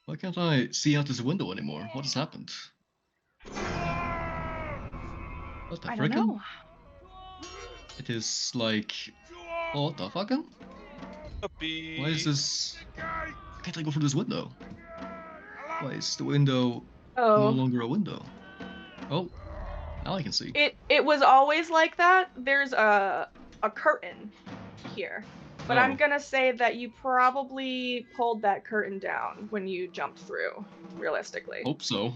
Why can't I see out this window anymore? What has happened? What the I don't frickin'? know. It is like... Oh, what the fucking? Puppy. Why is this... Why can't I go through this window? Why is the window no Oh, longer a window? Oh, now I can see. it was always like that. There's a curtain here, but I'm Oh. gonna say that you probably pulled that curtain down when you jumped through. Realistically. Hope so.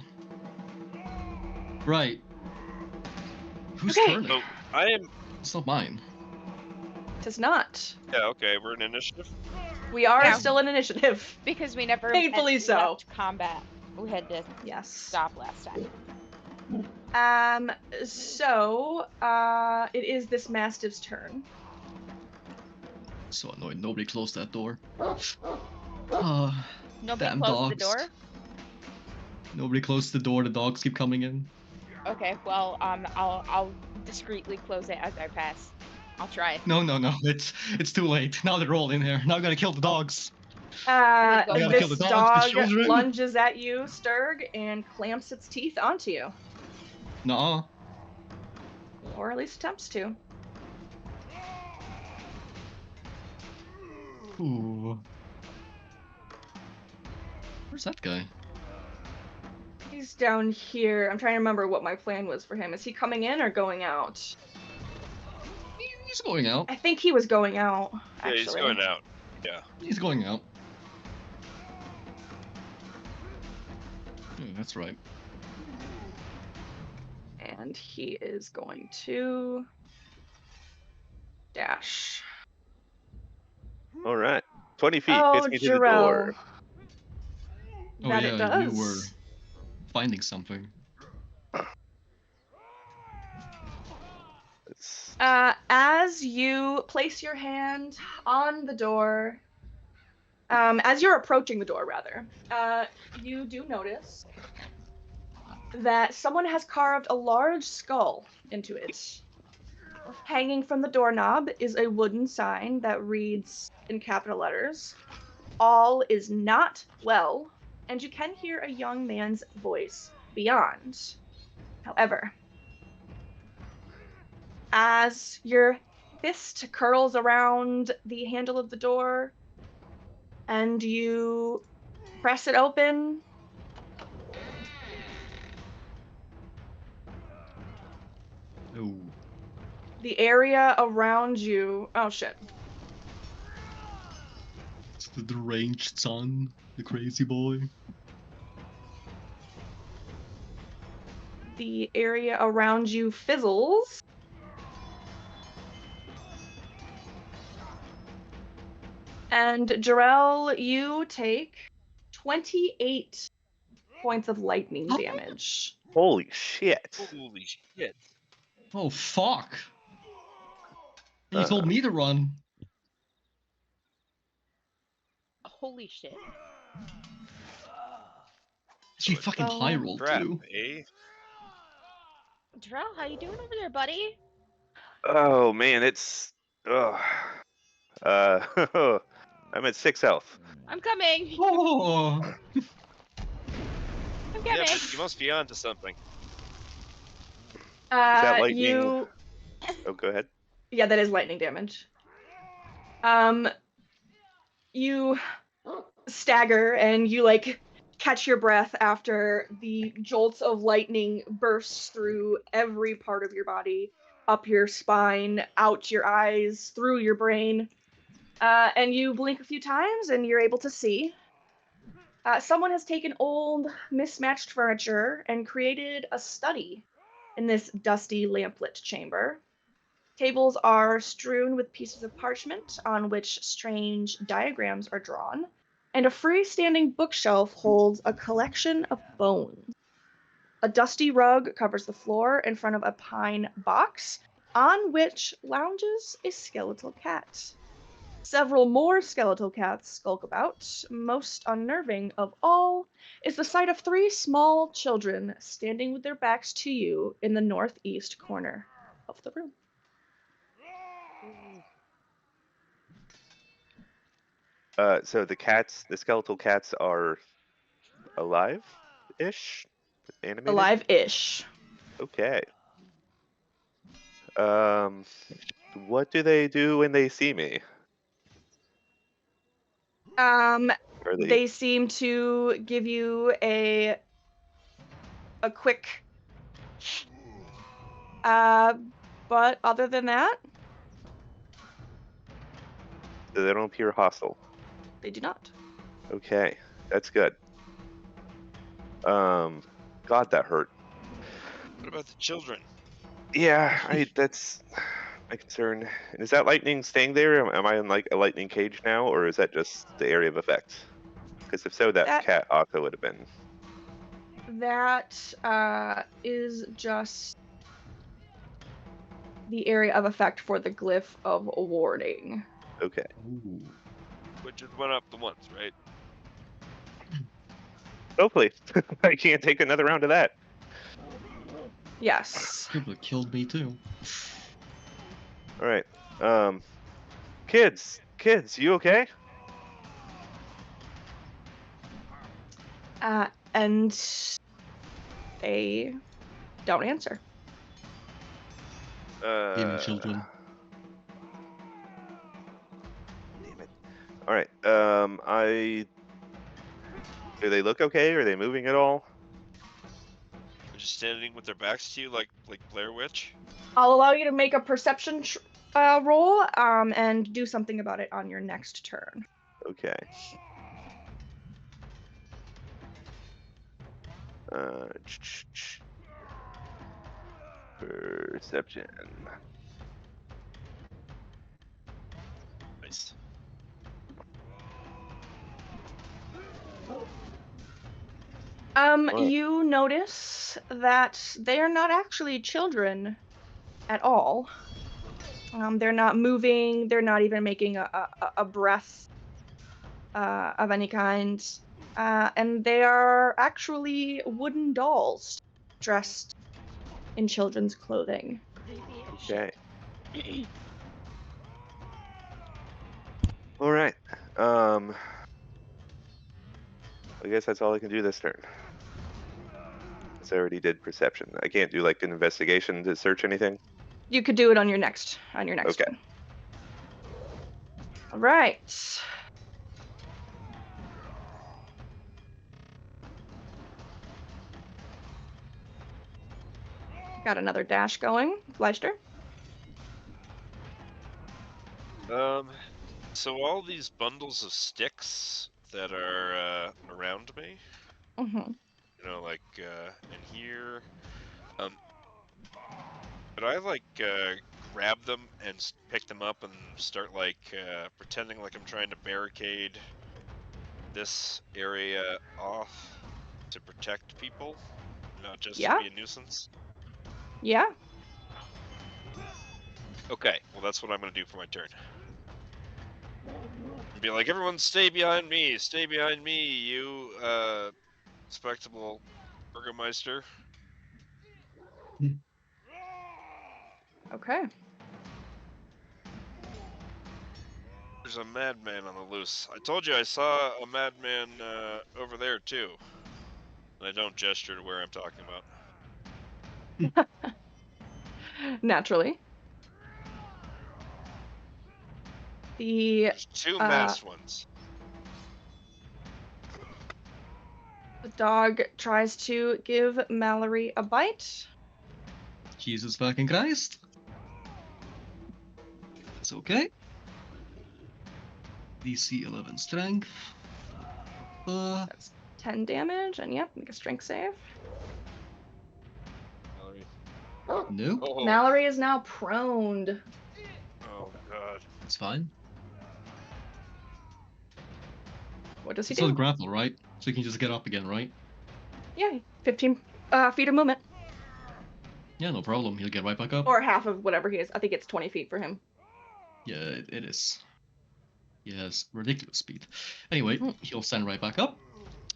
Right. Whose Okay. turn? So I am. It's not mine. Tis not. Yeah. Okay. We're in initiative. We are Yeah. still in initiative. Because we never Painfully so. left combat. We had to Yes. stop last time. So, it is this mastiff's turn. So annoyed. Nobody closed that door. Nobody Damn closed the dogs. door? Nobody closed the door. The dogs keep coming in. Okay, well, I'll discreetly close it as I pass. I'll try. No. It's too late. Now they're all in here. Now I gotta kill the dogs. I gotta This kill the dogs, the dog children. lunges at you, Sturg, and clamps its teeth onto you. Nuh-uh. Or at least attempts to. Ooh. Where's that guy? He's down here. I'm trying to remember what my plan was for him. Is he coming in or going out? He's going out. I think he was going out, actually. Yeah, he's going out. Yeah. He's going out. Yeah, that's right. And he is going to dash. All right. 20 feet Oh, gets me to the door. Jarrell. Oh That yeah, it does. you were finding something. It's- As you place your hand on the door, as you're approaching the door, rather, you do notice that someone has carved a large skull into it. Hanging from the doorknob is a wooden sign that reads in capital letters, "All is not well," and you can hear a young man's voice beyond. However, as your fist curls around the handle of the door and you press it open, Oh. the area around you... Oh, shit. It's the deranged son, the crazy boy. The area around you fizzles. And Jarrell, you take 28 points of lightning damage. Holy shit. Holy shit. Oh fuck! You told me to run. Holy shit. She fucking Oh, high rolled Crap, too. eh? Drell, how you doing over there, buddy? Oh man, it's I'm at 6 health. I'm coming. Oh. I'm Yeah, coming. but you must be onto something. that lightning? You... Oh, go ahead. Yeah, that is lightning damage. You stagger and you like catch your breath after the jolts of lightning bursts through every part of your body, up your spine, out your eyes, through your brain. And you blink a few times and you're able to see. Someone has taken old, mismatched furniture and created a study in this dusty, lamplit chamber. Tables are strewn with pieces of parchment on which strange diagrams are drawn, and a freestanding bookshelf holds a collection of bones. A dusty rug covers the floor in front of a pine box, on which lounges a skeletal cat. Several more skeletal cats skulk about. Most unnerving of all is the sight of 3 small children standing with their backs to you in the northeast corner of the room. So the skeletal cats are alive-ish? Animated? Alive-ish. Okay. What do they do when they see me? Are they? They seem to give you a quick. But other than that, They don't appear hostile. they do not. Okay, that's good. God, that hurt. What about the children? Yeah, that's my concern. And is that lightning staying there? Am I in like a lightning cage now, or is that just the area of effect? Because if so, that cat also would have been. That is just the area of effect for the glyph of warding. Okay. Ooh. Which would one up the ones, right? Hopefully, I can't take another round of that. Yes. People killed me too. All right. Kids, you okay? And they don't answer. Even children. Damn it. All right. Do they look okay? Are they moving at all? They're just standing with their backs to you, like Blair Witch. I'll allow you to make a perception roll, and do something about it on your next turn. Okay. Perception. Nice. What? You notice that they are not actually children at all. They're not moving. They're not even making a breath of any kind. And they are actually wooden dolls dressed in children's clothing. Okay. All right. I guess that's all I can do this turn. Because I already did perception. I can't do like an investigation to search anything. You could do it on your next Okay. one. All right. Got another dash going, Fleister. So all these bundles of sticks that are around me, Mm-hmm. you know, like in here, could I like grab them and pick them up and start like pretending like I'm trying to barricade this area off to protect people, not just Yeah. to be a nuisance? Yeah. Okay, well that's what I'm gonna do for my turn. Be like, everyone stay behind me, you respectable burgermeister. Okay. There's a madman on the loose. I told you I saw a madman over there too. And I don't gesture to where I'm talking about. Naturally. There's two masked ones. The dog tries to give Mallory a bite. Jesus fucking Christ. It's okay. DC 11 strength. That's 10 damage, and yep, make a strength save. Mallory. No, Oh, Mallory is now proned. oh god. it's fine. What does he It's do? not grapple, right? So you can just get up again, right? Yeah, 15 feet of movement. Yeah, no problem. He'll get right back up. Or half of whatever he is. I think it's 20 feet for him. Yeah, it is. He has ridiculous speed. Anyway, he'll stand right back up,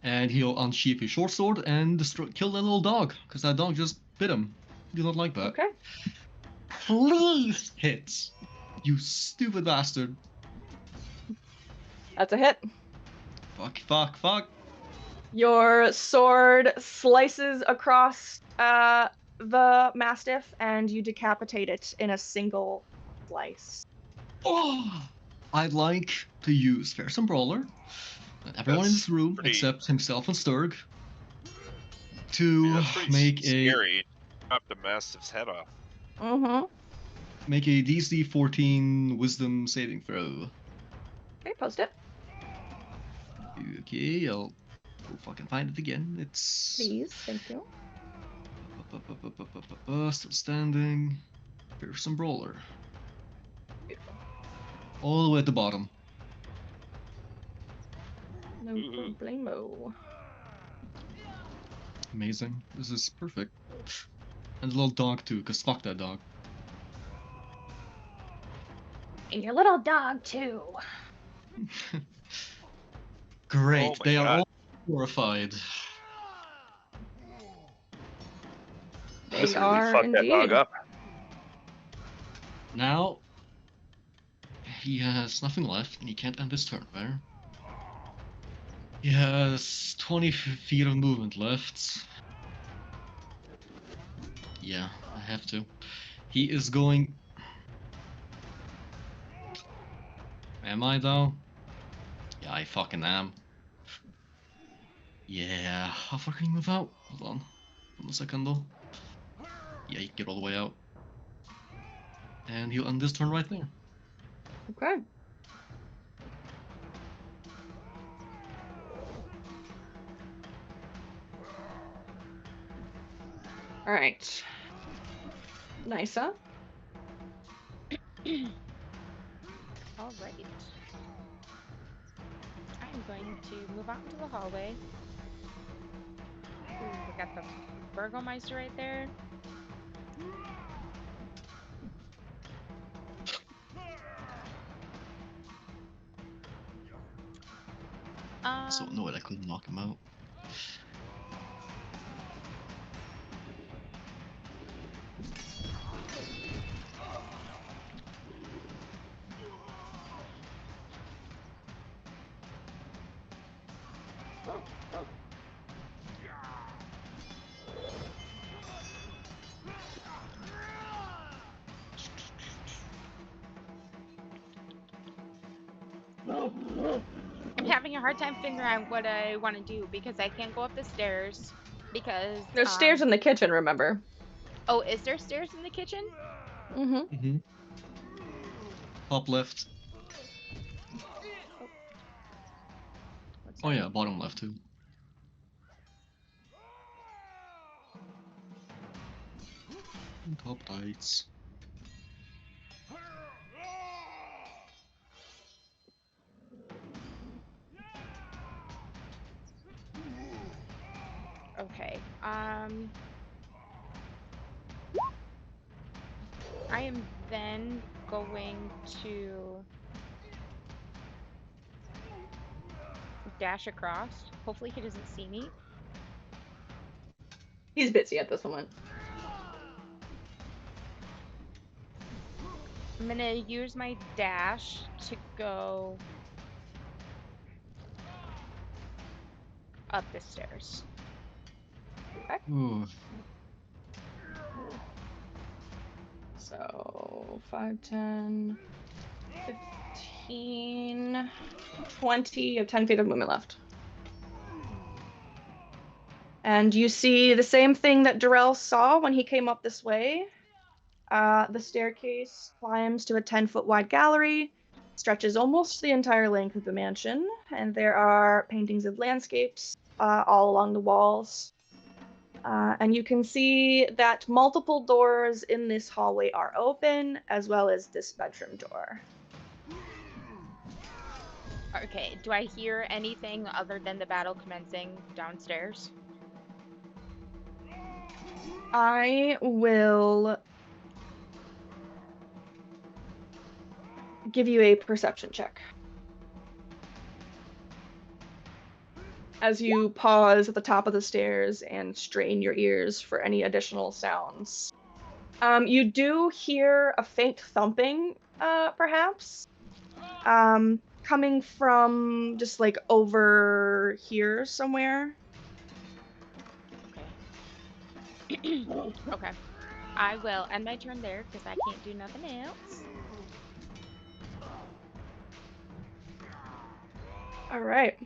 and he'll unsheath his short sword and kill that little dog, because that dog just bit him. Do not like that. Okay. Please hit, you stupid bastard. That's a hit. Fuck. Your sword slices across the mastiff, and you decapitate it in a single slice. Oh, I'd like to use Fearsome Brawler, and everyone in That's this room pretty- except himself and Sturg, I to mean, that's pretty make scary. Chop the Mastiff's head off. make a DC 14 Wisdom saving throw. Okay, post it. Okay, I'll go fucking find it again. It's Please, thank you. still standing. Fearsome Brawler. Beautiful. All the way at the bottom. No Ooh. problemo. Amazing. This is perfect. And the little dog too, because fuck that dog. And your little dog, too. Great, Oh my they are God. all horrified. They Just really are fuck indeed. that dog up. Now, he has nothing left, and he can't end his turn there. He has 20 feet of movement left. Yeah, I have to. He is going... Am I, though? Yeah, I fucking am. Yeah, how far can he move out? Hold on. 1 second, though. Yeah, he can get all the way out. And he'll end this turn right there. Okay. All right. Nysa. All right. I'm going to move out into the hallway. Ooh, we got the Burgomeister right there. So annoyed I couldn't knock him out. I'm having a hard time figuring out what I want to do because I can't go up the stairs because There's stairs in the kitchen, remember? Oh, is there stairs in the kitchen? Mm-hmm. Top left. What's Oh that? yeah, bottom left too. And top rights. Okay. I am then going to dash across. Hopefully he doesn't see me. He's busy at this moment. I'm gonna use my dash to go up the stairs. Ooh. So 5, 10, 15, 20. You have 10 feet of movement left. And you see the same thing that Darrell saw when he came up this way. The staircase climbs to a 10-foot wide gallery, stretches almost the entire length of the mansion, and there are paintings of landscapes all along the walls. And you can see that multiple doors in this hallway are open, as well as this bedroom door. Okay, do I hear anything other than the battle commencing downstairs? I will give you a perception check. As you pause at the top of the stairs and strain your ears for any additional sounds. You do hear a faint thumping, perhaps, coming from just like over here somewhere. Okay. I will end my turn there because I can't do nothing else. All right.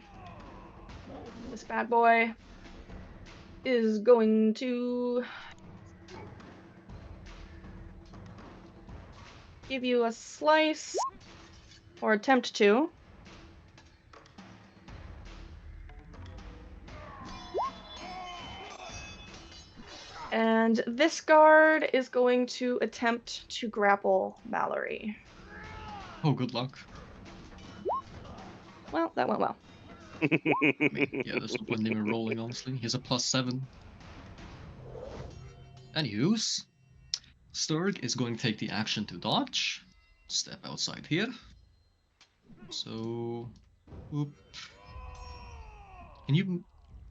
This bad boy is going to give you a slice, or attempt to. And this guard is going to attempt to grapple Mallory. Oh, good luck. Well, that went well. I mean, yeah, there's no point in even rolling, honestly. He's a +7. Anywho's, Strahd is going to take the action to dodge. Step outside here. So, whoop. Can you?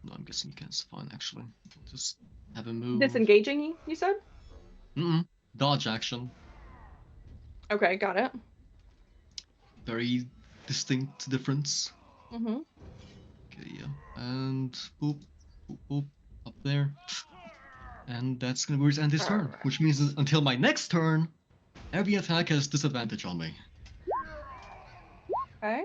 No, I'm guessing you can. It's fine, actually. Just have a move. Disengaging, you said? Dodge action. Okay, got it. Very distinct difference. Mm-hmm. Okay, yeah. And boop, boop, boop, up there. And that's gonna be his end his turn, which means that until my next turn, every attack has disadvantage on me. Okay.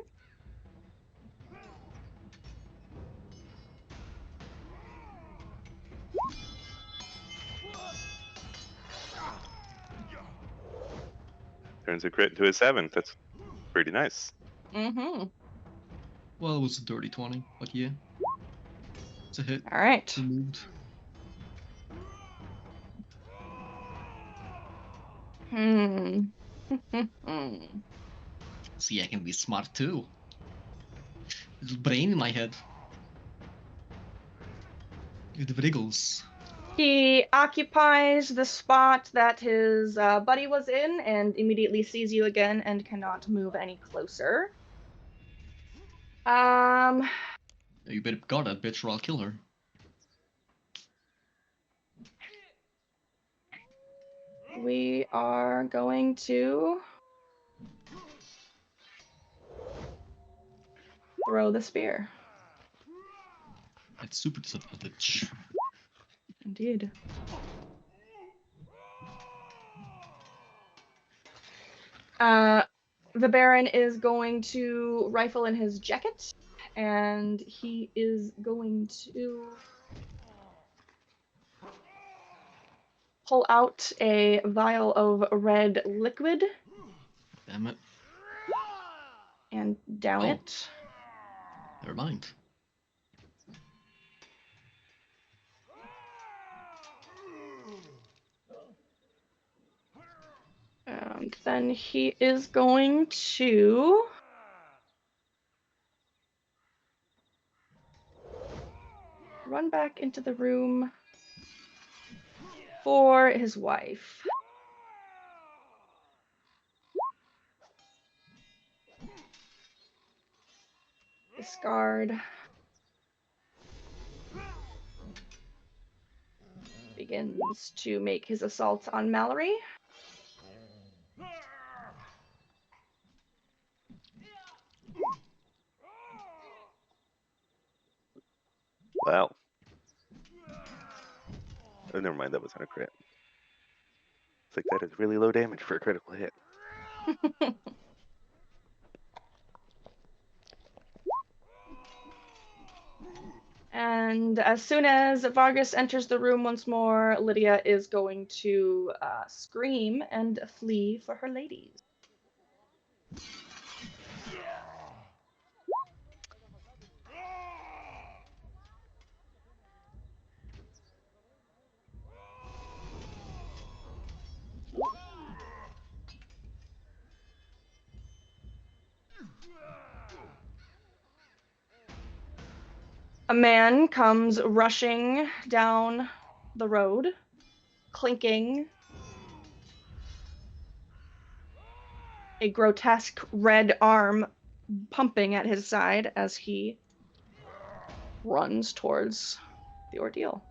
Turns a crit into a 7. That's pretty nice. Mm-hmm. Well, it was a dirty 20, but yeah. It's a hit. All right. Removed. See, I can be smart too. Little brain in my head. It wriggles. He occupies the spot that his buddy was in and immediately sees you again and cannot move any closer. You better guard that bitch or I'll kill her. We are going to throw the spear. At super disadvantage. Indeed. The Baron is going to rifle in his jacket, and he is going to pull out a vial of red liquid Damn it. and down Oh. it. Never mind. And then he is going to run back into the room for his wife. This guard begins to make his assault on Mallory. Well. Oh, never mind. That wasn't a crit. It's like, that is really low damage for a critical hit. And as soon as Vargas enters the room once more, Lydia is going to scream and flee for her ladies. A man comes rushing down the road, clinking a grotesque red arm pumping at his side as he runs towards the ordeal.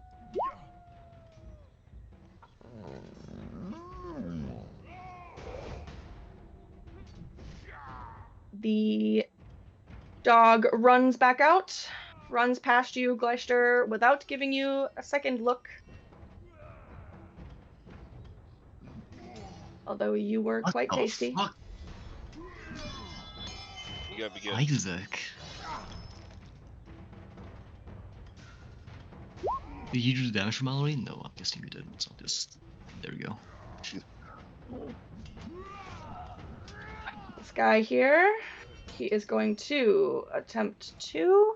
The dog runs back out, runs past you, Gleister, without giving you a second look, Although you were What quite the tasty. fuck? You gotta be good. Isaac. Did you do the damage from Mallory? No, I'm guessing you didn't. So just there we go. This guy here, he is going to attempt to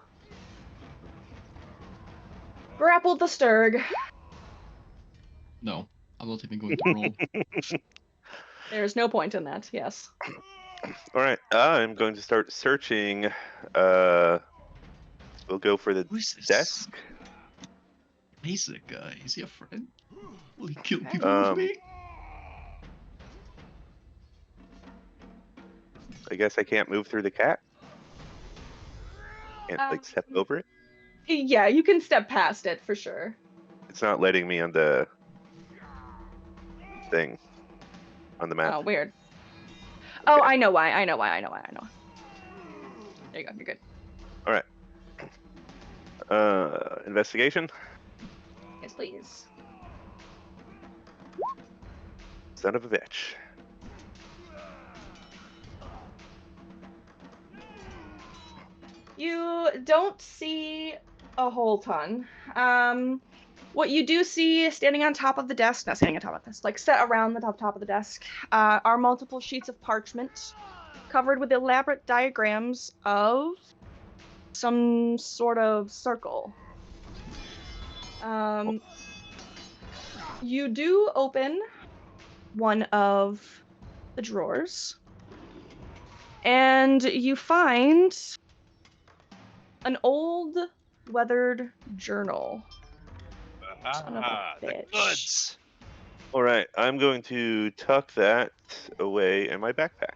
grapple the Strahd. No, I'm not even going to roll. There's no point in that, yes. All right, I'm going to start searching. We'll go for the Who is this? desk. Isaac guy. Is he a friend? Will he kill Okay. people with me? I guess I can't move through the cat. Can't like step over it. Yeah, you can step past it for sure. It's not letting me on the thing on the map. Oh, weird. Oh, I know why. I know. There you go. You're good. All right. Investigation. Yes, please. Son of a bitch. You don't see a whole ton. What you do see standing on top of the desk, not standing on top of this, like set around the top of the desk, are multiple sheets of parchment covered with elaborate diagrams of some sort of circle. You do open one of the drawers, and you find an old weathered journal. Son of a The bitch. goods. All right, I'm going to tuck that away in my backpack.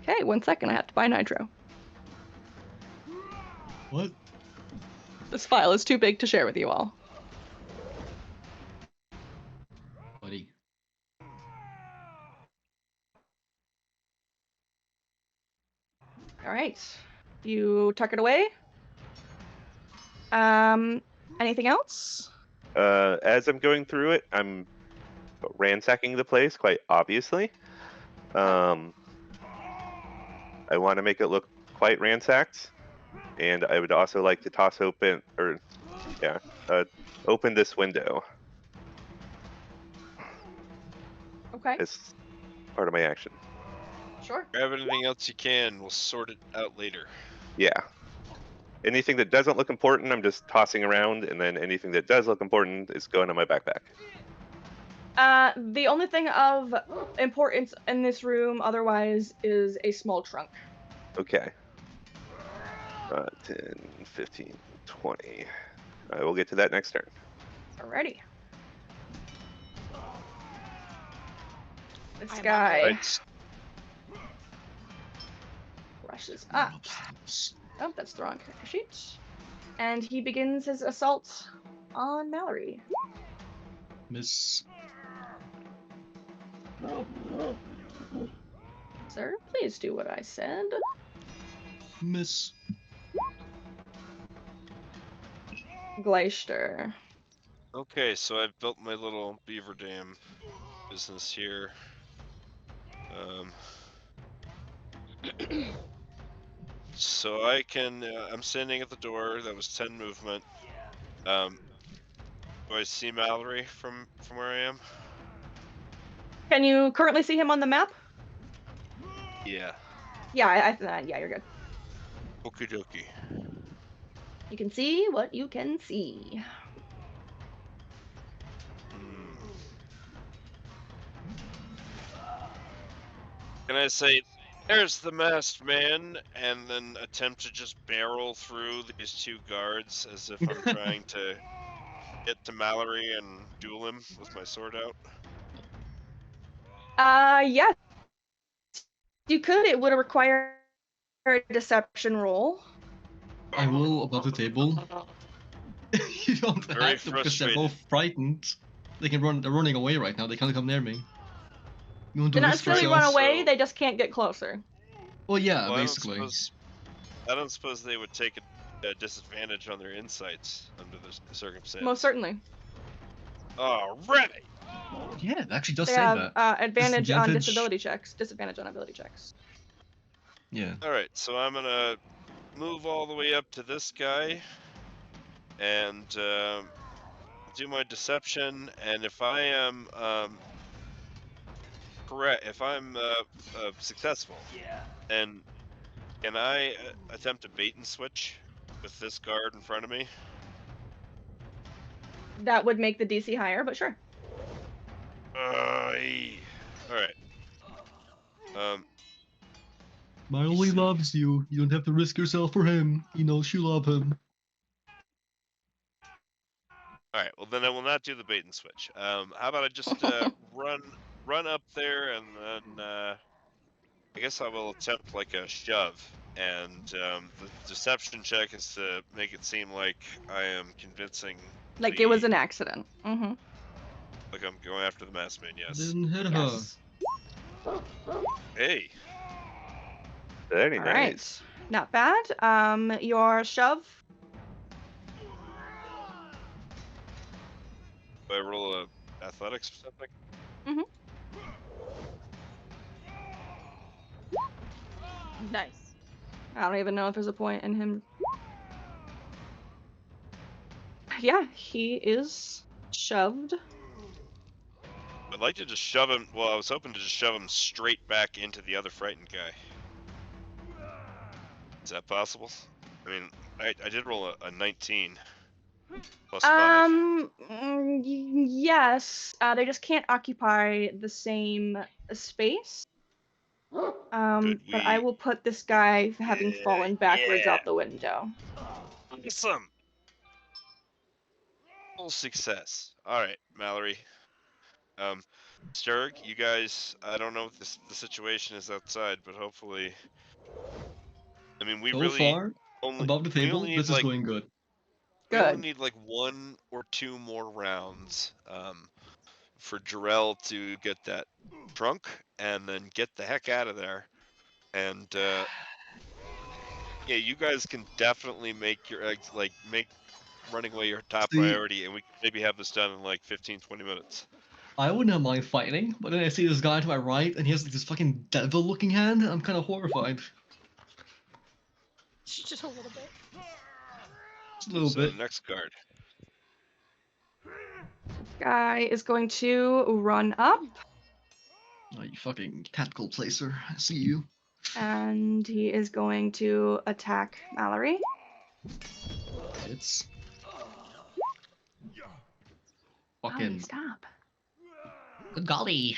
Okay, 1 second. I have to buy nitro. What? This file is too big to share with you all. Buddy. All right. You tuck it away. Anything else? As I'm going through it, I'm ransacking the place quite obviously. I want to make it look quite ransacked, and I would also like to toss open, open this window Okay, as part of my action. sure. Grab anything else you can. We'll sort it out later. Yeah. Anything that doesn't look important, I'm just tossing around, and then anything that does look important is going in my backpack. The only thing of importance in this room otherwise is a small trunk. Okay. 10, 15, 20. I will get to that next turn. Alrighty. This I'm guy Right. rushes up. Oh, that's the wrong sheet. And he begins his assault on Mallory. Miss. Sir, please do what I said. Miss. Gleister. Okay, so I've built my little beaver dam business here. So I can. I'm standing at the door. That was 10 movement. Do I see Mallory from where I am? Can you currently see him on the map? Yeah. Yeah, yeah, you're good. Okie dokie. You can see what you can see. Can I say, there's the masked man, and then attempt to just barrel through these two guards as if I'm trying to get to Mallory and duel him with my sword out? Yes. You could. It would require a deception roll. I will above the table. You don't Very have to because they're frustrated. both frightened. They can run. They're running away right now. They can't come near me. You want to They're not risk necessarily run yourself? away. So- They just can't get closer. Well, yeah, Well, basically. I don't suppose they would take a disadvantage on their insights under the circumstance. Most certainly. Alright! Yeah, it actually does They say have that. advantage on Disadvantage. disability checks. Disadvantage on ability checks. Yeah. All right, so I'm gonna move all the way up to this guy and do my deception. And if I am correct, if I'm successful, then can I attempt a bait and switch with this guard in front of me? That would make the DC higher, but sure. All right. Miley see. loves you. You don't have to risk yourself for him. He knows you love him. All right. Well, then I will not do the bait and switch. How about I just run up there, and then I guess I will attempt like a shove. And the deception check is to make it seem like I am convincing. Like it was an accident. Mm-hmm. Like I'm going after the masked man. Yes. Didn't hit her. Yes. Hey. Very All nice. right. Not bad. Your shove. Do I roll a athletics or something? Nice. I don't even know if there's a point in him. Yeah, he is shoved. I'd like to just shove him. Well, I was hoping to just shove him straight back into the other frightened guy. Is that possible? I mean, I did roll a 19 plus 5. Yes. They just can't occupy the same space. But I will put this guy having fallen backwards Yeah. out the window. Awesome. Full success. All right, Mallory. Sturg, you guys. I don't know what the situation is outside, but hopefully. I mean, we So really far, only above the we table, only need this is like going good. we only Good. need like 1 or 2 more rounds for Jarrell to get that trunk and then get the heck out of there. And yeah, you guys can definitely make your eggs make running away your top See- priority, and we can maybe have this done in like 15-20 minutes. I wouldn't have mind fighting, but then I see this guy to my right, and he has like this fucking devil-looking hand, and I'm kind of horrified. Just a little bit. Just a little So bit. next card. Guy is going to run up, Oh, you fucking tactical placer. I see you. and he is going to attack Mallory. It's Mallory, fucking stop. good golly.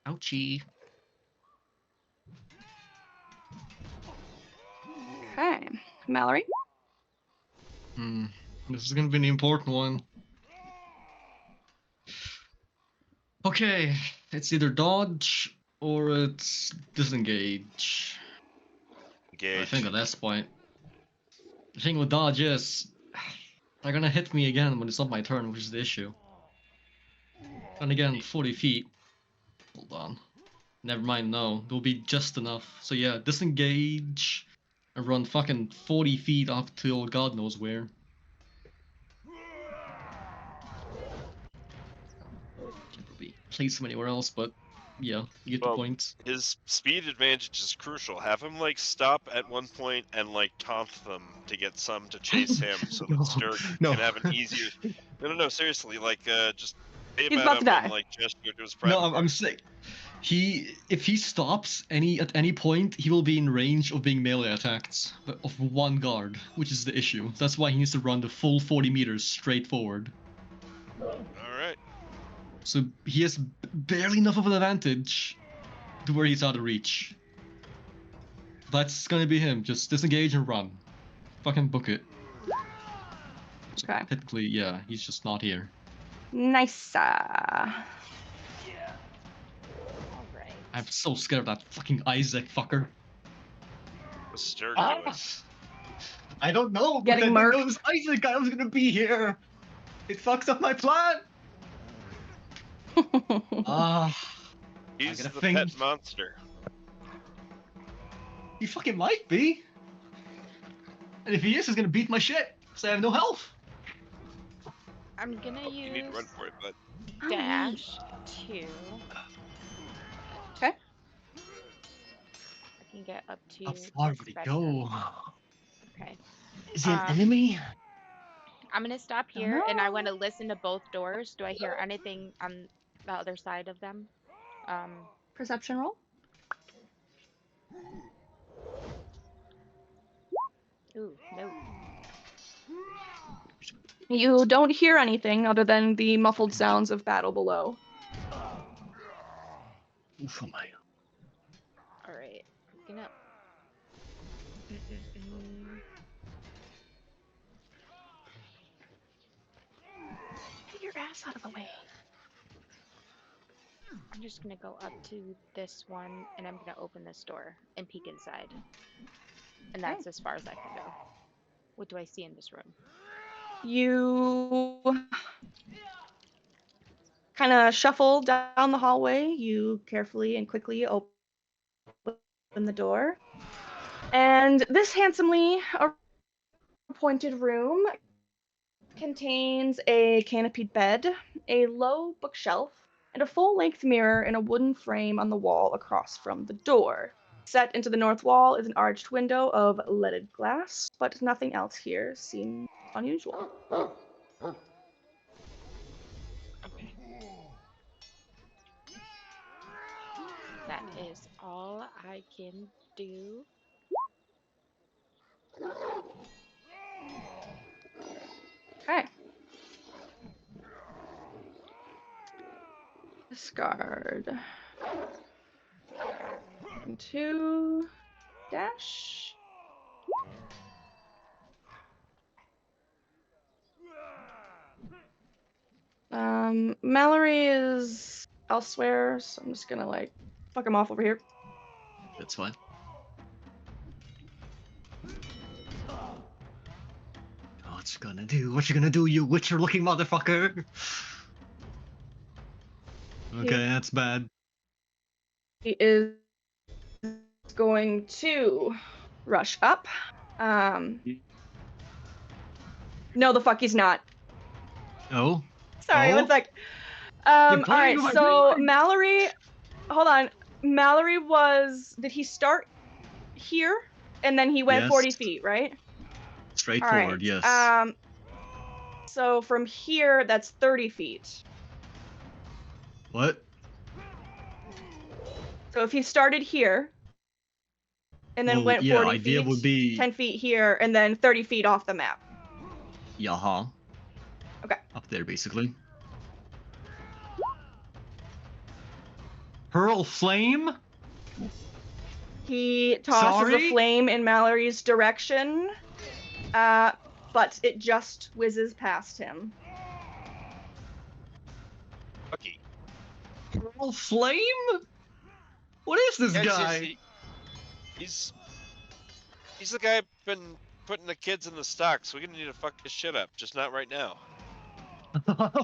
Ouchie. Okay, Mallory. This is gonna be an important one. Okay, it's either dodge or it's disengage. Engage. I think at this point, the thing with dodge is they're gonna hit me again when it's not my turn, which is the issue. And again, 40 feet. Hold on. Never mind, no. There'll be just enough. So yeah, disengage and run fucking 40 feet off till God knows where. Can't probably place him anywhere else, but yeah, you get the Well, point. His speed advantage is crucial. Have him like stop at one point and like taunt them to get some to chase him, so that No, Sturg no. can have an easier. No, seriously, like just pay him He's at about him to and die. like gesture to his private. No, I'm sick. If he stops at any point, he will be in range of being melee attacked of one guard, which is the issue. That's why he needs to run the full 40 meters straight forward. All right. So he has barely enough of an advantage to where he's out of reach. That's gonna be him. Just disengage and run. Fucking book it. So Okay. technically, yeah, he's just not here. Nice. Alright. I'm so scared of that fucking Isaac fucker. What's Sturg Ah! doing? I don't know. Getting but I murked. know this Isaac guy was gonna be here. It fucks up my plan. Ah, He's gotta the think. pet monster. he fucking might be. And if he is, he's gonna beat my shit. So I have no health. I'm gonna You need to run use for it, but dash 2. Okay. I can get up to How far would he special. go? Okay. Is he an Um, enemy? I'm gonna stop Don't here and I know. want to listen to both doors. Do I hear anything on the other side of them? Perception roll. Ooh, no. You don't hear anything other than the muffled sounds of battle below. Oof, oh my. All right. I'm gonna. Mm-mm-mm. Get your ass out of the way. I'm just gonna go up to this one and I'm gonna open this door and peek inside. And that's as far as I can go. What do I see in this room? You kind of shuffle down the hallway. You carefully and quickly open the door. And this handsomely appointed room contains a canopied bed, a low bookshelf, and a full-length mirror in a wooden frame on the wall across from the door. Set into the north wall is an arched window of leaded glass, but nothing else here seems unusual. Okay. That is all I can do. Okay. Discard. 2 dash. Mallory is elsewhere, so I'm just gonna like fuck him off over here. That's fine. What you gonna do? What you gonna do, you witcher-looking motherfucker? Okay, that's bad. He is going to rush up. No, the fuck he's not. Oh? Sorry, Oh? one sec. You're All playing right, with my so brain. Mallory, hold on. Mallory did he start here? And then he went Yes. 40 feet, right? Straightforward, All right. yes. So from here, that's 30 feet. What? So if he started here, and then Well, went yeah, 40 idea feet, would be 10 feet here, and then 30 feet off the map. Yaha. Okay. Up there, basically. Hurl flame? He tosses a Sorry? flame in Mallory's direction, but it just whizzes past him. lucky. Hurl flame? What is this guy? He's the guy been putting the kids in the stocks. We're gonna need to fuck his shit up, just not right now.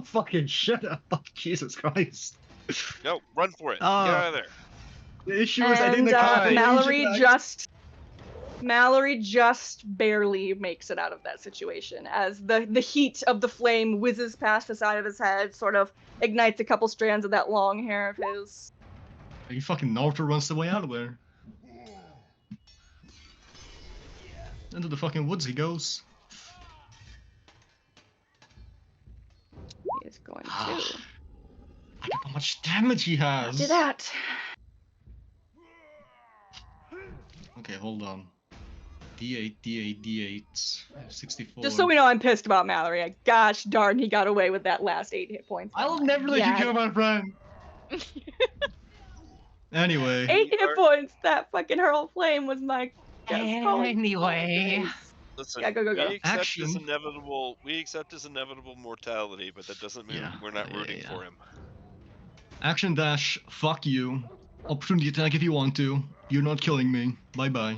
Fucking shut up. Jesus Christ. No, run for it. Get out of there. The issue is I didn't And account for Mallory just barely makes it out of that situation as the heat of the flame whizzes past the side of his head, sort of ignites a couple strands of that long hair of his. He fucking Naruto runs the way out of there. Into the fucking woods he goes. He is going to I don't know how much damage he has. do that. Okay, hold on. D8, D8, D8. 64. Just so we know, I'm pissed about Mallory. Gosh darn, he got away with that last 8 hit points. I'll never let you Yeah. kill my friend. Anyway. 8 hit points. That fucking hurl flame was my guess. Anyway. Listen, Yeah, go. we accept Action. his inevitable. We accept his inevitable mortality, but that doesn't mean we're not rooting for him. Action dash, fuck you. Opportunity attack if you want to. You're not killing me. Bye bye.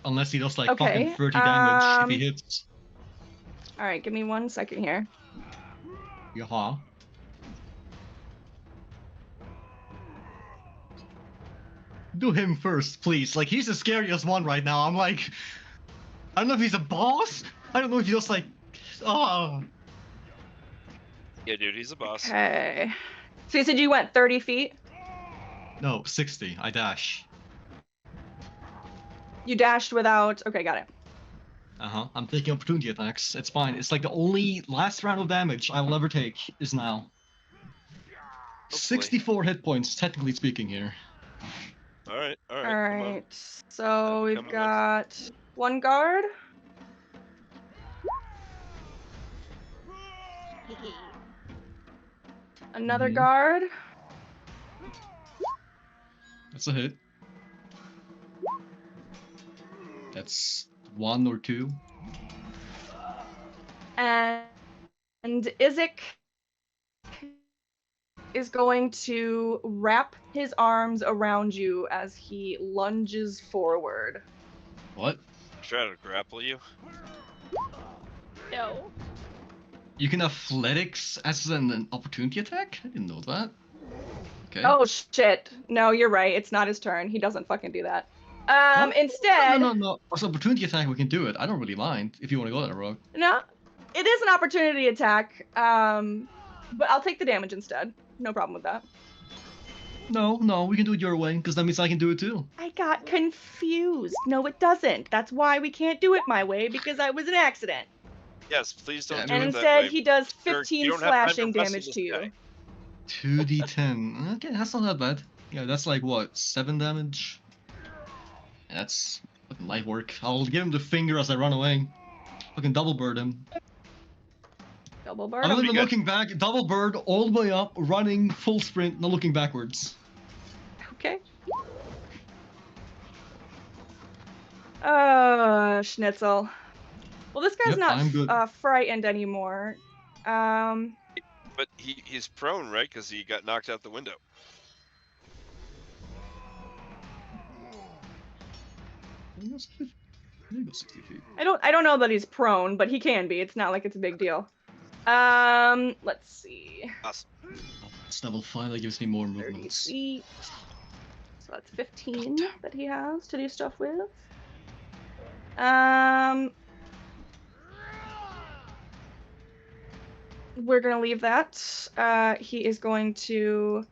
Unless he does like fucking 30 damage if he hits. Alright, give me 1 second here. Yaha. Do him first, please. Like, he's the scariest one right now. I'm like, I don't know if he's a boss. I don't know if he just like. Oh. Yeah, dude, he's a boss. Okay. So you said you went 30 feet? No, 60. I dash. You dashed without... Okay, got it. I'm taking opportunity attacks. It's fine. It's like the only last round of damage I will ever take is now. Hopefully. 64 hit points, technically speaking here. Alright, alright. Alright. So I'm we've coming with. got one guard. Another Mhm. guard. That's a hit. That's 1 or 2. And Isaac is going to wrap his arms around you as he lunges forward. What? Try to grapple you. No. You can athletics as an opportunity attack? I didn't know that. Okay. Oh shit. No, you're right. It's not his turn. He doesn't fucking do that. Oh, Instead, No. As an opportunity attack, we can do it. I don't really mind if you want to go that route. no, it is an opportunity attack. But I'll take the damage instead. No problem with that. No, we can do it your way, because that means I can do it too. I got confused. No, it doesn't. That's why we can't do it my way, because I was an accident. Yes, please don't Yeah, do And it that instead, way. he does Sir, 15 you don't have time to slashing wrestle damage this to you. guy. 2d10. Okay, that's not that bad. Yeah, that's like what, 7 damage? Yeah, that's fucking light work. I'll give him the finger as I run away. Fucking double bird him. Double bird. I'm not Pretty even good. looking back. Double bird all the way up, running full sprint, not looking backwards. Okay. Schnitzel. Well, this guy's Yep, I'm good. not frightened anymore. But he's prone, right? Because he got knocked out the window. There you go, 60 feet. I don't know that he's prone, but he can be. It's not like it's a big deal. Let's see. Awesome. It's level 5, that gives me more 30 movements. feet. So that's 15 that he has to do stuff with. We're gonna leave that. He is going to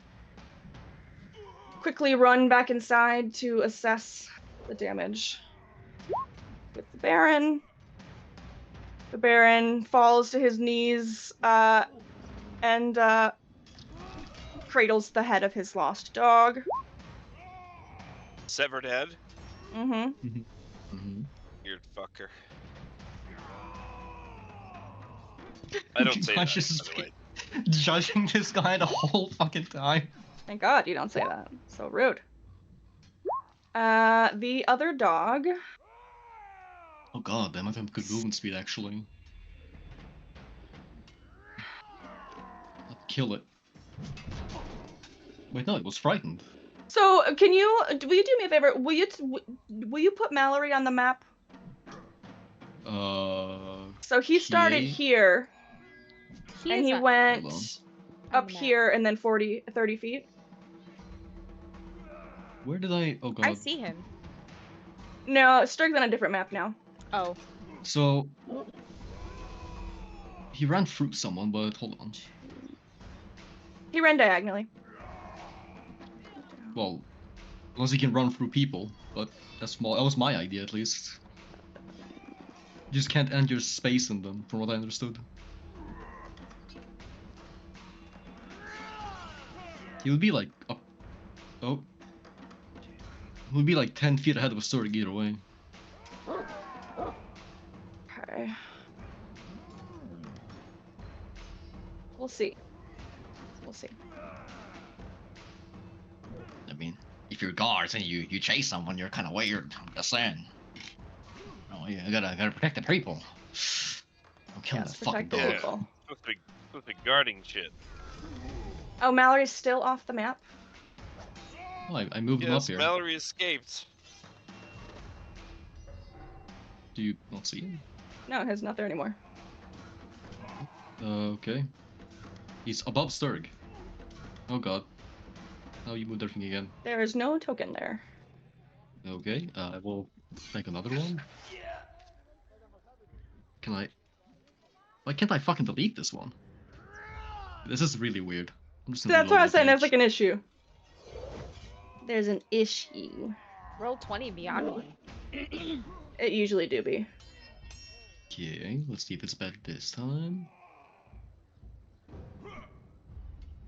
quickly run back inside to assess the damage with the Baron. The Baron falls to his knees and cradles the head of his lost dog. Severed head? Mm-hmm. Weird fucker. I don't say that, Josh is by the way. judging this guy the whole fucking time. Thank God you don't say that. So rude. The other dog. Oh god, they might have good movement speed actually. I'll kill it. Wait, no, it was frightened. So will you do me a favor? Will you put Mallory on the map? So he started Okay. here, and he Hold on. went up here and then 30 feet. Where did I? Oh god. I see him. No, Strig's on a different map now. Oh. So he ran through someone, but hold on. He ran diagonally. Well, unless he can run through people, but that's small. That was my idea at least. You just can't enter space in them, from what I understood. He would be like up. Oh. He would be like 10 feet ahead of a Sturg either way. Okay. We'll see. We'll see. I mean, if you're guards and you chase someone, you're kind of weird. I'm just saying. Oh, you gotta protect the people. Don't kill Yes, that fucking protect the dog. people. Supposed to be guarding shit. Oh, Mallory's still off the map. Oh, I moved him up Yes, here. Mallory escaped. Do you not see him? No, he's not there anymore. Okay. He's above Sturg. Oh god. Now you moved everything again. There is no token there. Okay, I will take another one. can I? Why can't I fucking delete this one? This is really weird. I'm just gonna That's what reload I my was saying. There's page. like an issue. There's an issue. Roll 20 beyond one. It usually do be. Okay, let's see if it's better this time.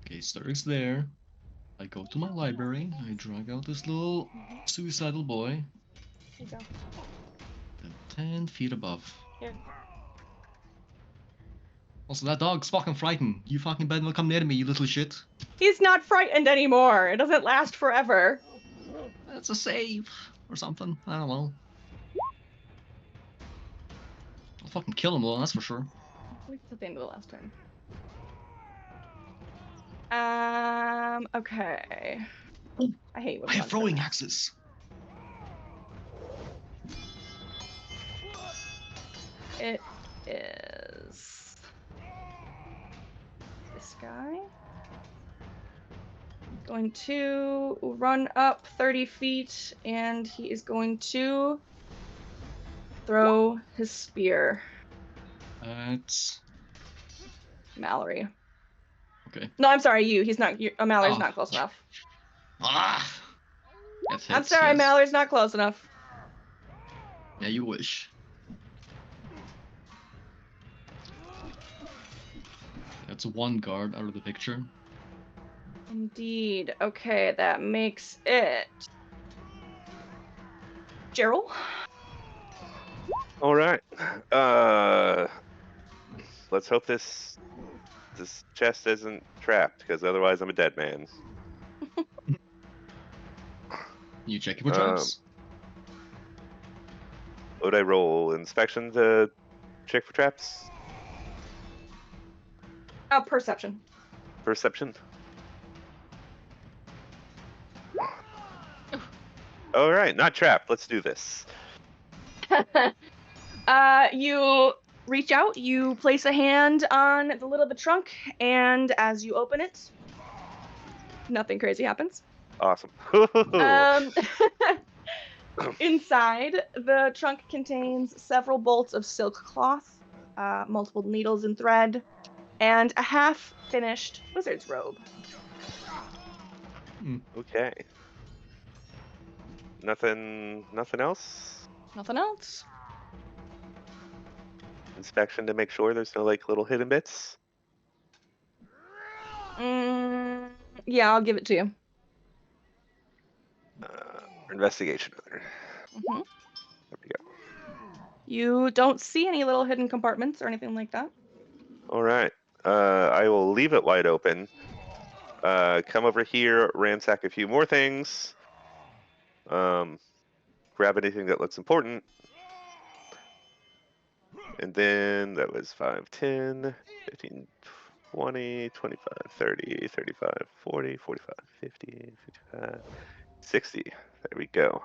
Okay, Sturg's there. I go to my library. I drag out this little suicidal boy. Here you go. Then 10 feet above. Here. Also, that dog's fucking frightened. You fucking better not come near me, you little shit. He's not frightened anymore. It doesn't last forever. That's a save. Or something. I don't know. I'll fucking kill him though, that's for sure. At least at the end of the last turn. Okay. I hate when I have monsters- throwing axes. It is this guy. Going to run up 30 feet, and he is going to throw his spear. That's Mallory. okay. No, I'm sorry, you. He's not. Mallory's Oh. not close enough. Ah! That I'm hits, sorry, yes. Mallory's not close enough. Yeah, you wish. That's one guard out of the picture. Indeed. Okay, that makes it Gerald. All right. Let's hope this chest isn't trapped, because otherwise I'm a dead man. You check it for traps. Would I roll inspection to check for traps? Perception. Perception? All right, not trapped. Let's do this. You reach out, you place a hand on the lid of the trunk, and as you open it, nothing crazy happens. Awesome. Inside, the trunk contains several bolts of silk cloth, multiple needles and thread, and a half-finished wizard's robe. Okay. Nothing else? Nothing else. Inspection to make sure there's no like little hidden bits. Yeah, I'll give it to you. Investigation. Mhm. There we go. You don't see any little hidden compartments or anything like that. All right. I will leave it wide open. Come over here, ransack a few more things. Grab anything that looks important. And then that was 5, 10, 15, 20, 25, 30, 35, 40, 45, 50, 55, 60. There we go.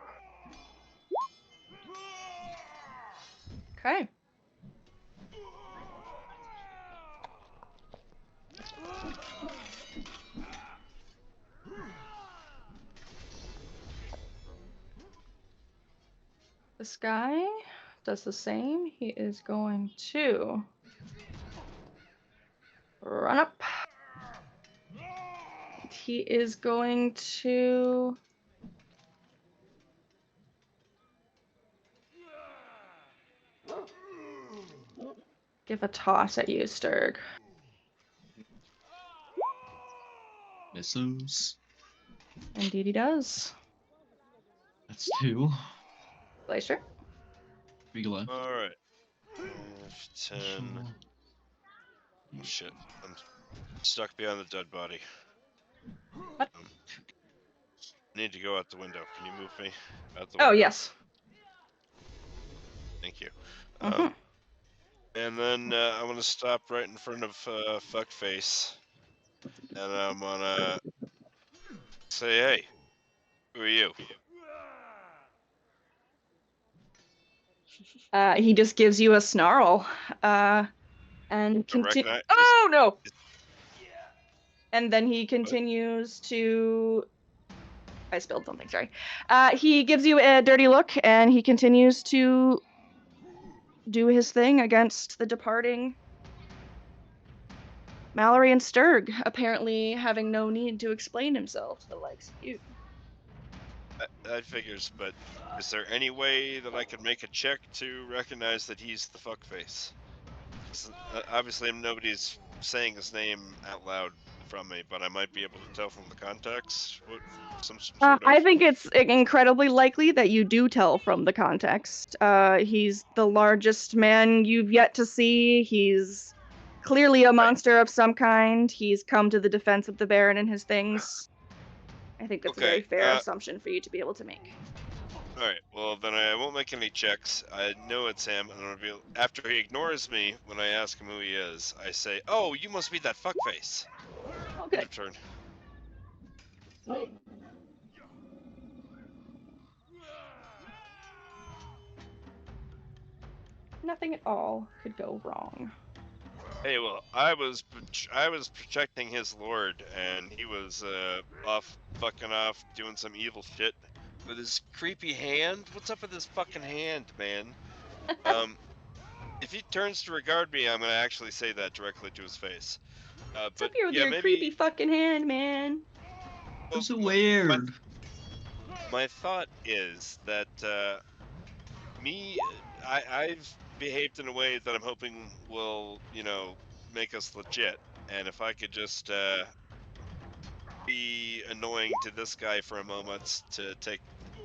Okay. This guy does the same. He is going to run up. He is going to give a toss at you, Sturg. Misses. Indeed he does. That's 2. Glacier. 3 left. Alright. 10. Oh shit. I'm stuck behind the dead body. What? I need to go out the window. Can you move me out the Oh, window? yes. Thank you. Mhm. And then I'm gonna stop right in front of Fuckface. And I'm gonna say, hey, who are you? He just gives you a snarl. And recognize- Oh, no! And then he continues to... I spilled something, sorry. He gives you a dirty look, and he continues to do his thing against the departing Mallory and Sturg, apparently having no need to explain himself to the likes of you. That figures, but is there any way that I could make a check to recognize that he's the fuckface? Obviously, nobody's saying his name out loud from me, but I might be able to tell from the context. Some sort of... I think it's incredibly likely that you do tell from the context. He's the largest man you've yet to see. He's clearly a monster of some kind. He's come to the defense of the Baron and his things. I think that's a very fair assumption for you to be able to make. Alright, well then I won't make any checks. I know it's him, and I'll be, after he ignores me when I ask him who he is, I say, "Oh, you must be that fuckface." Oh, good. Turn. Nothing at all could go wrong. Hey, well, I was protecting his lord, and he was fucking off, doing some evil shit with his creepy hand. What's up with his fucking hand, man? If he turns to regard me, I'm gonna actually say that directly to his face. What's up here with your creepy fucking hand, man? Well, so weird. My thought is that I've behaved in a way that I'm hoping will, make us legit. And if I could just be annoying to this guy for a moment to take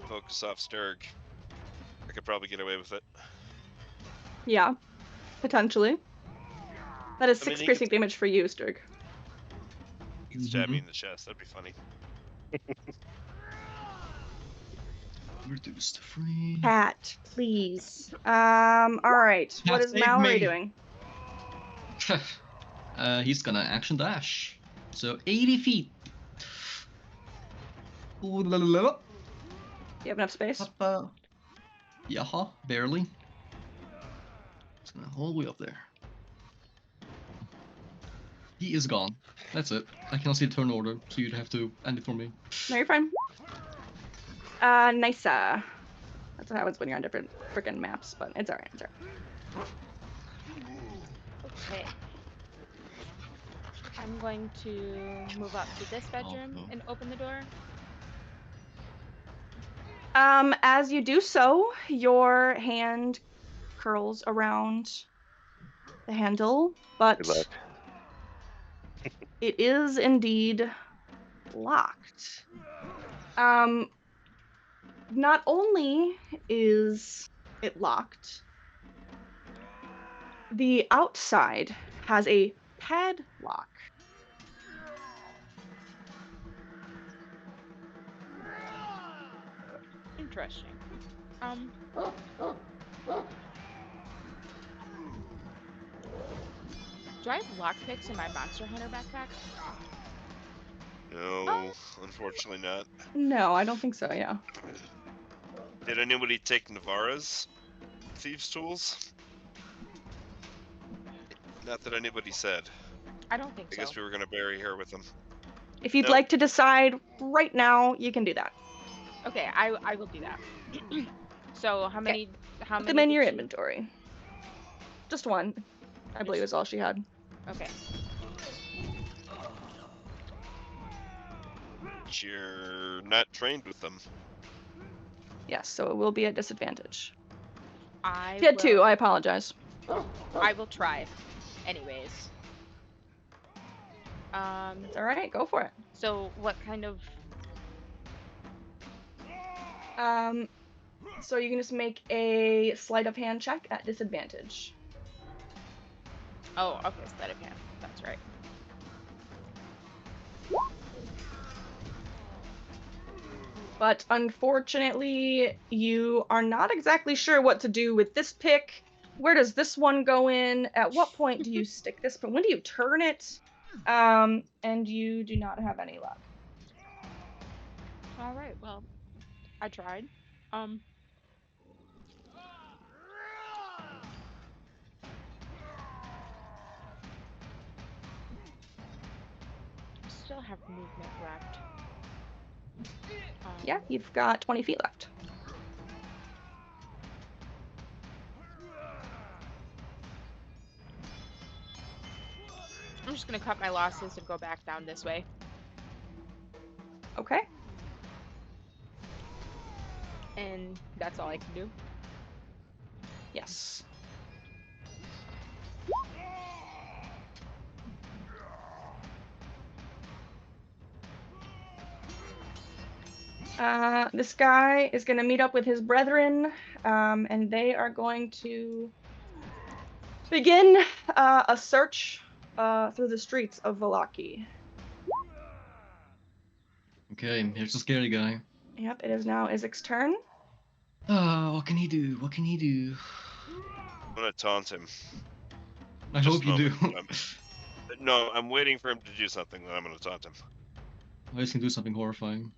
focus off Sturg, I could probably get away with it. Yeah, potentially. That is 6 piercing damage for you, Sturg. He can stab me in the chest. That'd be funny. Reduced free. Cat, please. Alright. What is Mallory doing? He's gonna action dash. So 80 feet. Ooh, la, la, la, la. You have enough space? Yeah, barely. It's gonna all the way up there. He is gone. That's it. I cannot see the turn order, so you'd have to end it for me. No, you're fine. Nice. That's what happens when you're on different freaking maps, but it's alright, it's alright. Okay. I'm going to move up to this bedroom and open the door. As you do so, your hand curls around the handle, but it is indeed locked. Not only is it locked, the outside has a padlock. Interesting. Do I have lockpicks in my Monster Hunter backpack? No, unfortunately not. No, I don't think so, yeah. Did anybody take Navarra's thieves' tools? Not that anybody said. I don't think so. I guess we were gonna bury her with them. If you'd like to decide right now, you can do that. Okay, I will do that. So how many? How Put many? them in your inventory. Just one, I believe, is all she had. Okay. You're not trained with them. Yes, so it will be a disadvantage. I She had 2, I apologize. I will try. Anyways. It's alright, go for it. So what kind of... So you can just make a sleight of hand check at disadvantage. Oh, okay, sleight of hand. That's right. But unfortunately, you are not exactly sure what to do with this pick. Where does this one go in? At what point do you stick this? But when do you turn it? And you do not have any luck. All right. Well, I tried. Still have movement left. Yeah, you've got 20 feet left. I'm just gonna cut my losses and go back down this way. Okay. And that's all I can do. Yes. This guy is going to meet up with his brethren, and they are going to begin a search through the streets of Valaki. Okay, here's the scary guy. Yep, it is now Izik's turn. What can he do? What can he do? I'm gonna taunt him. I Just hope you do. No, I'm waiting for him to do something, then I'm gonna taunt him. I just can do something horrifying.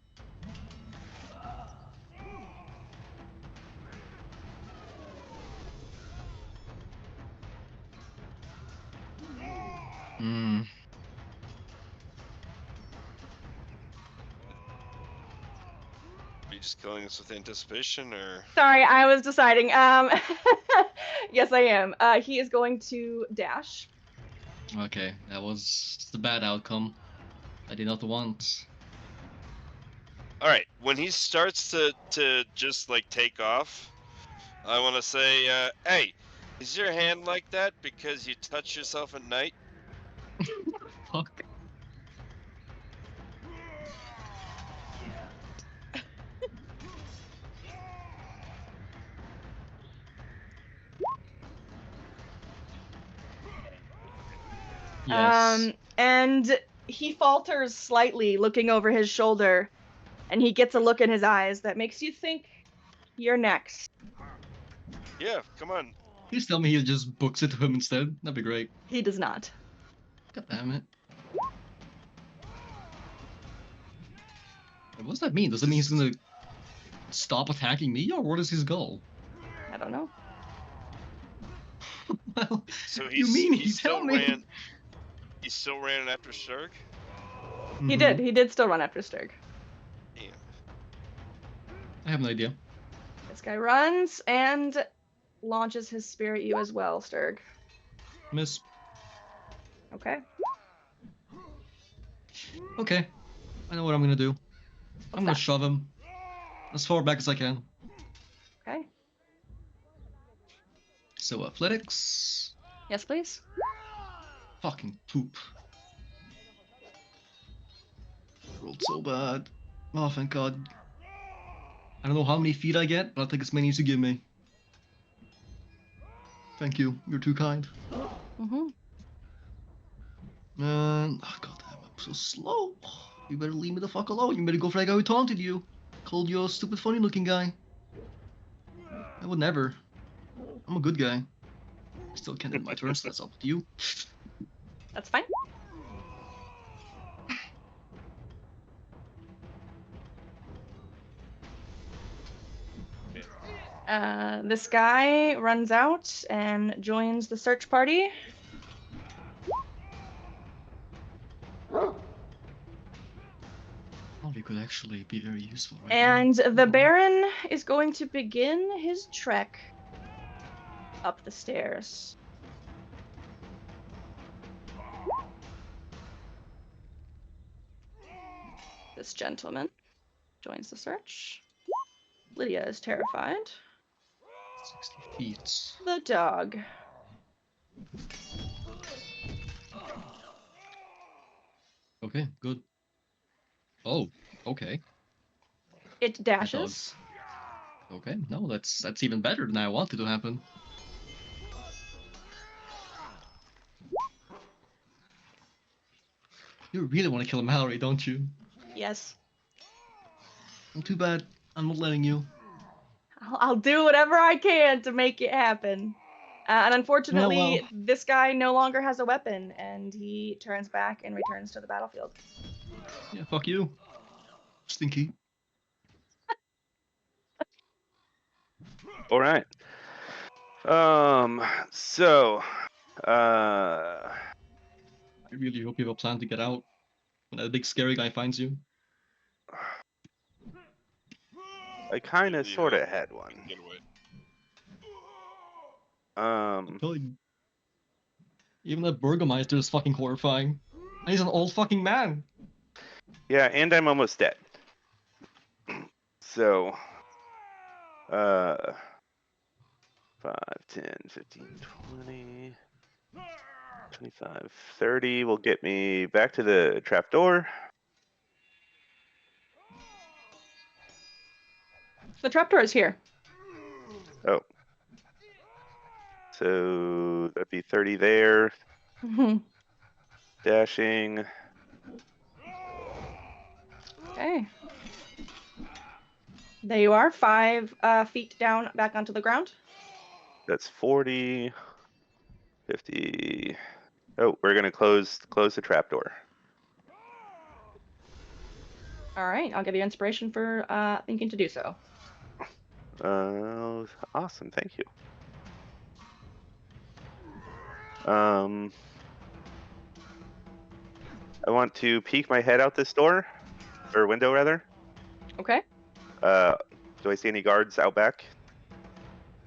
Hmm. Are you just killing us with anticipation, or Sorry, I was deciding. Yes, I am. He is going to dash. Okay, that was the bad outcome. I did not want. all right? When he starts to just like take off, I want to say, hey, is your hand like that because you touch yourself at night? Fuck. Yes. And he falters slightly, looking over his shoulder, and he gets a look in his eyes that makes you think you're next. Yeah, come on. Please tell me he just books it to him instead. That'd be great. He does not. God damn it. What does that mean? Does it mean he's gonna stop attacking me, or what is his goal? I don't know. Well, So you mean he still tell me? ran. He still ran after Strahd? He Mhm. did. He did still run after Sturg. Damn. I have an idea. This guy runs and launches his spear at you as well, Sturg. Miss. Okay. Okay. I know what I'm gonna do. I'm gonna that? shove him as far back as I can. Okay. So athletics. Yes, please. Fucking poop. Rolled so bad. Oh, thank God. I don't know how many feet I get, but I'll take as many as you give me. Thank you. You're too kind. Mm-hmm. Oh God damn, I'm so slow. You better leave me the fuck alone. You better go for that guy who taunted you. Called you a stupid funny looking guy. I would never. I'm a good guy. Still can't end my turn, so that's up to you. That's fine. This guy runs out and joins the search party. Probably could actually be very useful right And now. the Baron is going to begin his trek up the stairs. This gentleman joins the search. Lydia is terrified. 60 feet. The dog. Okay, good. Oh, okay. It dashes. Okay, no, that's even better than I wanted to happen. You really want to kill Mallory, don't you? Yes. Well, too bad. I'm not letting you. I'll do whatever I can to make it happen. And unfortunately, well. this guy no longer has a weapon, and he turns back and returns to the battlefield. Yeah, fuck you. Stinky. All right. So, I really hope you have a plan to get out when that big scary guy finds you. I kind of Really sort of hope had you one. can get away. I'm telling you. Even the Burgermeister is fucking horrifying. And he's an old fucking man. Yeah, and I'm almost dead. So, 5, 10, 15, 20, 25, 30 will get me back to the trapdoor. The trapdoor is here. Oh. So that'd be 30 there. Dashing. Okay. There you are, 5 feet down, back onto the ground. That's 40, 50. Oh, we're gonna close the trapdoor. All right, I'll give you inspiration for thinking to do so. Awesome, thank you. I want to peek my head out this door, or window rather. Okay. Do I see any guards out back?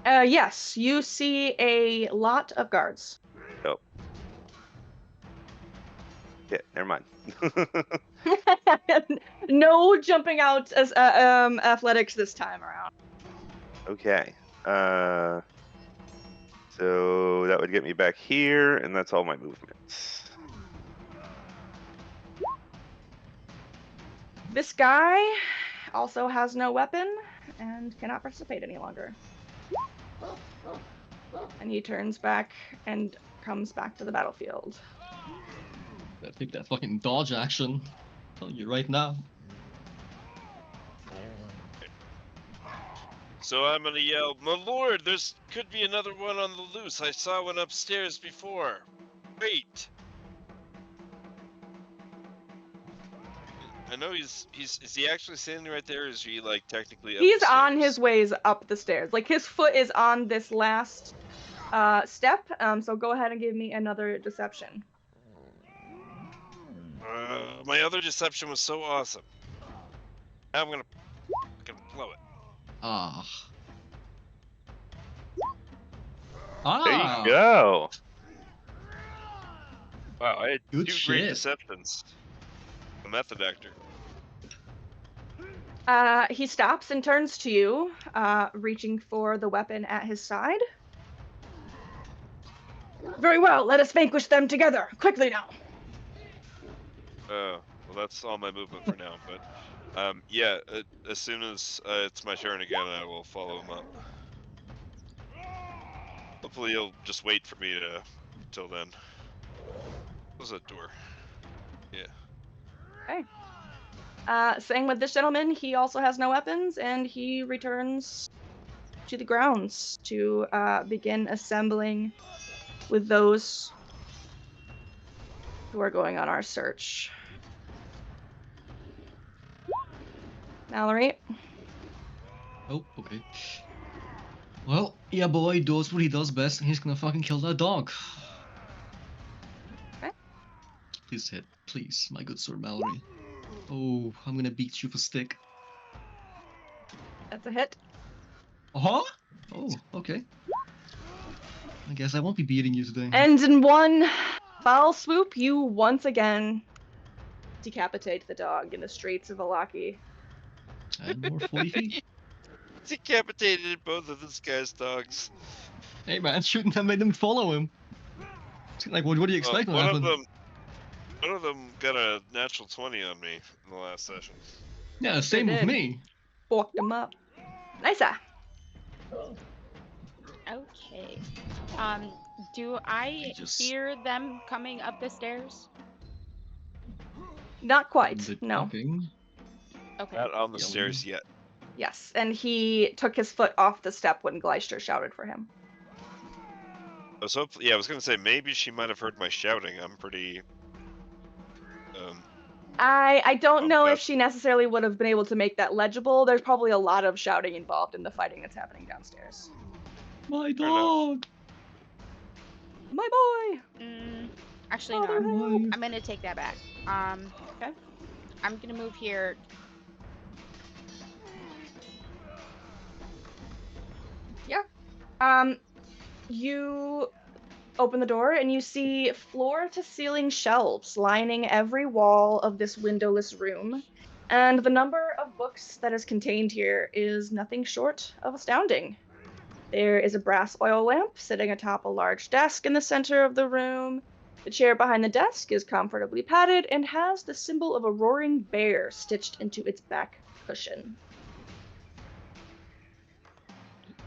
Yes, you see a lot of guards. Oh. Yeah, never mind. No jumping out as athletics this time around. Okay. So that would get me back here, and that's all my movements. This guy also has no weapon and cannot participate any longer. And he turns back and comes back to the battlefield. Gotta take that fucking dodge action. I'm telling you right now. So I'm gonna yell, "My lord, there's could be another one on the loose. I saw one upstairs before. Wait." I know is he actually standing right there? Or is he like technically up He's the on stairs? his ways up the stairs. Like his foot is on this last step. So go ahead and give me another deception. My other deception was so awesome. Now I'm gonna blow it. Ah. There Ah. you go. Wow, I had Good 2 shit. great deceptions. A method actor. He stops and turns to you, reaching for the weapon at his side. Very well, let us vanquish them together. Quickly now. Well, that's all my movement for now. But yeah, as soon as it's my turn again, I will follow him up. Hopefully, he'll just wait for me till then. Close that door. Yeah. Okay. Same with this gentleman. He also has no weapons, and he returns to the grounds to begin assembling with those who are going on our search. Mallory. Oh, okay. Well, yeah, boy does what he does best, and he's gonna fucking kill that dog. Okay. Please hit, please, my good Sir Mallory. Oh, I'm gonna beat you for stick. That's a hit. Uh-huh? Oh, okay. I guess I won't be beating you today. And in one foul swoop, you once again decapitate the dog in the streets of Alaki. And more 40 feet. Decapitated both of this guy's dogs. Hey man, shouldn't have made them follow him. It's like, what do you expect will One happen? of them got a natural 20 on me in the last session. Yeah, same with did. me. Fucked him up. Nice-a. Okay. Do I Just- hear them coming up the stairs? Not quite, The no. talking. Okay. Not on the Yelling. stairs yet. Yes, and he took his foot off the step when Gleister shouted for him. I was hopefully, yeah, I was gonna say maybe she might have heard my shouting. I'm pretty. I don't know if that's- she necessarily would have been able to make that legible. There's probably a lot of shouting involved in the fighting that's happening downstairs. My Fair enough. dog! My boy! Actually, Father, no. help. I'm gonna take that back. Okay. I'm gonna move here. You open the door and you see floor-to-ceiling shelves lining every wall of this windowless room. And the number of books that is contained here is nothing short of astounding. There is a brass oil lamp sitting atop a large desk in the center of the room. The chair behind the desk is comfortably padded and has the symbol of a roaring bear stitched into its back cushion.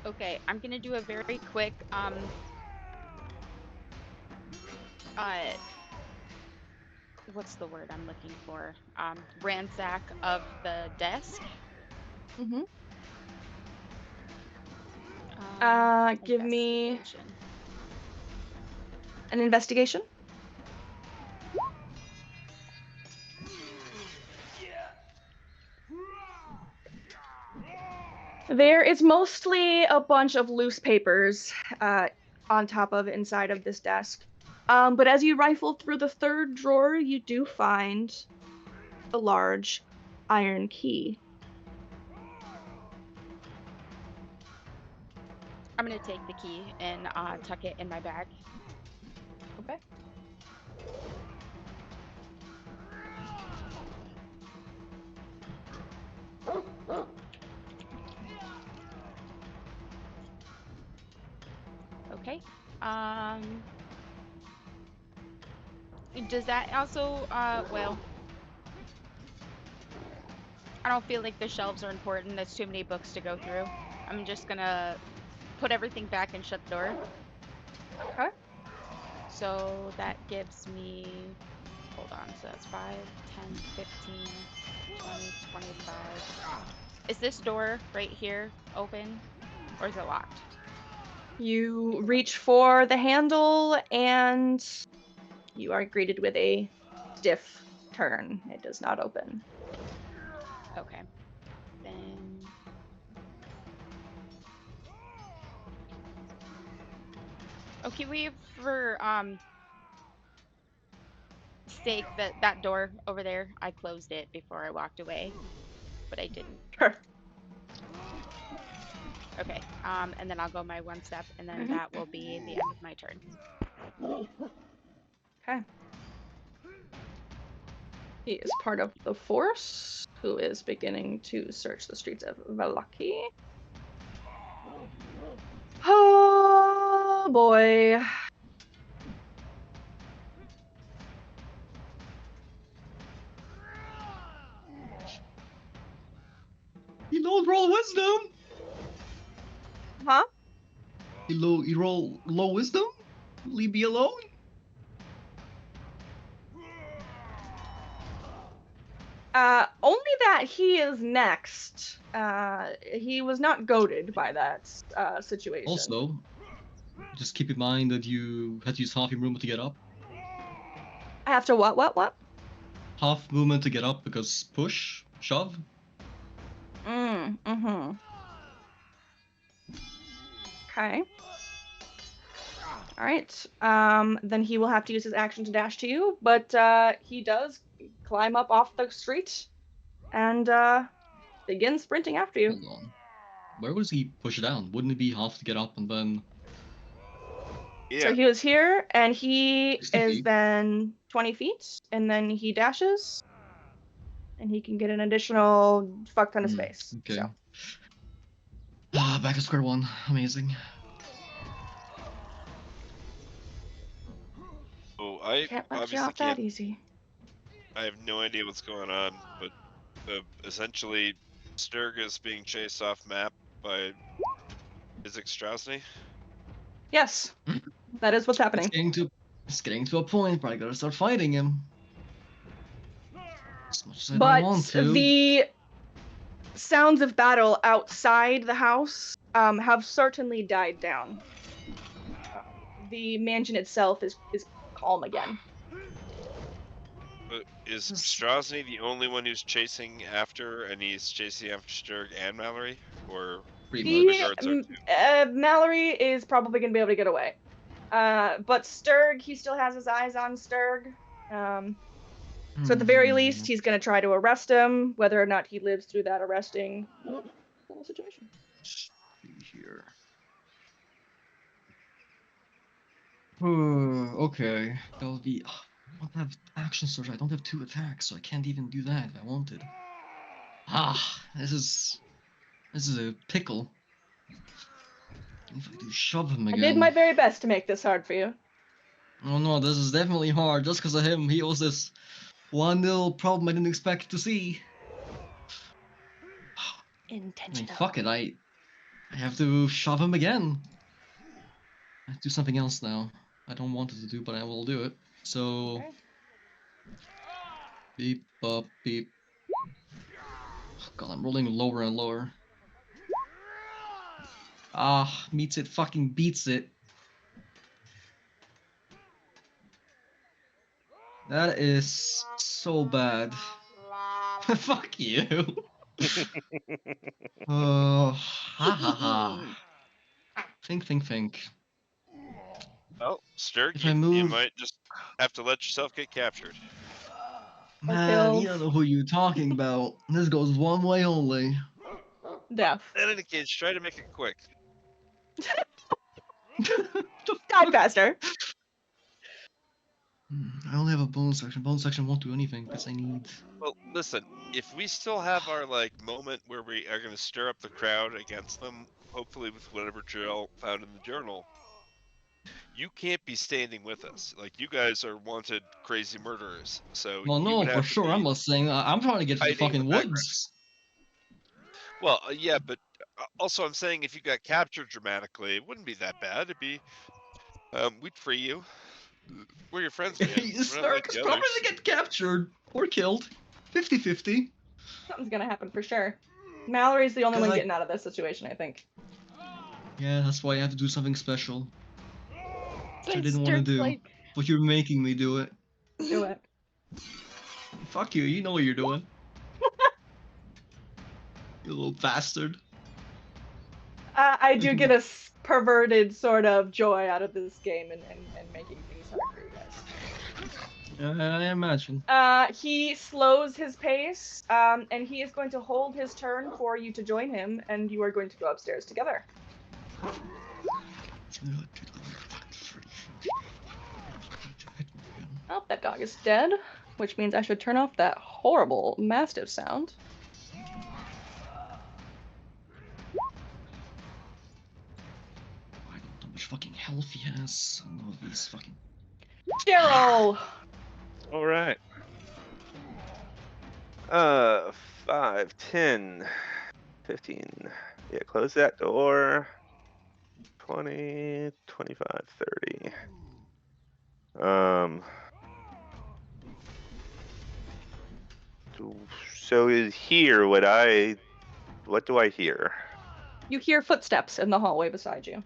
Okay, I'm gonna do a very quick what's the word I'm looking for? Ransack of the desk. Mm-hmm. Give me Investigation. an investigation. There is mostly a bunch of loose papers on top of inside of this desk. But as you rifle through the third drawer, you do find a large iron key. I'm gonna take the key and tuck it in my bag. Okay. Okay. Does that also well, I don't feel like the shelves are important. That's too many books to go through. I'm just gonna put everything back and shut the door. Okay. So that gives me, hold on, so that's 5, 10, 15, 20, 25. Is this door right here open or is it locked? You reach for the handle and you are greeted with a stiff turn. It does not open. Okay. Then okay, we for sake that door over there, I closed it before I walked away, but I didn't. Sure. Okay. And then I'll go my one step, and then Mhm. that will be the end of my turn. Okay. He is part of the force, who is beginning to search the streets of Valaki. Oh boy. He don't roll wisdom. Huh? He roll low wisdom. Leave me alone. Only that he is next. He was not goaded by that situation. Also, just keep in mind that you had to use half your movement to get up. I have to what? Half movement to get up because push, shove. Mm-hmm. Okay. All right. Then he will have to use his action to dash to you, but he does climb up off the street and begin sprinting after you. Hold on. Where was he pushed down? Wouldn't it be half to get up and then? Yeah. So he was here, and he 60 is feet. then 20 feet, and then he dashes, and he can get an additional fuck ton of space. Okay. So. Back to square one. Amazing. Oh, I Can't let you obviously off that can't. easy. I have no idea what's going on, but essentially, Sturg is being chased off map by Physics Strasny. Yes, that is what's happening. It's getting to a point where I gotta start fighting him. As much as I don't But want to. the sounds of battle outside the house have certainly died down. The mansion itself is calm again. But is Yes. Strasny the only one who's chasing after, and he's chasing after Sturg and Mallory? Or Pretty the much. guards are too? Mallory is probably going to be able to get away. But Sturg, he still has his eyes on Sturg. So at the very least, he's going to try to arrest him, whether or not he lives through that arresting situation. See here. Okay, that'll be. I don't have action surge. I don't have 2 attacks, so I can't even do that if I wanted. This is a pickle. If I do shove him I again. did my very best to make this hard for you. Oh no, this is definitely hard. Just because of him, he was this one little problem I didn't expect to see. I mean, Intentional. fuck it. I have to shove him again. I have to do something else now. I don't want it to do, but I will do it. So. Okay. Beep, bop, beep. Oh, God, I'm rolling lower and lower. Meets it, fucking beats it. That is so bad. Fuck you. Oh, ha ha ha. Think. Well, Strahd, If you, I you move, might just have to let yourself get captured. man, you killed. don't know who you're talking about. This goes one way only. Death. In any case, try to make it quick. Die faster. I only have a bonus section. Bonus section won't do anything because I need. Well, listen, if we still have our moment where we are going to stir up the crowd against them, hopefully with whatever drill found in the journal, you can't be standing with us. Like, you guys are wanted crazy murderers, so Well, you no, would for have to sure. be I'm not saying. I'm trying to get to the hiding in the fucking background. woods. Well, yeah, but also I'm saying if you got captured dramatically, it wouldn't be that bad. It'd be, we'd free you. We're your friends, man. We're not like Stark is the probably others. gonna get captured or killed. 50-50. Something's gonna happen for sure. Mallory's the only one Like- getting out of this situation, I think. Yeah, that's why I have to do something special. Which I didn't want to Stark's do. like, But you're making me do it. Do it. Fuck you, you know what you're doing. You little bastard. I do get a perverted sort of joy out of this game and making things hard for you guys. I imagine. He slows his pace, and he is going to hold his turn for you to join him, and you are going to go upstairs together. Oh, that dog is dead, which means I should turn off that horrible mastiff sound. I don't know how much fucking health he has. I know these fucking. Cheryl! All right. 5, 10, 15. Yeah, close that door. 20, 25, 30. So is here what do I hear? You hear footsteps in the hallway beside you.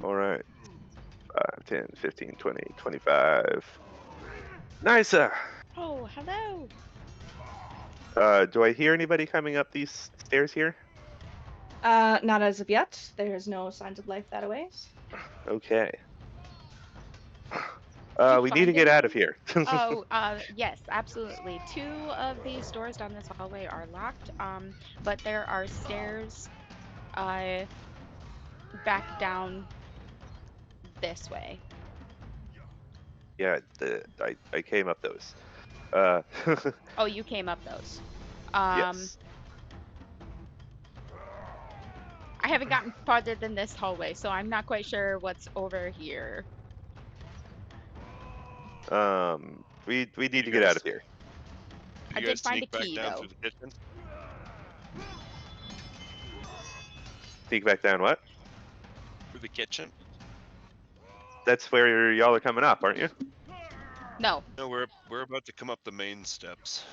All right. 5, 10, 15, 20, 25. Nisa! oh, hello. Do I hear anybody coming up these stairs here? Not as of yet. There's no signs of life that ways. Okay. Did you We need to find get out of anything? here. Oh, yes, absolutely. 2 of these doors down this hallway are locked, but there are stairs, back down this way. Yeah, I came up those. Oh, you came up those. Yes. I haven't gotten farther than this hallway, so I'm not quite sure what's over here. We need to You get out guys- of here. I You did guys find a sneak back key, down though. through the kitchen? Sneak back down. What? Through the kitchen? That's where y'all are coming up, aren't you? No, No, we're about to come up the main steps.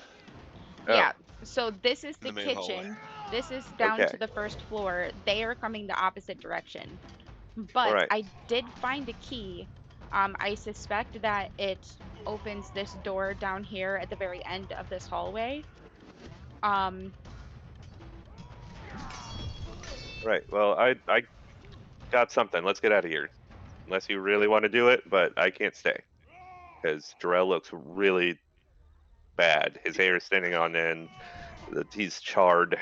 Oh. yeah. So this is In the the main hallway. kitchen. This is down Okay. to the first floor. They are coming the opposite direction. But Alright. I did find a key. I suspect that it opens this door down here at the very end of this hallway. Right. Well, I got something. Let's get out of here. Unless you really want to do it, but I can't stay because Jarrell looks really bad. His hair is standing on end. He's charred.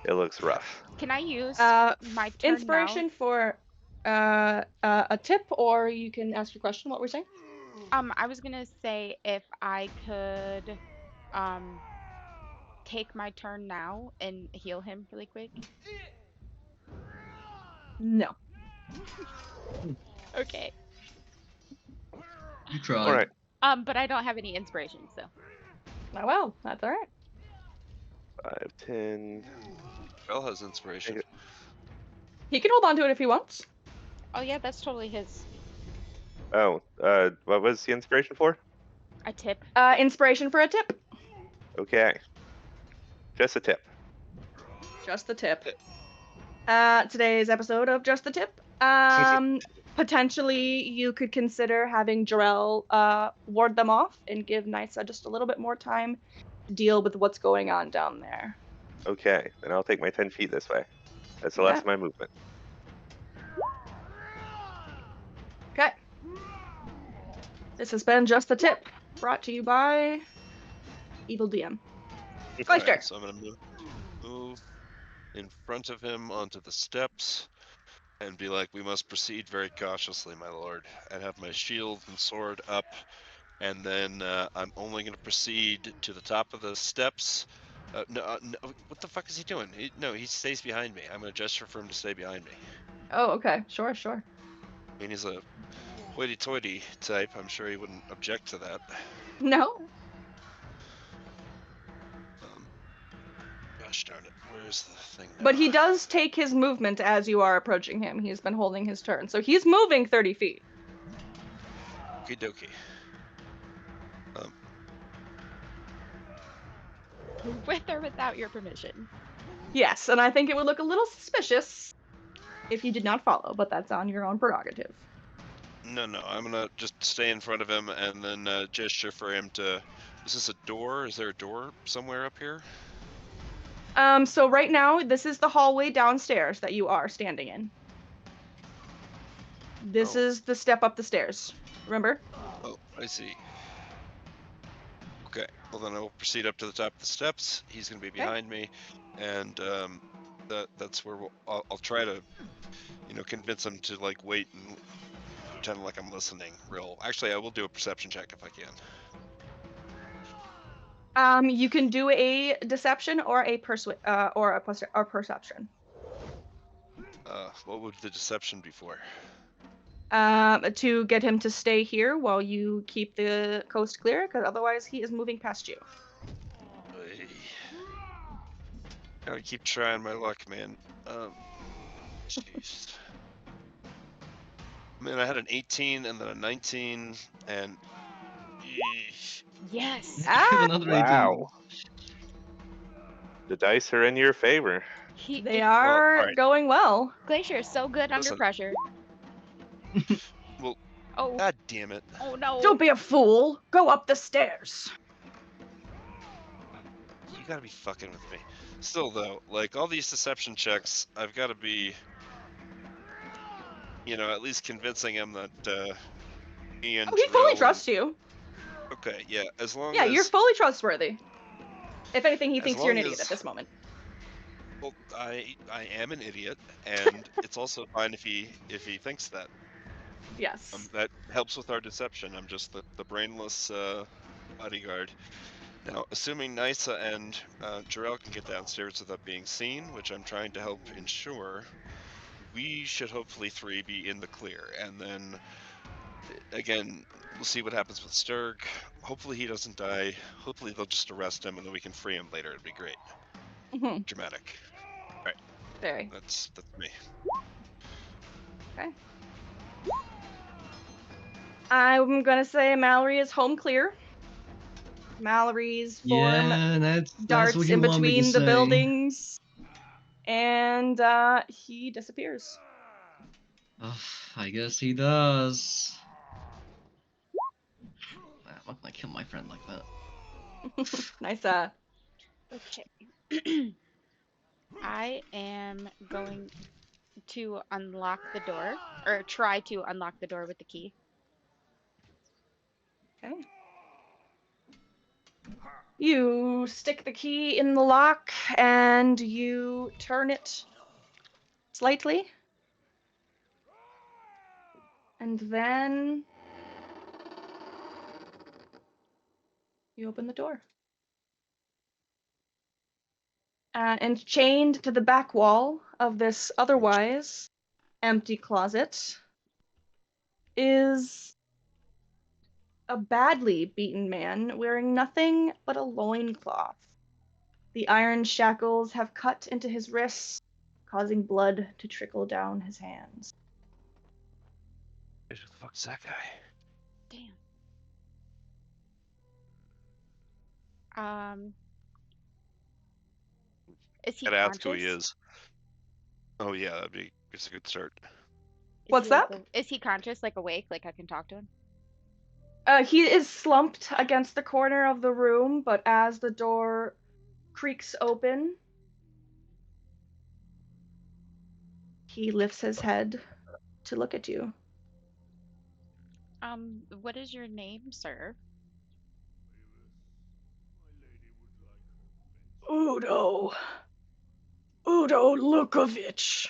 It looks rough. Can I use Uh, my turn Inspiration now? for a tip, or you can ask your question. What we're saying? I was gonna say if I could, take my turn now and heal him really quick. No. Okay. You tried. All right. But I don't have any inspiration, so. Oh well, that's all right. 5, 10. Bell has inspiration. He can hold on to it if he wants. Oh yeah, that's totally his. Oh, what was the inspiration for? A tip. Inspiration for a tip. Okay. Just a tip. Just the tip. Today's episode of Just the Tip. Potentially, you could consider having Jarrell ward them off and give Nysa just a little bit more time to deal with what's going on down there. Okay, then I'll take my 10 feet this way. That's the Yeah. last of my movement. Okay. This has been Just the Tip, brought to you by Evil DM. Clayster. Alright, so I'm gonna move in front of him onto the steps and be like, "We must proceed very cautiously, my lord." And have my shield and sword up, and then I'm only gonna proceed to the top of the steps. No, what the fuck is he doing? He stays behind me. I'm gonna gesture for him to stay behind me. Oh, okay. Sure. I mean, he's a hoity-toity type. I'm sure he wouldn't object to that. No. Gosh darn it, where's the thing now? But he does take his movement as you are approaching him. He's been holding his turn. So he's moving 30 feet. Okie dokie. With or without your permission. Yes, and I think it would look a little suspicious if you did not follow, but that's on your own prerogative. No, I'm gonna just stay in front of him and then gesture for him to. Is this a door? Is there a door somewhere up here? So right now, this is the hallway downstairs that you are standing in. This Oh. is the step up the stairs. Remember? Oh, I see. Okay, well then I will proceed up to the top of the steps. He's gonna be behind me, and that's where I'll try to, convince him to like wait and pretend like I'm listening. Actually, I will do a perception check if I can. You can do a deception or a perception. What would the deception be for? To get him to stay here while you keep the coast clear, because otherwise he is moving past you. I keep trying my luck, man. Jeez. Man, I had an 18 and then a 19, and Yes. Ah! Another 18. Wow. The dice are in your favor. They are alright. going well. Glacier is so good under Listen. pressure. Well, Oh. God damn it. Oh no. Don't be a fool. Go up the stairs. You gotta be fucking with me. Still, though, like all these deception checks, I've got to be, at least convincing him that me and Oh, he fully Jarrell- trusts you. Okay, yeah, as long Yeah, as. you're fully trustworthy. If anything, he As thinks you're an long idiot as- at this moment. Well, I am an idiot, and it's also fine if he thinks that. Yes. That helps with our deception. I'm just the brainless bodyguard. Now, assuming Nysa and Jarrell can get downstairs without being seen, which I'm trying to help ensure, we should hopefully 3 be in the clear. And then, again, we'll see what happens with Strahd. Hopefully he doesn't die. Hopefully they'll just arrest him and then we can free him later. It'd be great. Mhm. Dramatic. Very. That's me. Okay. I'm gonna say Mallory is home clear. Mallory's form Yeah, that's darts what you in want me to between the say. buildings, and he disappears. I guess he does. I'm not gonna kill my friend like that. Nice. Okay. I am going to unlock the door, or try to unlock the door with the key. Okay. You stick the key in the lock and you turn it slightly. And then you open the door. And chained to the back wall of this otherwise empty closet is a badly beaten man wearing nothing but a loincloth. The iron shackles have cut into his wrists, causing blood to trickle down his hands. Who the fuck's that guy? Damn. Is he Gotta ask conscious? who he is. Oh yeah, it's a good start. Is What's he, like, that? Is he conscious, like awake, like I can talk to him? He is slumped against the corner of the room, but as the door creaks open, he lifts his head to look at you. What is your name, sir? Udo Lukovich.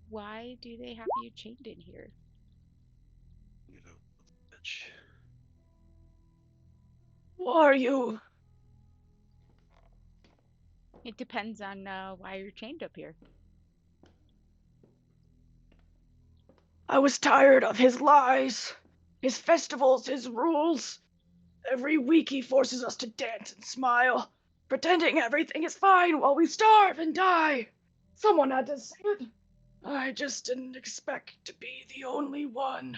Why do they have you chained in here? You know, bitch. Who are you? It depends on why you're chained up here. I was tired of his lies, his festivals, his rules. Every week he forces us to dance and smile, pretending everything is fine while we starve and die. Someone had to say it. I just didn't expect to be the only one.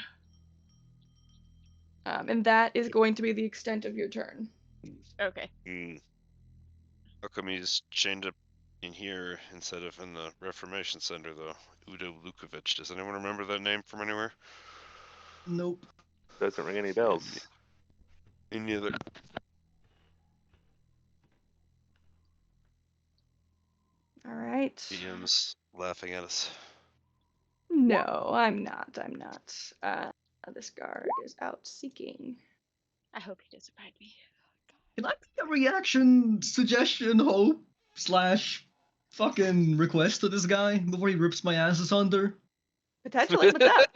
And that is going to be the extent of your turn. Okay. How come he's chained up in here instead of in the Reformation Center, though? Udo Lukovich. Does anyone remember that name from anywhere? Nope. Doesn't ring any bells. Me neither. All right. DM's laughing at us. No, I'm not. This guard is out seeking. I hope he doesn't find me. Can I make a reaction, suggestion, hope, / fucking request to this guy before he rips my ass asunder? Potentially, what's that?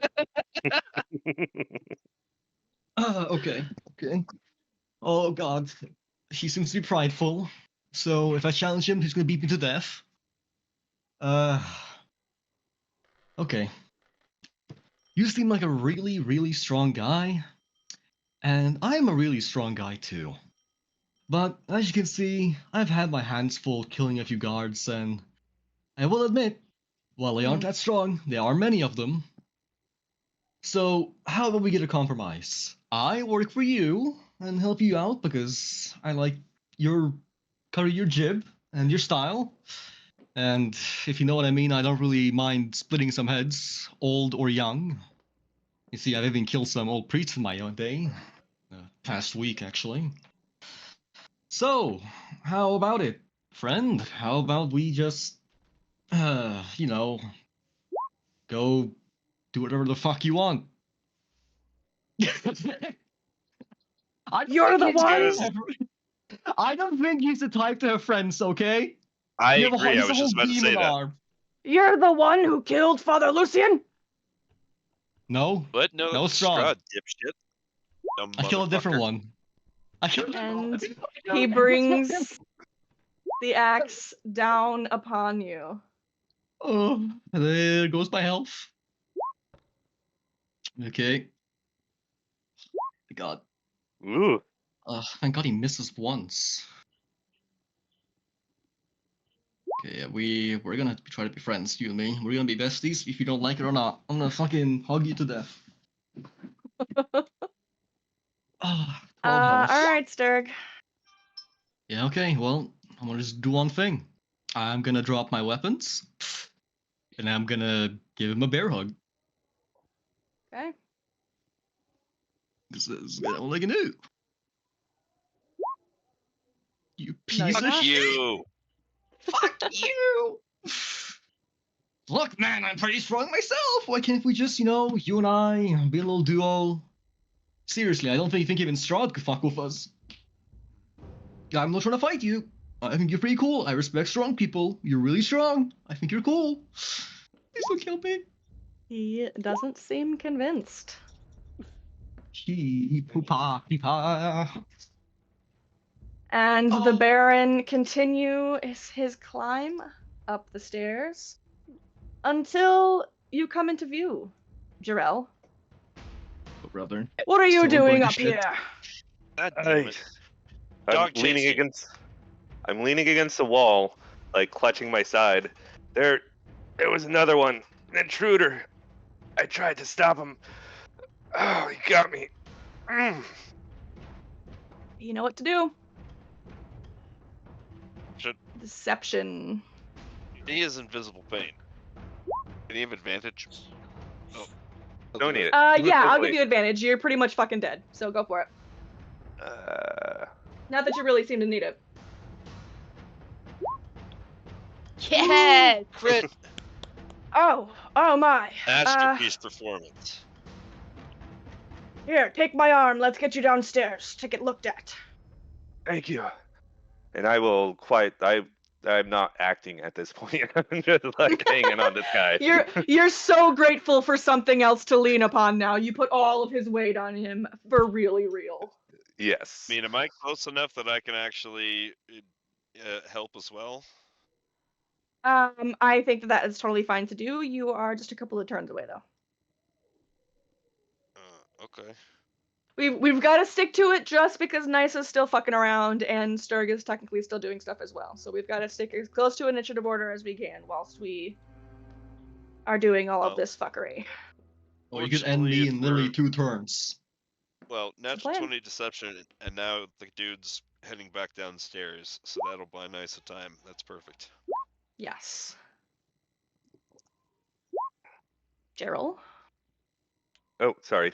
Okay. Oh god. He seems to be prideful. So if I challenge him, he's gonna beat me to death. Okay. You seem like a really, really strong guy. And I'm a really strong guy too. But as you can see, I've had my hands full killing a few guards, and I will admit, while they aren't that strong, there are many of them. So, how about we get a compromise? I work for you and help you out because I like your career jib and your style. And if you know what I mean, I don't really mind splitting some heads, old or young. You see, I've even killed some old priests in my own day. Past week, actually. So, how about it, friend? How about we just, you know, go do whatever the fuck you want? You're the one. I don't think he's the type to have friends, okay? I You have agree. I he's a was whole just about to say demon that. arm. You're the one who killed Father Lucian? No, But no, no, Strahd. dipshit. Dumb I killed a different motherfucker. one. I killed And he brings the axe down upon you. Oh, there goes my health. Okay. God. Ooh. Thank God he misses once. Okay, yeah, we're gonna try to be friends, you and me. We're gonna be besties if you don't like it or not. I'm gonna fucking hug you to death. Ah, 12 health. All right, Sturg. Yeah, okay, well, I'm gonna just do one thing. I'm gonna drop my weapons, and I'm gonna give him a bear hug. Okay. This is all I can do. You No, piece you're of not. shit! You. Fuck you! Look, man, I'm pretty strong myself. Why can't we just, you and I, be a little duo? Seriously, I don't think even Strahd could fuck with us. I'm not trying to fight you. I think you're pretty cool. I respect strong people. You're really strong. I think you're cool. Please don't kill me. He doesn't seem convinced. He poopa peepa. And the Oh. Baron continues his climb up the stairs until you come into view, Jarell. Oh, brother. What are you Still going doing to up shit. here? God damn it. I'm Dog leaning chasing. against the wall, like clutching my side. There was another one, an intruder. I tried to stop him. Oh, he got me. You know what to do. Should- Deception. He is invisible pain. Can he have advantage? Oh. Don't need it. Yeah, Do it I'll quickly. give you advantage. You're pretty much fucking dead, so go for it. Not that you really seem to need it. Yes! Crit! Oh my. Masterpiece performance. Here, take my arm. Let's get you downstairs to get looked at. Thank you. And I will I'm not acting at this point. I'm just like hanging on this guy. You're so grateful for something else to lean upon now. You put all of his weight on him for really real. Yes. I mean, am I close enough that I can actually help as well? I think that is totally fine to do. You are just a couple of turns away though. Okay. We've got to stick to it just because Nysa's still fucking around and Sturg is technically still doing stuff as well. So we've got to stick as close to initiative order as we can whilst we are doing all of this fuckery. Or you could end me in literally 2 turns. Well, natural plan. 20 deception, and now the dude's heading back downstairs, so that'll buy nice a time. That's perfect. Yes. Gerald? Oh, sorry.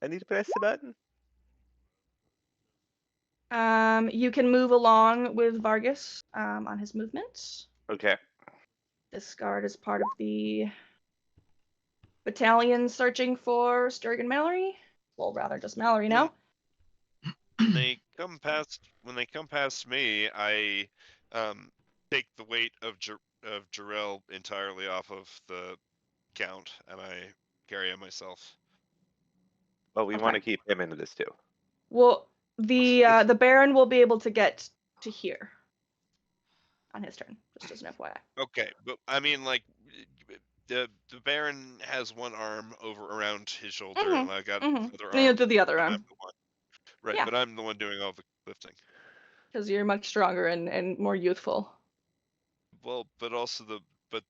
I need to press the button. You can move along with Vargas on his movements. Okay. This guard is part of the battalion searching for Sturg and Mallory. Well, rather just Mallory now. When they come past me, I take the weight of Jarell entirely off of the count, and I carry him myself. But we Okay. want to keep him into this too. Well, the Baron will be able to get to here on his turn, just as an FYI. Okay, but I mean, like, the Baron has one arm around his shoulder, and I got another And you arm. do the other but arm. I'm the one. Right, Yeah. but I'm the one doing all the lifting. Because you're much stronger and more youthful. Well, but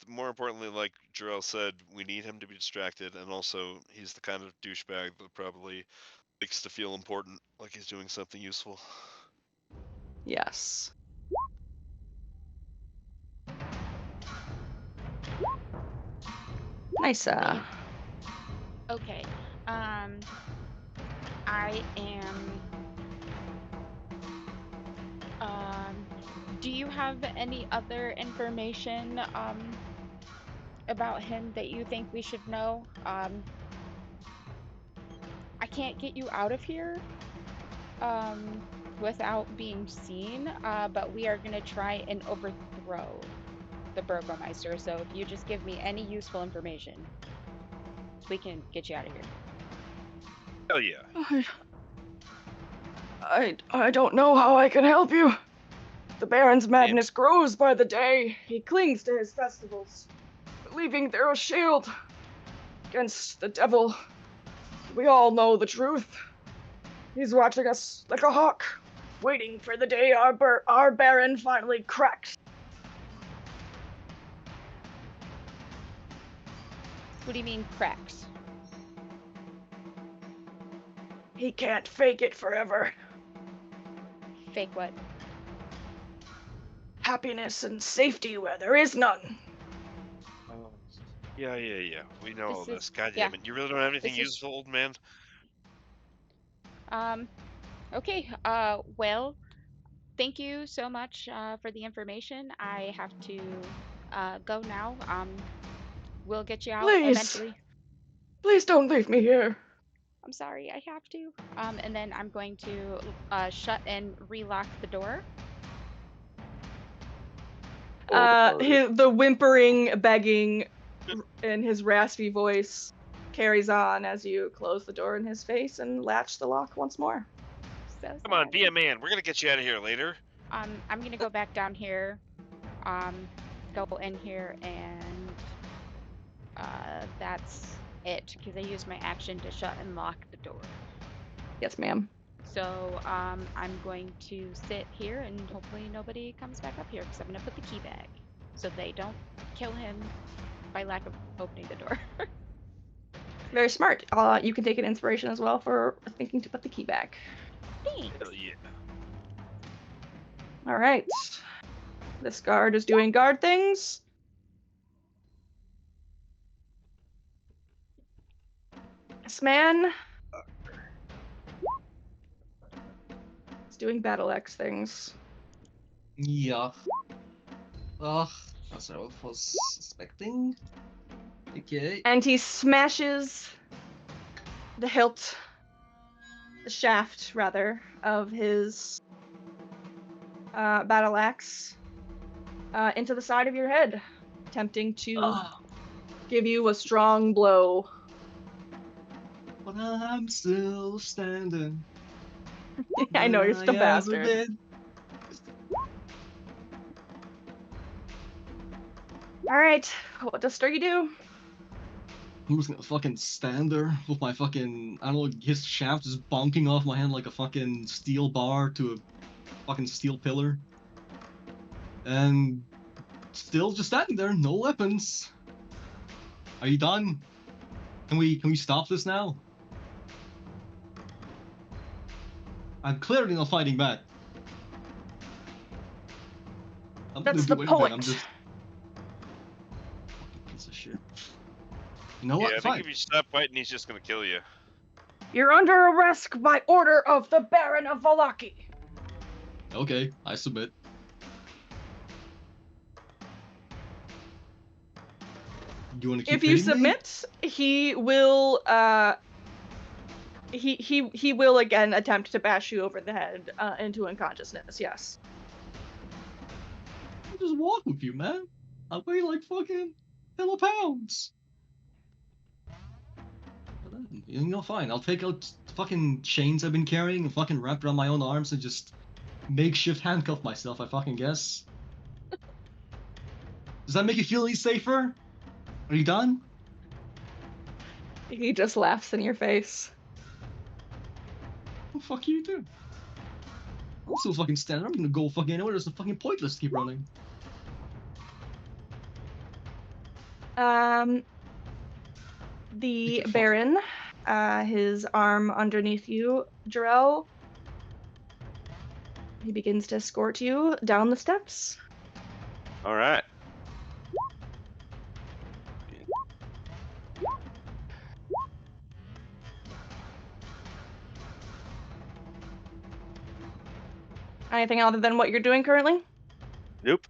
more importantly, like Jarell said, we need him to be distracted, and also he's the kind of douchebag that probably likes to feel important, like he's doing something useful. Yes. Nice. Okay. I am. Do you have any other information about him that you think we should know? I can't get you out of here without being seen, but we are gonna try and overthrow the Burgomeister. So if you just give me any useful information, we can get you out of here. Hell yeah. I don't know how I can help you. The Baron's madness grows by the day. He clings to his festivals, believing they're a shield against the devil. We all know the truth. He's watching us like a hawk, waiting for the day our Baron finally cracks. What do you mean cracks? He can't fake it forever. Fake what? Happiness and safety where there is none. Yeah. We know all this. God yeah. damn it. You really don't have anything This is- useful, old man? Okay, well, thank you so much for the information. I have to go now. We'll get you out Please. eventually. Please don't leave me here. I'm sorry, I have to. And then I'm going to shut and relock the door. The whimpering, begging and his raspy voice carries on as you close the door in his face and latch the lock once more. So Come on, sad. be a man. We're gonna get you out of here later. I'm gonna go back down here, go in here, and that's it because I used my action to shut and lock the door. Yes, ma'am. So I'm going to sit here and hopefully nobody comes back up here because I'm gonna put the key back so they don't kill him by lack of opening the door. Very smart. You can take an inspiration as well for thinking to put the key back. Thanks. Hell yeah. All right. This guard is doing guard things. This man is doing battle axe things. Yeah. Ugh, that's what I was suspecting. Okay. And he smashes the shaft, rather, of his battle axe into the side of your head, attempting to give you a strong blow. But I'm still standing. I know, you're I just a ever bastard. been. Alright, what does Sturgy do? Who's gonna fucking stand there with my fucking, I don't know, his shaft just bonking off my hand like a fucking steel bar to a fucking steel pillar. And still just standing there, no weapons. Are you done? Can we stop this now? I'm clearly not fighting back. I'm not That's gonna the do anything, I'm point. just fucking piece of shit. You know Yeah, what? I think Fine. if you stop fighting, he's just gonna kill you. You're under arrest by order of the Baron of Valaki. Okay, I submit. You wanna keep If you hitting me? submit, he will he will again attempt to bash you over the head into unconsciousness. Yes. I'll just walk with you, man. I weigh like fucking 10 pounds. But then, you know, fine. I'll take out fucking chains I've been carrying and fucking wrap around my own arms and just makeshift handcuff myself, I fucking guess. Does that make you feel any safer? Are you done? He just laughs in your face. What the fuck you do? I'm still fucking standing. I'm gonna go fucking anywhere. It's fucking pointless to keep running. The Take your Baron, his arm underneath you, Jarrell. He begins to escort you down the steps. All right. Anything other than what you're doing currently? Nope.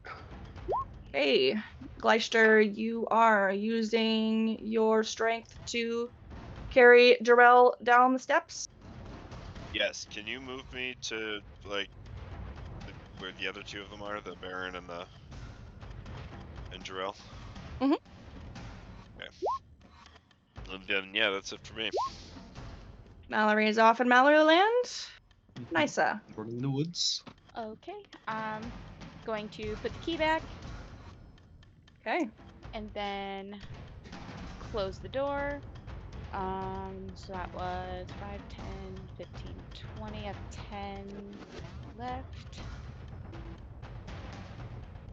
Okay, Gleister, you are using your strength to carry Jarrell down the steps. Yes. Can you move me to like where the other two of them are, the Baron and Jarell? Mhm. Okay. And then yeah, that's it for me. Mallory is off in Mallory Land. Nysa. Running in the woods. Okay, going to put the key back Okay. and then close the door. So that was 5, 10, 15, 20. I have 10 left.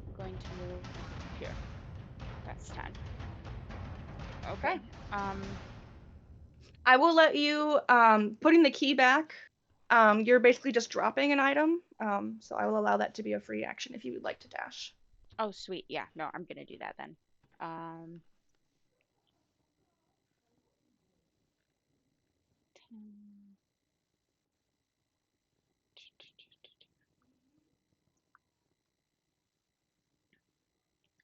I'm going to move here. That's 10. Okay. I will let you, putting the key back, you're basically just dropping an item. So I will allow that to be a free action if you would like to dash. Oh, sweet. Yeah, no, I'm gonna do that then.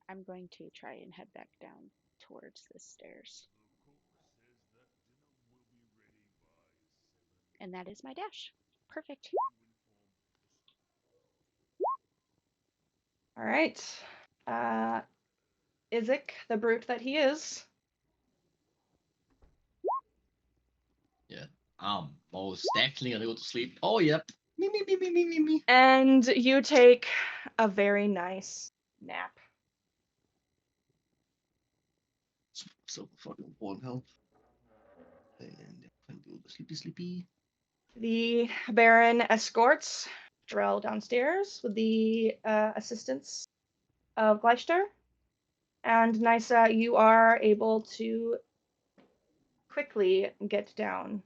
I'm going to try and head back down towards the stairs. And that is my dash. Perfect. All right. Isaac, the brute that he is. Yeah. Most definitely gonna go to sleep. Oh, yep. Me. And you take a very nice nap. So fucking one health. And I can do the sleepy. The Baron escorts Drell downstairs with the assistance of Gleister. And Nysa, you are able to quickly get down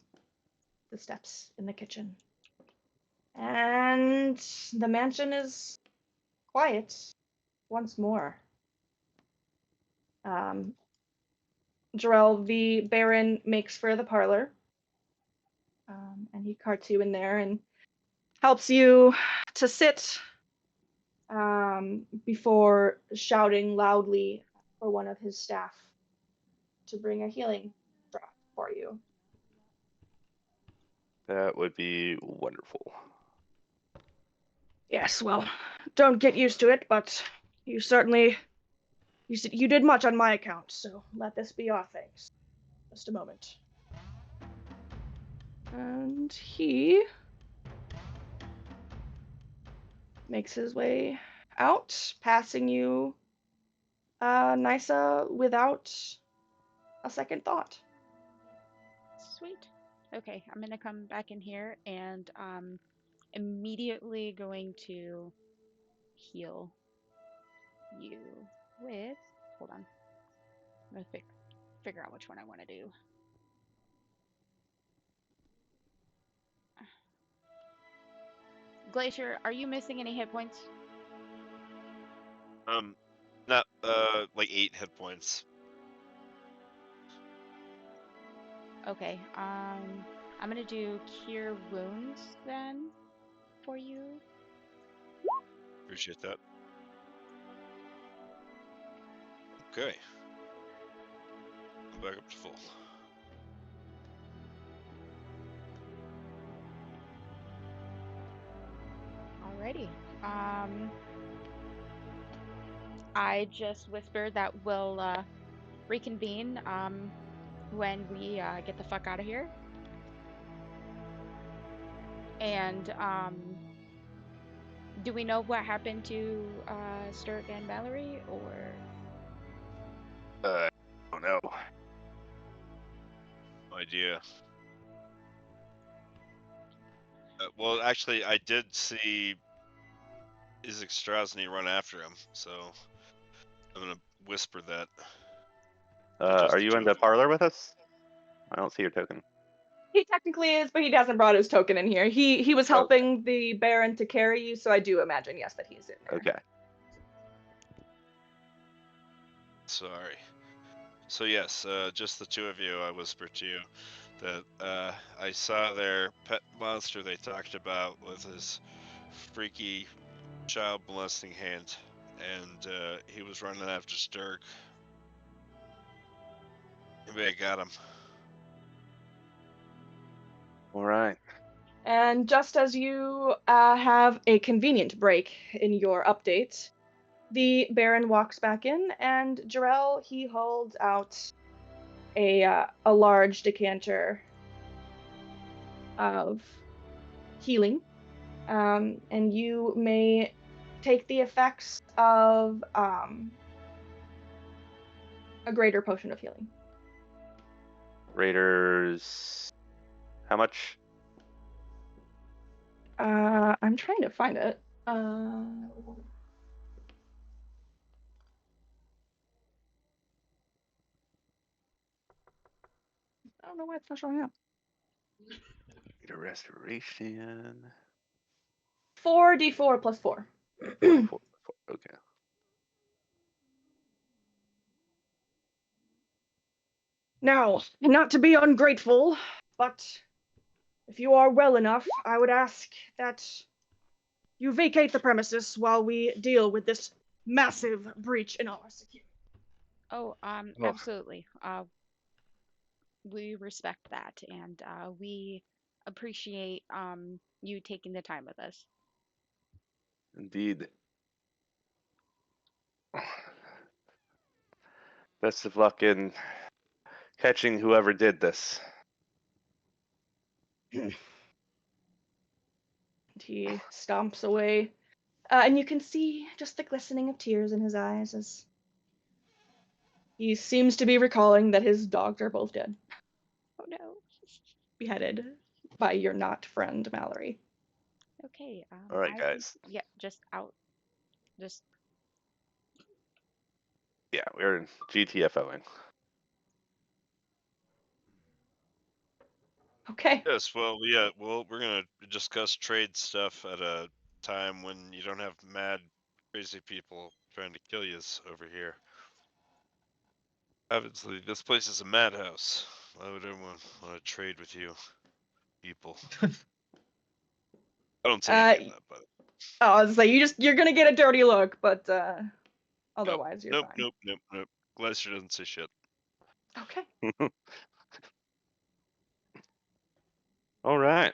the steps in the kitchen. And the mansion is quiet once more. Jarrell, the Baron, makes for the parlor. And he carts you in there and helps you to sit before shouting loudly for one of his staff to bring a healing draught for you. That would be wonderful. Yes, well, don't get used to it, but you certainly you did much on my account, so let this be our thanks. Just a moment. And he makes his way out, passing you Nysa without a second thought. Sweet. Okay, I'm gonna come back in here and immediately going to heal you with. Hold on. I'm gonna figure out which one I want to do. Glacier, are you missing any hit points? Not like 8 hit points. Okay. I'm gonna do Cure Wounds then for you. Appreciate that. Okay. I'm back up to full. Alrighty. I just whispered that we'll reconvene when we get the fuck out of here. And do we know what happened to Strahd and Valerie, or? I don't know. No idea. Well, actually, I did see Isaac Strasny run after him, so I'm gonna whisper that. Are you in the parlor with us? I don't see your token. He technically is, but he hasn't brought his token in here. He was helping the Baron to carry you, so I do imagine, yes, that he's in there. Okay. Sorry. So yes, just the two of you, I whispered to you that I saw their pet monster they talked about with his freaky child molesting hand, and he was running after Sturg. Maybe I got him. All right. And just as you have a convenient break in your update, the Baron walks back in, and Jarrell, he holds out a large decanter of healing, and you may take the effects of a greater potion of healing. Raiders. How much? I'm trying to find it. I don't know why it's not showing up. Raider restoration. 4d4 plus 4. 4. Okay. Now, not to be ungrateful, but if you are well enough, I would ask that you vacate the premises while we deal with this massive breach in our security. Oh, absolutely. We respect that, and we appreciate you taking the time with us. Indeed. Best of luck in catching whoever did this. He stomps away, and you can see just the glistening of tears in his eyes as he seems to be recalling that his dogs are both dead, Oh no. beheaded by your not friend Mallory. Okay. All right, I guys. think, yeah, just out. Just Yeah, we're GTFOing. Okay. Yes, well, yeah, well, we're gonna discuss trade stuff at a time when you don't have mad, crazy people trying to kill you over here. Obviously, this place is a madhouse. Why would anyone want to trade with you, people? I don't say any of that, but Oh, I was like, you're gonna get a dirty look, but otherwise you're nope, fine. nope, nope, nope. Glacier doesn't say shit. Okay. All right.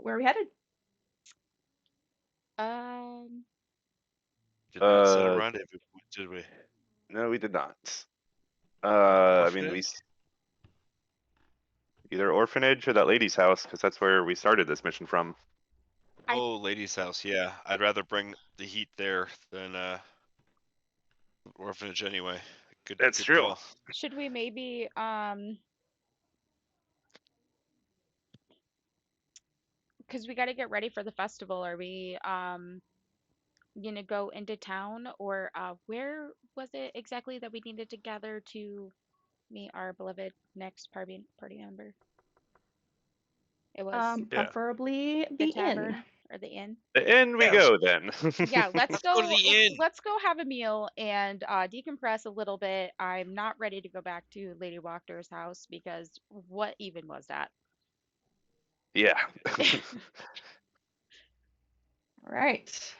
Where are we headed? Did not set a Uh, rendezvous, did we? No, we did not. I mean, Orphanage? either orphanage or that lady's house, because that's where we started this mission from. Oh, lady's house. Yeah, I'd rather bring the heat there than orphanage anyway. That's Good true. call. should we maybe because we got to get ready for the festival. Are we gonna go into town, or where was it exactly that we needed to gather to meet our beloved next party member? It was Yeah. Preferably the the tavern inn. or the inn. In we Yes. go then. Yeah, let's Let's go to go. the inn. Let's go have a meal and decompress a little bit. I'm not ready to go back to Lady Walker's house because what even was that? Yeah. All right.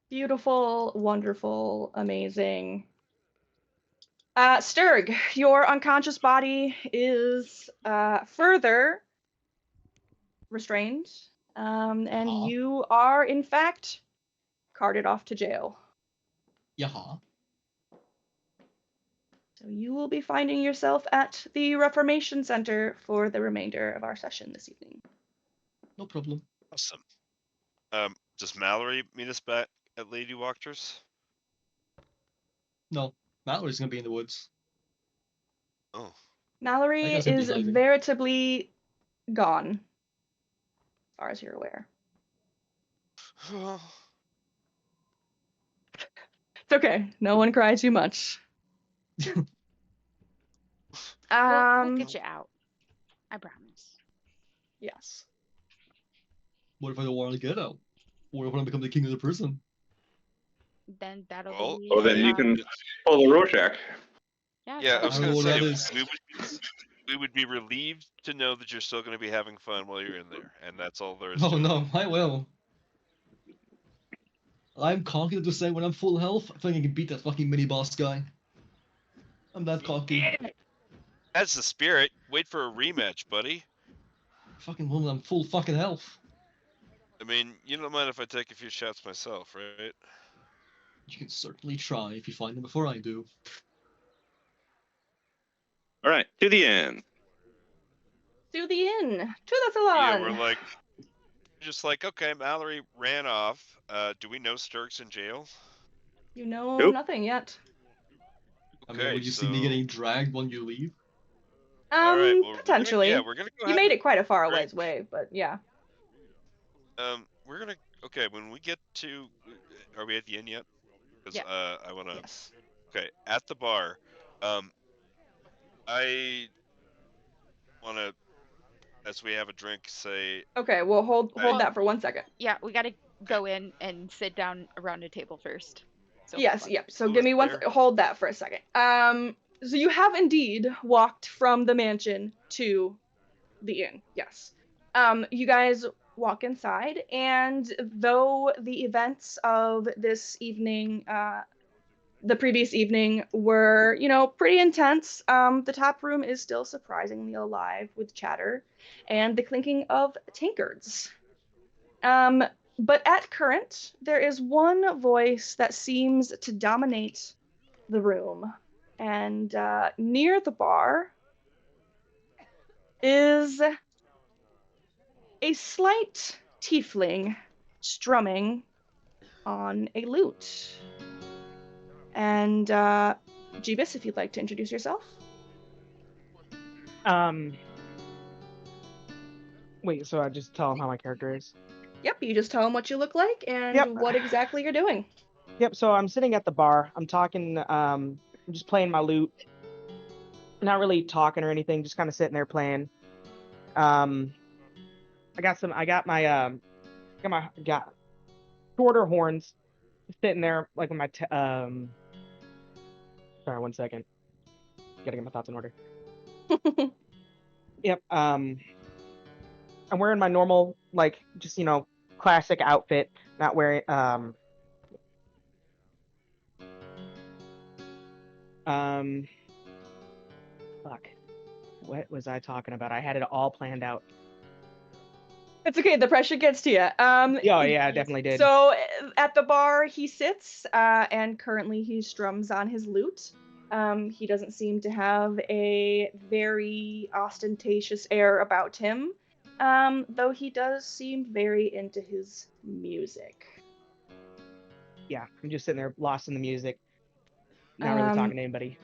Beautiful, wonderful, amazing. Sturg, your unconscious body is further restrained, and Uh-huh. you are, in fact, carted off to jail. Yaha. So you will be finding yourself at the Reformation Center for the remainder of our session this evening. No problem. Awesome. Does Mallory meet us back at Lady Walker's? No, Mallory's gonna be in the woods. Oh, Mallory I guess he'll be is hiding. veritably gone, as far as you're aware. It's okay. No one cry too much. We'll get you out. I promise. Yes. What if I don't want to get out? What if I become the king of the prison? Then that'll Well, be. Oh, then you can pull the Rorschach. yeah, I was I don't gonna know what say that is. we would be relieved to know that you're still gonna be having fun while you're in there, and that's all there is Oh to it. no, I will. I'm cocky to say when I'm full health, I think I can beat that fucking mini boss guy. I'm that cocky. That's the spirit. Wait for a rematch, buddy. Fucking woman, I'm full fucking health. I mean, you don't mind if I take a few shots myself, right? You can certainly try if you find them before I do. All right, to the end. To the inn. To the salon. Yeah, we're like, just like, okay, Mallory ran off. Do we know Sturk's in jail? You know Nope. nothing yet. I mean, Okay, would you see me so- getting dragged when you leave? All right, well, Potentially. we're gonna go. You have made a it quite a far drink. ways away, but yeah. We're gonna. Okay, when we get to, are we at the inn yet? Because Yeah. I wanna. Yes. Okay, at the bar, I wanna, as we have a drink, say, Okay, well hold Well, that for 1 second. Yeah, we got to go in and sit down around a table first. So Yes, hold on. yep. So Oh, give me one. there. Hold that for a second. So you have indeed walked from the mansion to the inn. Yes. You guys walk inside, and though the events of this evening, the previous evening, were, pretty intense, the tap room is still surprisingly alive with chatter and the clinking of tankards. But at current, there is one voice that seems to dominate the room. And near the bar is a slight tiefling strumming on a lute. And Jeebus, if you'd like to introduce yourself. Wait, so I just tell him how my character is? Yep, you just tell him what you look like and Yep. what exactly you're doing. Yep, so I'm sitting at the bar. I'm talking, I'm just playing my lute. Not really talking or anything, just kind of sitting there playing. I got shorter horns sitting there, like with my, sorry, 1 second. Gotta get my thoughts in order. Yep, I'm wearing my normal, like, just, classic outfit, not wearing, fuck. What was I talking about? I had it all planned out. It's okay, the pressure gets to you. Oh, yeah, I definitely did. So at the bar he sits, and currently he strums on his lute. He doesn't seem to have a very ostentatious air about him, though he does seem very into his music. Yeah, I'm just sitting there lost in the music, not really talking to anybody.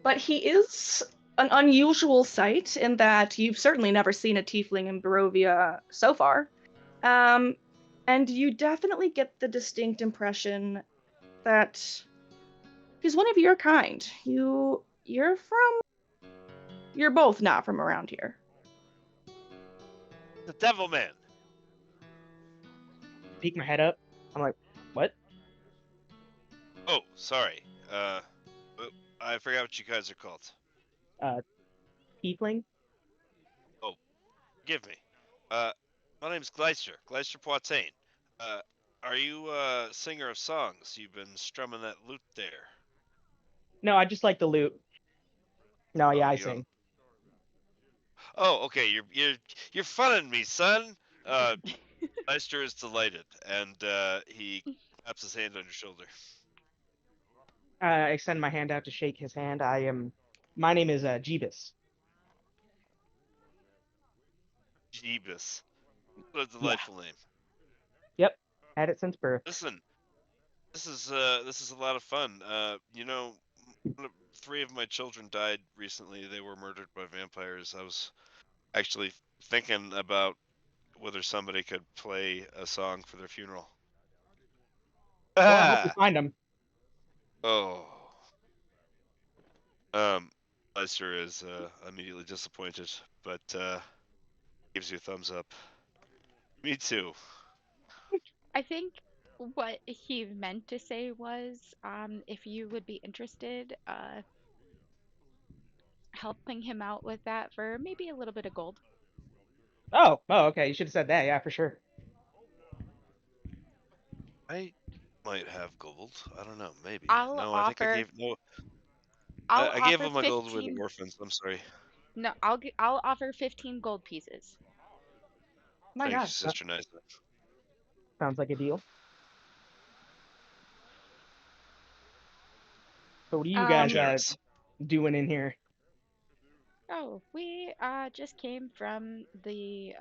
But he is an unusual sight in that you've certainly never seen a tiefling in Barovia so far. And you definitely get the distinct impression that he's one of your kind. You're both not from around here. The Devil Man. Peek my head up. I'm like, what? Oh, sorry. I forgot what you guys are called. Tiefling? Forgive me. My name's Gleister Poitain. Are you a singer of songs? You've been strumming that lute there. No, I just like the lute. No, yeah, I you sing. don't- Oh, okay. You're funning me, son. Gleister is delighted, and he claps his hand on your shoulder. I extend my hand out to shake his hand. My name is Jeebus. Jeebus. What a delightful name. Yep, had it since birth. Listen, this is a lot of fun. Three of my children died recently. They were murdered by vampires. I was actually thinking about whether somebody could play a song for their funeral. Well, I hope you find him. Oh. Lester is immediately disappointed, but gives you a thumbs up. Me too. I think what he meant to say was, if you would be interested, helping him out with that for maybe a little bit of gold. Oh, okay. You should have said that. Yeah, for sure. I might have gold. I don't know. Maybe. I'll no, offer. I think I gave no. I'll I gave offer him my gold with 15 the orphans. I'm sorry. No, I'll offer 15 gold pieces. My Thank you, gosh, Sister Nice. sounds like a deal. So what are you guys Generous. doing in here? Oh, we just came from the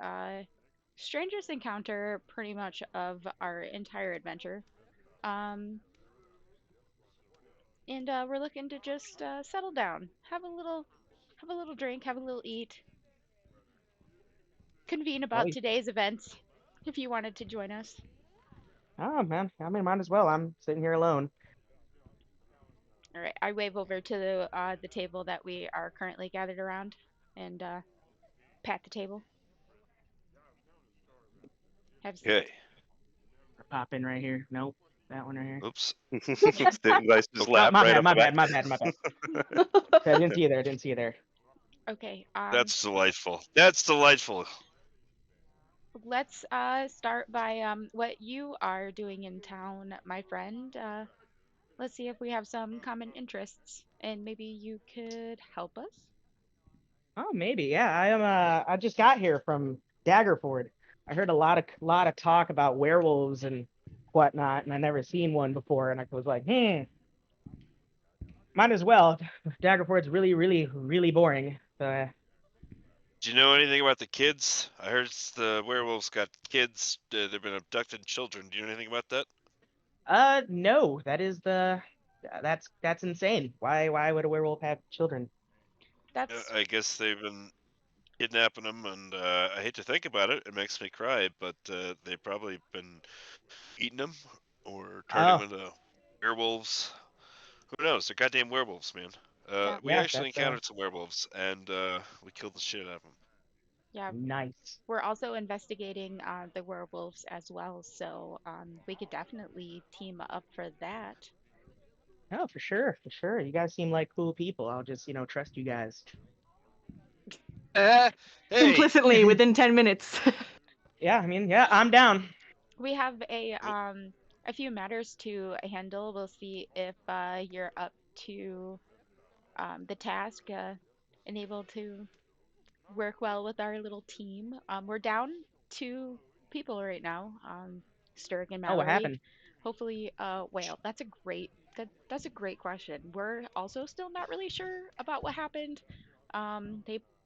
strangest encounter pretty much of our entire adventure. And we're looking to just settle down, have a little drink, have a little eat, convene about Oh, today's events if you wanted to join us. oh man, I mean, might as well. I'm sitting here alone. All right, I wave over to the table that we are currently gathered around and pat the table. Have a seat. Okay. Pop in right here. Nope, that one right here. Oops. Didn't Gleister just Oh, laugh my right bad, off my the bad, bat? my bad. I didn't see you there. Okay. That's delightful. That's delightful. Let's start by what you are doing in town, my friend. Let's see if we have some common interests, and maybe you could help us. Oh, maybe. Yeah, I just got here from Daggerford. I heard a lot of talk about werewolves and whatnot, and I never seen one before, and I was like, might as well. Daggerford's really, really, really boring. So, Do you know anything about the kids? I heard the werewolves got kids. They've been abducting children. Do you know anything about that? no, that's insane. Why would a werewolf have children? That's I guess they've been kidnapping them, and I hate to think about it. It makes me cry, but they've probably been eating them or turning them into werewolves. Who knows? They're goddamn werewolves, man. Yeah. We Yeah, actually that's, encountered some werewolves, and we killed the shit out of them. yeah. nice. We're also investigating the werewolves as well, so we could definitely team up for that. Oh, for sure, for sure. You guys seem like cool people. I'll just, trust you guys. Hey, Implicitly within 10 minutes. Yeah, I mean, yeah, I'm down. We have a few matters to handle. We'll see if you're up to the task and able to work well with our little team. We're down 2 people right now, Sturg and Oh, what Mallory. happened? Hopefully, well, that's a great question. We're also still not really sure about what happened.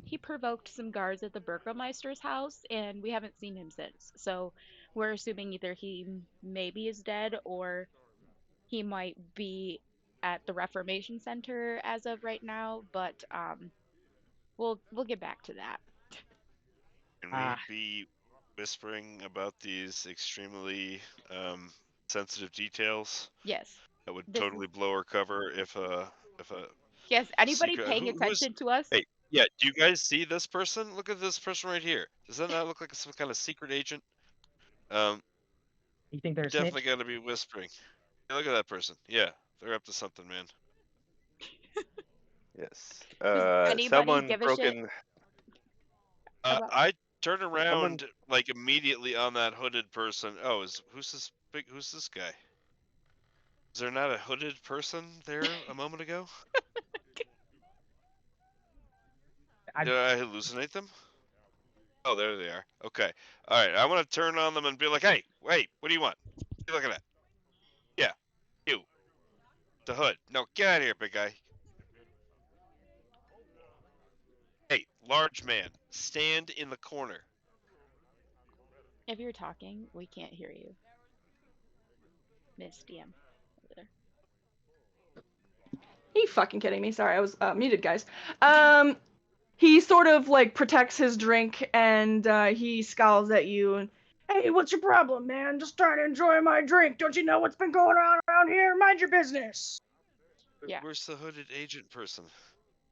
He provoked some guards at the Burgermeister's house, and we haven't seen him since. So we're assuming either he maybe is dead or he might be at the Reformation Center as of right now. But we'll get back to that. Can we be whispering about these extremely sensitive details Yes. that would This totally is blow our cover if a yes. Anybody secret? paying Who's? attention to us? Hey, yeah. Do you guys see this person? Look at this person right here. Does that not look like some kind of secret agent? You think they're a Definitely snitch? got to be whispering. Hey, look at that person. Yeah, they're up to something, man. Yes. Does anybody Someone give a broke shit in. about? I turn around like immediately on that hooded person. Oh, who's this guy? Is there not a hooded person there a moment ago? Did I hallucinate them? Oh, there they are. Okay. All right. I want to turn on them and be like, hey, wait, what do you want? What are you looking at? Yeah, you. The hood. No, get out of here, big guy. Hey, large man, stand in the corner. If you're talking, we can't hear you. Miss DM over there. Are you fucking kidding me? Sorry, I was muted, guys. He sort of like protects his drink and he scowls at you and, hey, what's your problem, man? Just trying to enjoy my drink. Don't you know what's been going on around here? Mind your business. Yeah. Where's the hooded agent person?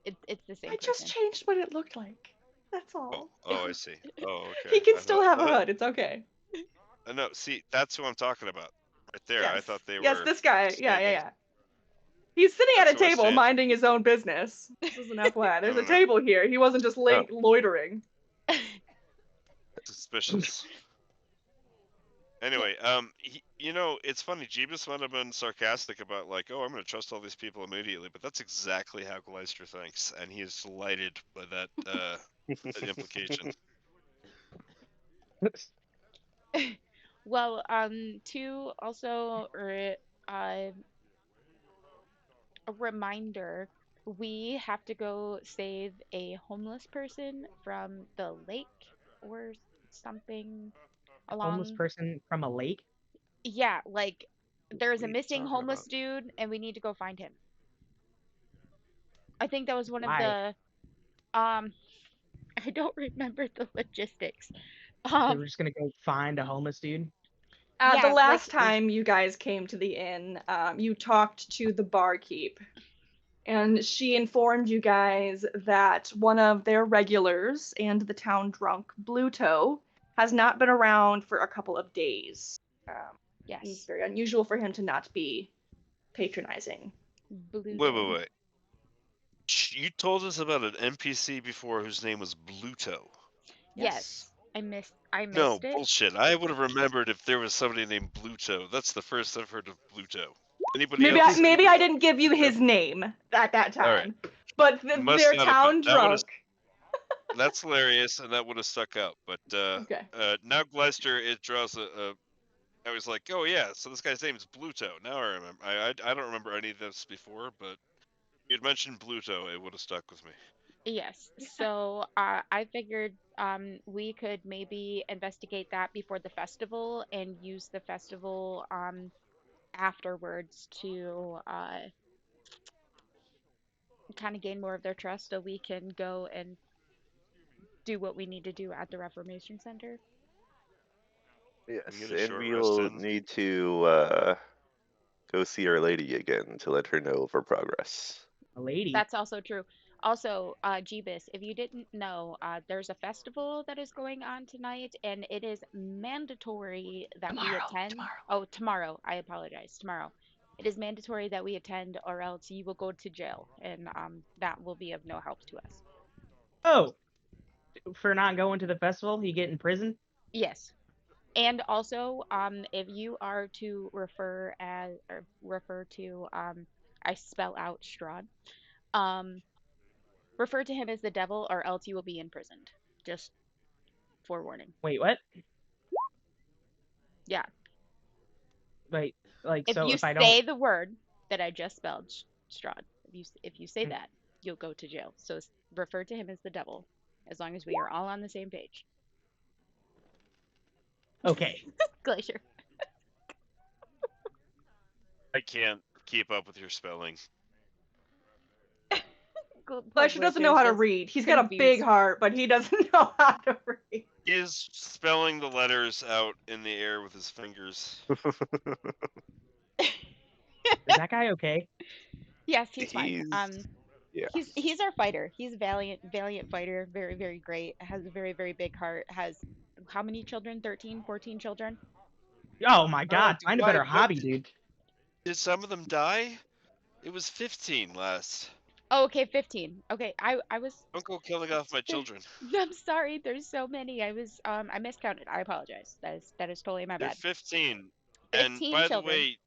It's the same I person. just changed what it looked like. That's all. Oh, I see. Oh, okay. He can still have a hood. It's okay. No, see, that's who I'm talking about. Right there. Yes. I thought they were. Yes, this guy. Yeah. standing- He's sitting at a That's who I table stand. minding his own business. This is an FYI. There's a no. table here. He wasn't just loitering. Suspicious. Anyway, it's funny. Jeebus might have been sarcastic about like, oh, I'm going to trust all these people immediately, but that's exactly how Gleister thinks, and he is delighted by that implication. Well, to also a reminder, we have to go save a homeless person from the lake or something along. Homeless person from a lake? Yeah, like there's What a are you missing talking homeless about? dude and we need to go find him. I think that was one Why? of the I don't remember the logistics. They were just gonna go find a homeless dude? The Yeah, last like- time you guys came to the inn, you talked to the barkeep, and she informed you guys that one of their regulars and the town drunk, Bluto, has not been around for a couple of days. It's yes. very unusual for him to not be patronizing. Wait. You told us about an NPC before whose name was Bluto. Yes. I missed No, it. bullshit. I would have remembered if there was somebody named Bluto. That's the first I've heard of Bluto. Anybody Maybe else? I didn't give you his name at that time, All right. but Must their not have town been. That would've- drunk. That's hilarious, and that would have stuck out. But Okay. now Gleister, it draws I was like, oh yeah, so this guy's name is Bluto. Now I remember. I don't remember any of this before, but you'd mentioned Bluto, it would have stuck with me. Yes. So I figured we could maybe investigate that before the festival and use the festival afterwards to kind of gain more of their trust so we can go and do what we need to do at the Reformation Center. Yes, get a and short we rest will in. need to go see Our Lady again to let her know of our progress. A lady. That's also true. Also, Jeebus, if you didn't know, there's a festival that is going on tonight, and it is mandatory that we attend. Oh, tomorrow. I apologize. Tomorrow. It is mandatory that we attend, or else you will go to jail, and that will be of no help to us. Oh, for not going to the festival, you get in prison. Yes. And also, if you are to refer to, I spell out Strahd, um, refer to him as the devil, or else you will be imprisoned. Just forewarning. Wait, what? Yeah. Wait, like If so you if I say don't. the word that I just spelled, Strahd, if you say Mm. that, you'll go to jail. So refer to him as the devil, as long as we are all on the same page. Okay. Glacier. I can't keep up with your spelling. Glacier doesn't know how to read. He's got a big heart, but he doesn't know how to read. He is spelling the letters out in the air with his fingers. Is that guy okay? Yes, he's fine. Yeah. He's our fighter. He's a valiant fighter. Very, very great. Has a very, very big heart. Has how many children? 13, 14 children? Oh my god, find a why- better what hobby, did- dude. Did some of them die? It was 15 last. Oh, okay, 15. Okay, I was Don't go killing off my children. I'm sorry, there's so many. I miscounted. I apologize. That is totally my They're bad. 15. 15 And by children. the way,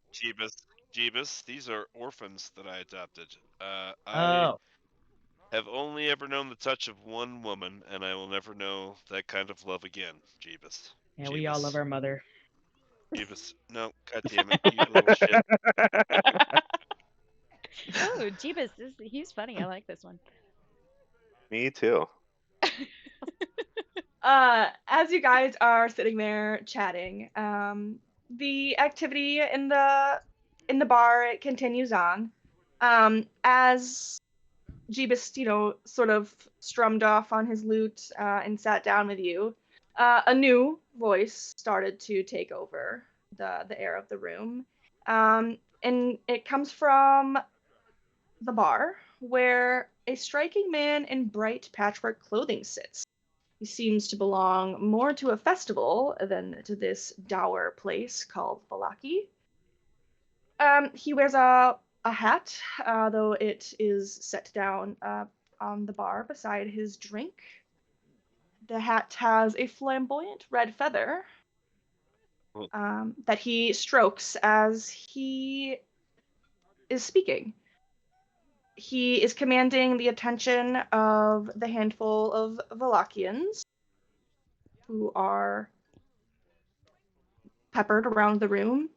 Jeebus, these are orphans that I adopted. I Oh. have only ever known the touch of one woman, and I will never know that kind of love again, Jeebus. Yeah, we all love our mother. Jeebus. No, god damn it, you little shit. Oh, Jeebus, he's funny. I like this one. Me too. As you guys are sitting there chatting, the activity in the bar, it continues on. As Jeebus, sort of strummed off on his lute and sat down with you, a new voice started to take over the air of the room, and it comes from the bar, where a striking man in bright patchwork clothing sits. He seems to belong more to a festival than to this dour place called Valaki. He wears a hat, though it is set down on the bar beside his drink. The hat has a flamboyant red feather that he strokes as he is speaking. He is commanding the attention of the handful of Valakians who are peppered around the room,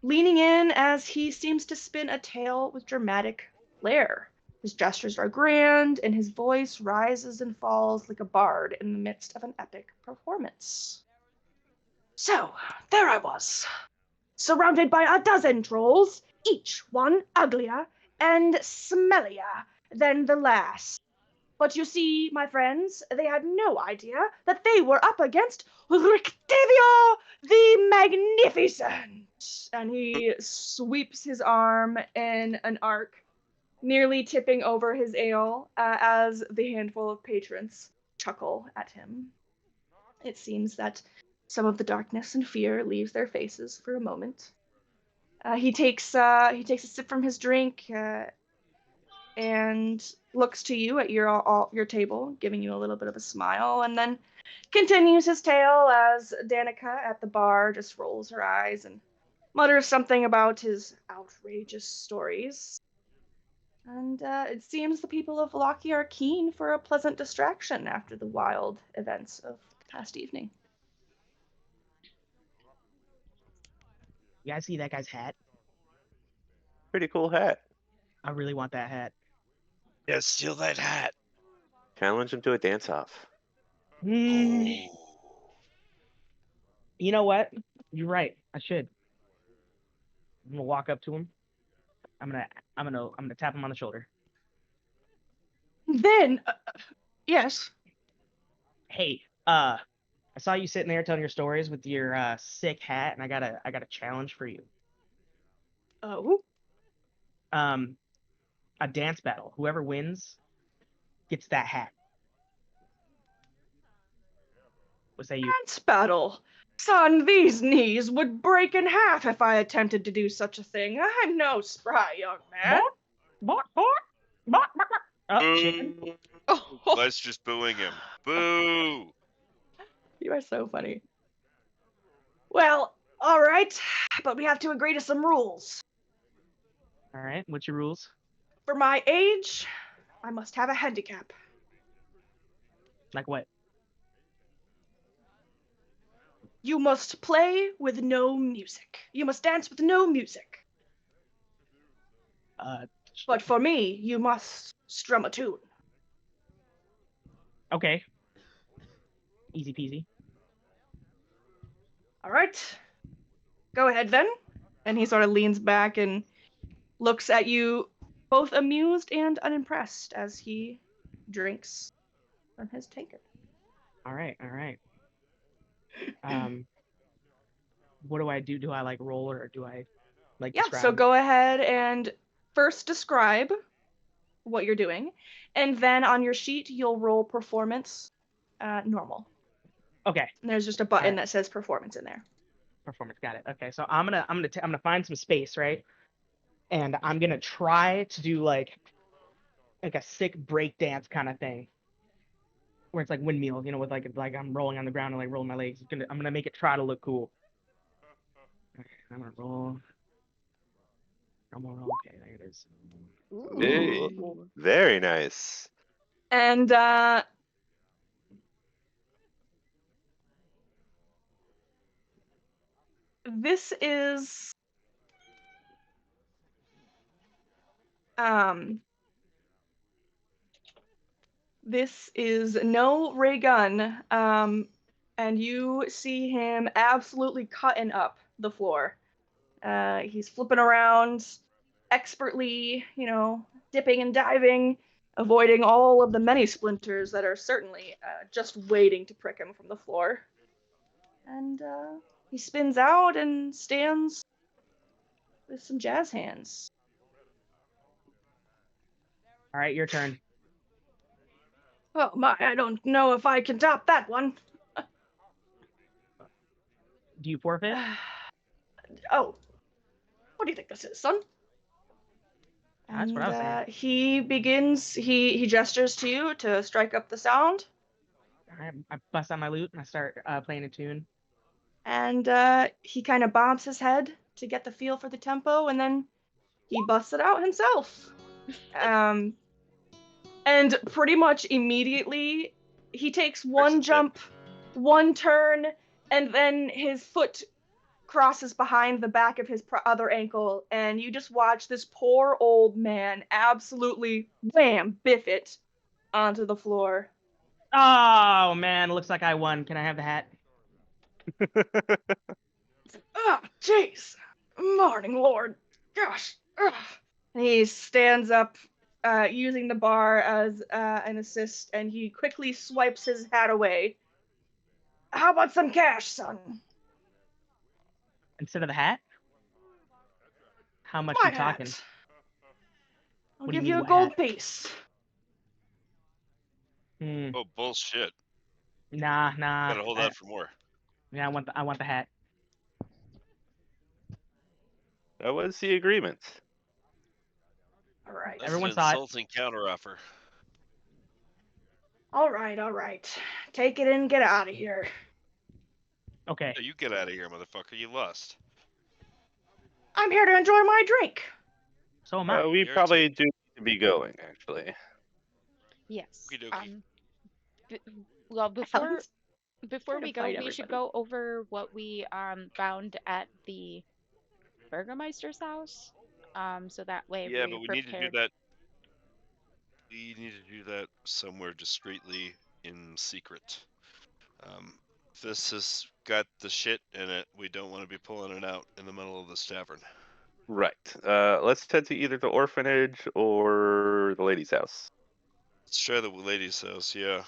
leaning in as he seems to spin a tale with dramatic flair. His gestures are grand, and his voice rises and falls like a bard in the midst of an epic performance. So, there I was, surrounded by a dozen trolls, each one uglier and smellier than the last. But you see, my friends, they had no idea that they were up against Rictavio the Magnificent. And he sweeps his arm in an arc, nearly tipping over his ale as the handful of patrons chuckle at him. It seems that some of the darkness and fear leaves their faces for a moment. He takes a sip from his drink and looks to you at your table, giving you a little bit of a smile, and then continues his tale as Danica at the bar just rolls her eyes and mutters something about his outrageous stories. And it seems the people of Lockheed are keen for a pleasant distraction after the wild events of the past evening. You guys see that guy's hat? Pretty cool hat. I really want that hat. Yeah, steal that hat. Challenge him to a dance off. Mm, Oh. you know what? You're right. I should. I'm gonna walk up to him. I'm gonna tap him on the shoulder. Then, yes. Hey, I saw you sitting there telling your stories with your sick hat, and I got a challenge for you. Oh, A dance battle. Whoever wins gets that hat. What say you? dance battle. Son, these knees would break in half if I attempted to do such a thing. I'm no spry young man. Oh, chicken. Boo. Oh. Let's just booing him. Boo. You are so funny. Well, all right, but we have to agree to some rules. All right. What's your rules? For my age, I must have a handicap. Like what? You must play with no music. You must dance with no music. But for me, you must strum a tune. Okay. Easy peasy. All right. Go ahead then. And he sort of leans back and looks at you, both amused and unimpressed, as he drinks from his tankard. All right. All right. What do I do? Do I like roll or do I like Yeah, describe? so go ahead and first describe what you're doing, and then on your sheet you'll roll performance normal. Okay. And there's just a button Alright. that says performance in there. Performance. Got it. Okay. So I'm gonna find some space, right? And I'm gonna try to do like a sick break dance kind of thing, where it's like windmill, with like I'm rolling on the ground and like rolling my legs. I'm gonna make it try to look cool. Okay, I'm gonna roll. Okay, there it is. Hey, very nice. And this is no ray gun, and you see him absolutely cutting up the floor. He's flipping around expertly, dipping and diving, avoiding all of the many splinters that are certainly just waiting to prick him from the floor. And he spins out and stands with some jazz hands. All right, your turn. Oh my, I don't know if I can top that one. Do you forfeit? Oh, what do you think this is, son? That's what I was saying. He begins, he gestures to you to strike up the sound. I bust out my lute and I start playing a tune. And he kind of bobs his head to get the feel for the tempo, and then he busts it out himself. And pretty much immediately, he takes one jump, one turn, and then his foot crosses behind the back of his other ankle, and you just watch this poor old man absolutely wham, biff it onto the floor. Oh man, looks like I won. Can I have the hat? Ah, jeez. Morning, Lord. Gosh. Ugh. And he stands up, using the bar as an assist, and he quickly swipes his hat away. How about some cash, son? Instead of the hat? How much My you talking? hat. I'll What do you give mean, you a what gold hat? piece. Oh, bullshit. Nah. Gotta hold out for more. Yeah, I want the hat. That was the agreement. All right. That's Everyone an saw it. insulting counteroffer. All right. Take it and get out of here. Okay. No, you get out of here, motherfucker. You lost. I'm here to enjoy my drink. So am I. We Yours probably do need to be going, actually. Yes. Okey-dokey. B- well, Alan's before trying to we go, fight we should everybody. go over what we found at the Burgermeister's house. So that way Yeah, we're but we need to do prepared. that. We need to do that somewhere discreetly in secret. If this has got the shit in it, we don't want to be pulling it out in the middle of this tavern. Right. Let's head to either the orphanage or the lady's house. Let's try the lady's house. Yeah,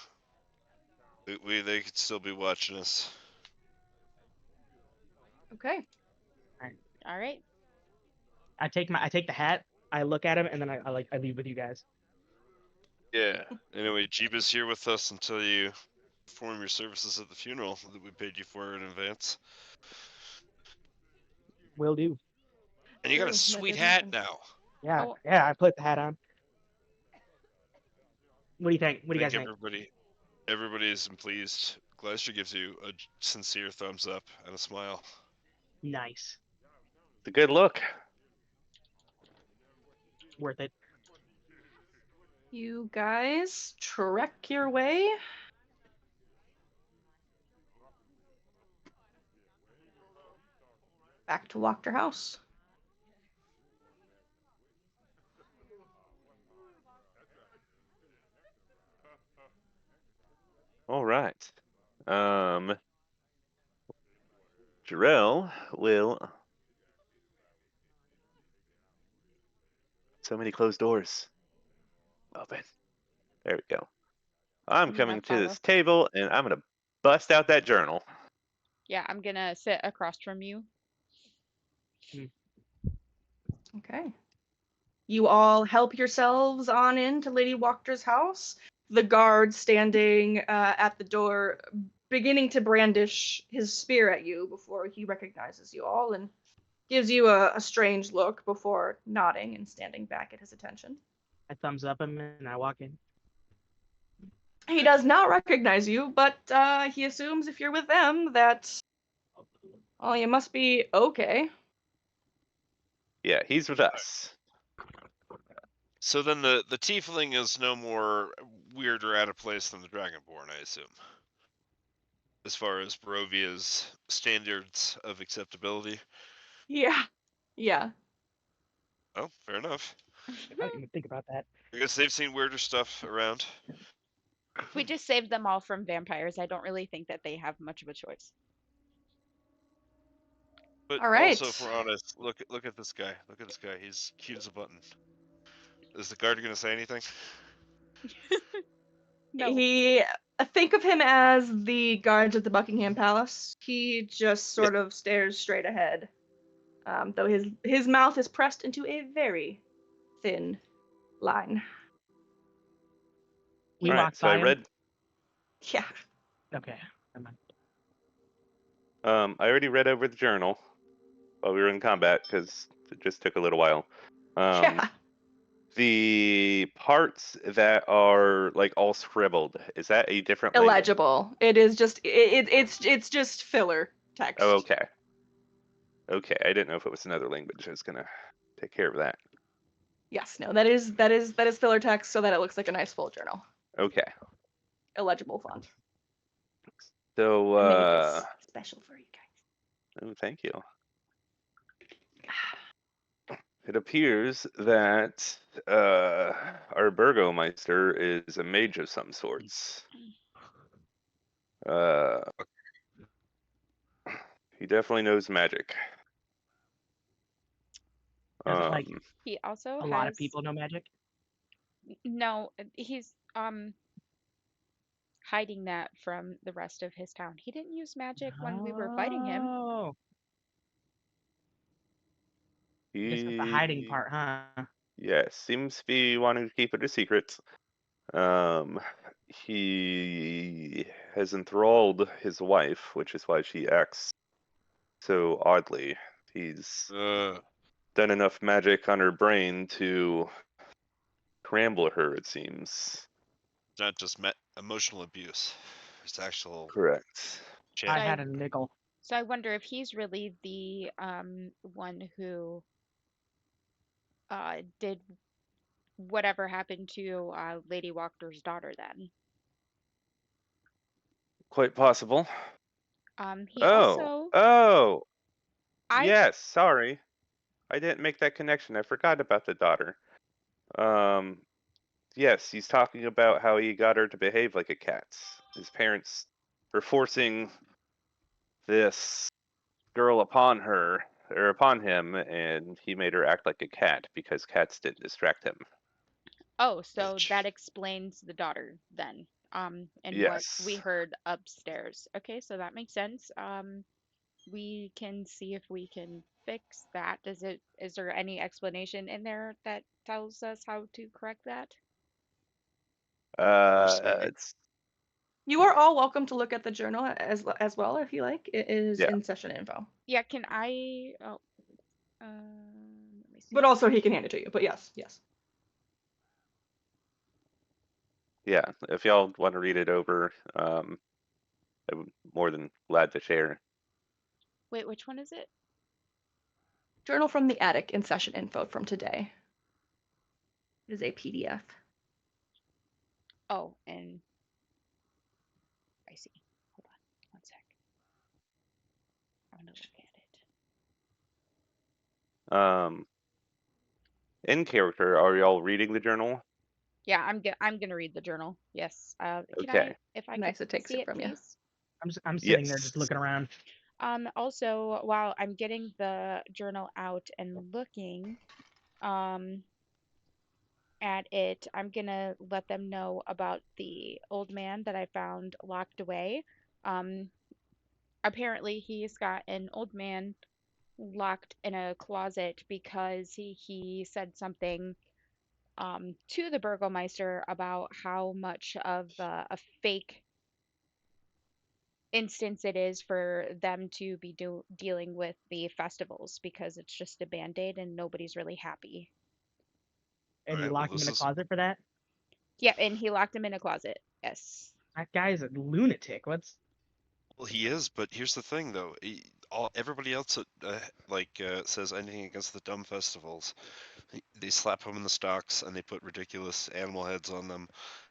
they could still be watching us. Okay. All right. I take the hat. I look at him, and then I leave with you guys. Yeah. Anyway, Jeeba's here with us until you perform your services at the funeral that we paid you for in advance. Will do. And you got a Sure, that sweet did hat happen. now. Yeah, Oh. yeah. I put the hat on. What do you think? What do you I guys think think? everybody is pleased. Glacier gives you a sincere thumbs up and a smile. Nice. It's a good look. Worth it. You guys trek your way back to Wachter House. All right. Jarrell will. So many closed doors. Open. There we go. I'm I'm gonna coming to follow. this table and I'm gonna bust out that journal. Yeah, I'm gonna sit across from you. Okay. You all help yourselves on into Lady Wachter's house. The guard standing at the door, beginning to brandish his spear at you before he recognizes you all and gives you a strange look before nodding and standing back at his attention. I thumbs up him, and I walk in. He does not recognize you, but he assumes if you're with them that, well, you must be okay. Yeah, he's with us. So then the tiefling is no more weird or out of place than the dragonborn, I assume. As far as Barovia's standards of acceptability. Yeah. Yeah. Oh, fair enough. I didn't even think about that. I guess they've seen weirder stuff around. We just saved them all from vampires. I don't really think that they have much of a choice. But All right. also, if we're honest, look at this guy. Look at this guy. He's cute as a button. Is the guard gonna say anything? No. He think of him as the guards at the Buckingham Palace. He just sort of stares straight ahead, though his mouth is pressed into a very thin line. We All right, walked so by I him. read. Yeah. Okay. Never mind. I already read over the journal while we were in combat because it just took a little while. Yeah. The parts that are like all scribbled, is that a different language? Illegible. It is just it's just filler text. Oh, okay. Okay, I didn't know if it was another language. I was gonna take care of that. Yes. No. That is filler text so that it looks like a nice full journal. Okay. Illegible font. So I made this special for you guys. oh, thank you. It appears that our Burgomeister is a mage of some sorts. He definitely knows magic. Doesn't like He also a has lot of people know magic. No, he's hiding that from the rest of his town. He didn't use magic when we were fighting him. Oh, just with the He, hiding part, huh? yeah, seems to be wanting to keep it a secret. He has enthralled his wife, which is why she acts so oddly. He's done enough magic on her brain to scramble her, it seems. Not just emotional abuse. It's actual. Correct. Shit. I had a nickel. So I wonder if he's really the one who did whatever happened to Lady Walker's daughter then. Quite possible. He also, Oh, I yes. Sorry, I didn't make that connection. I forgot about the daughter. Yes, he's talking about how he got her to behave like a cat. His parents were forcing this girl upon her or upon him, and he made her act like a cat because cats didn't distract him. Oh, so Bitch. that explains the daughter then. And what we Yes. heard upstairs. Okay, so that makes sense. We can see if we can fix that. Is there any explanation in there that tells us how to correct that? Personally, It's You are all welcome to look at the journal as well if you like. It is yeah. in session info, Yeah, can I let me see. but also he can hand it to you. But yes, yes. Yeah, if y'all want to read it over, I'm more than glad to share. Wait, which one is it? Journal from the attic in session info from today. It is a PDF. Oh, and I see. Hold on one sec. I want to look at it. In character, are y'all reading the journal? Yeah, I'm gonna read the journal. Yes. Can Okay. I, if I could Nice, it takes see it it, from you. please? I'm sitting there Yes. just looking around. Also, while I'm getting the journal out and looking, at it, I'm gonna let them know about the old man that I found locked away. Um, Apparently he's got an old man locked in a closet because he said something to the Burgomeister about how much of a fake instance it is for them to be dealing with the festivals because it's just a band-aid and nobody's really happy. And you Alright, well, locked him in this a is closet for that? Yeah, and he locked him in a closet. Yes. That guy's a lunatic. What's well, he is, but here's the thing, though. Everybody else that says anything against the dumb festivals, they slap him in the stocks and they put ridiculous animal heads on them,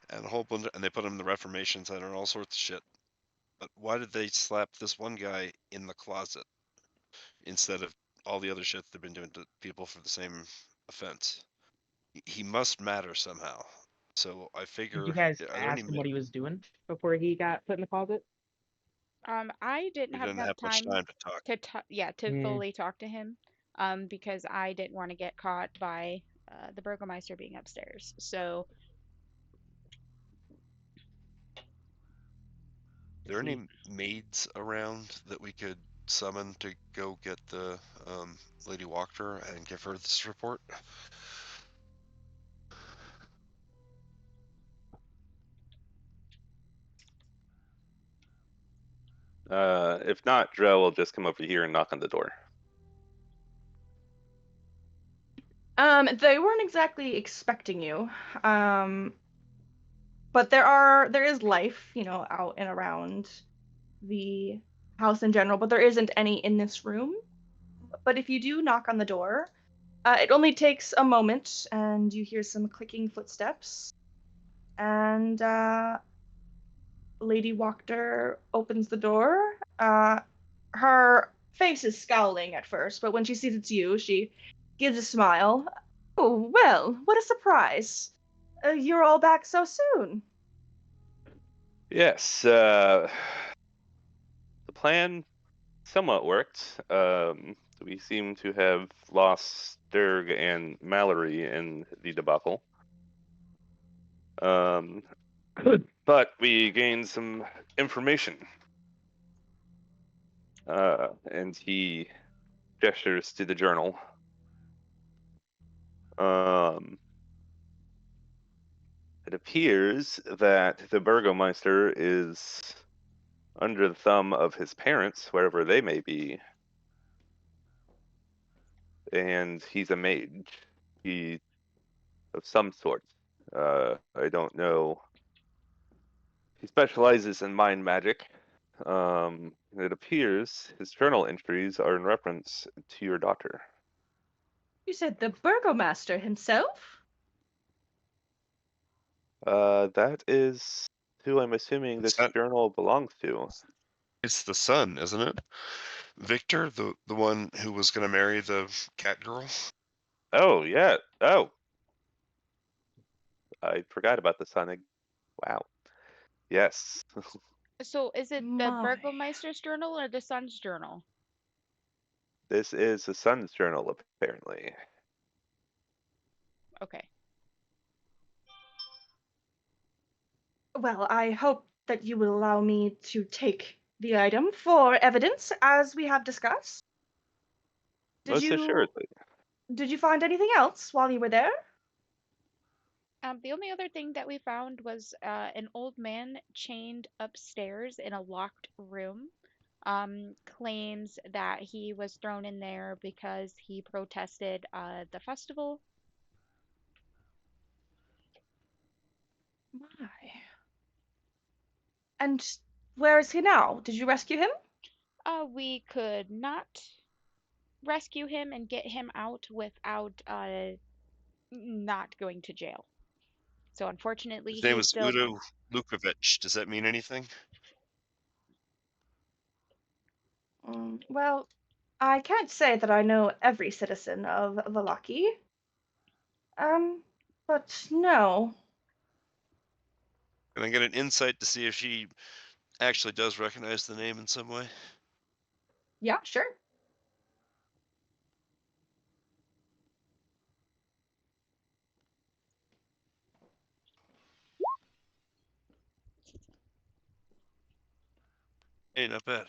and a whole bunch, and they put him in the Reformation Center and all sorts of shit. But why did they slap this one guy in the closet instead of all the other shit they've been doing to people for the same offense? He must matter somehow. So I did figure, you guys are there any? ask him what he was doing before he got put in the closet? I didn't We have didn't enough have much time time to talk. to Hmm. fully talk to him, because I didn't want to get caught by the Burgomeister being upstairs. So, Are there See. any maids around that we could summon to go get the Lady Walker and give her this report? If not, Drell will just come over here and knock on the door. They weren't exactly expecting you. But there is life, out and around the house in general, but there isn't any in this room. But if you do knock on the door, it only takes a moment, and you hear some clicking footsteps, and Lady Walker opens the door. Her face is scowling at first, but when she sees it's you, she gives a smile. Oh, well, what a surprise. You're all back so soon. Yes. The plan somewhat worked. We seem to have lost Sturg and Mallory in the debacle. But we gained some information. And he gestures to the journal. It appears that the Burgomeister is under the thumb of his parents, wherever they may be, and he's a mage. He of some sort. I don't know. He specializes in mind magic. It appears his journal entries are in reference to your daughter. You said the Burgomaster himself? That is who I'm assuming this Son- journal belongs to. It's the son, isn't it? Victor, the one who was going to marry the cat girl. Oh, yeah. Oh. I forgot about the son. Wow. Yes. So is it the My. Burgomeister's journal or the son's journal? This is the son's journal, apparently. Okay. Well, I hope that you will allow me to take the item for evidence, as we have discussed. Did Most you assuredly. find anything else while you were there? The only other thing that we found was an old man chained upstairs in a locked room. Claims that he was thrown in there because he protested the festival. My. And where is he now? Did you rescue him? We could not rescue him and get him out without not going to jail. So unfortunately, His name he is was still. Udo Lukovic. Does that mean anything? Well, I can't say that I know every citizen of Valaki. But no. Can I get an insight to see if she actually does recognize the name in some way? Yeah, sure. Hey, not bad.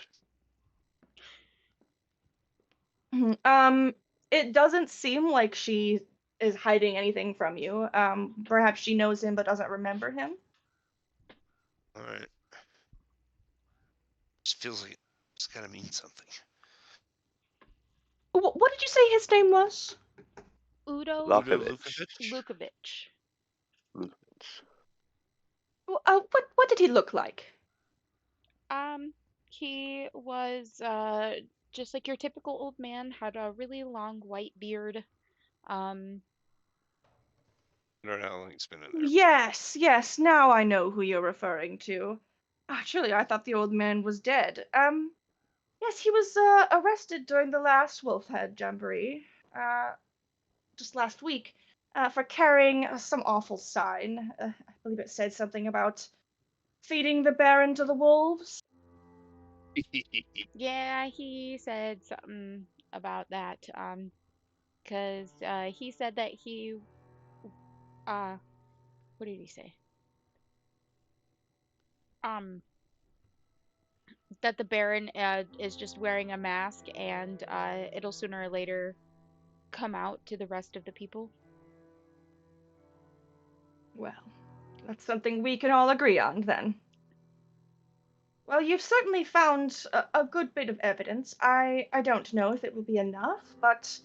It doesn't seem like she is hiding anything from you. Perhaps she knows him but doesn't remember him. All right. Just feels like it's gotta mean something. What did you say his name was? Udo Udo Lukovic. Lukovic? Lukovic. What did he look like? He was just like your typical old man, had a really long white beard. Um, I don't know how long he's been in there. Yes, now I know who you're referring to. Actually, I thought the old man was dead. Yes, he was arrested during the last Wolfhead Jamboree, just last week, for carrying some awful sign. I believe it said something about feeding the Baron to the wolves. yeah, he said something about that. Cause he said that he what did he say? Um, that the Baron is just wearing a mask and it'll sooner or later come out to the rest of the people. Well, that's something we can all agree on, then. Well, you've certainly found a good bit of evidence. I don't know if it will be enough, but.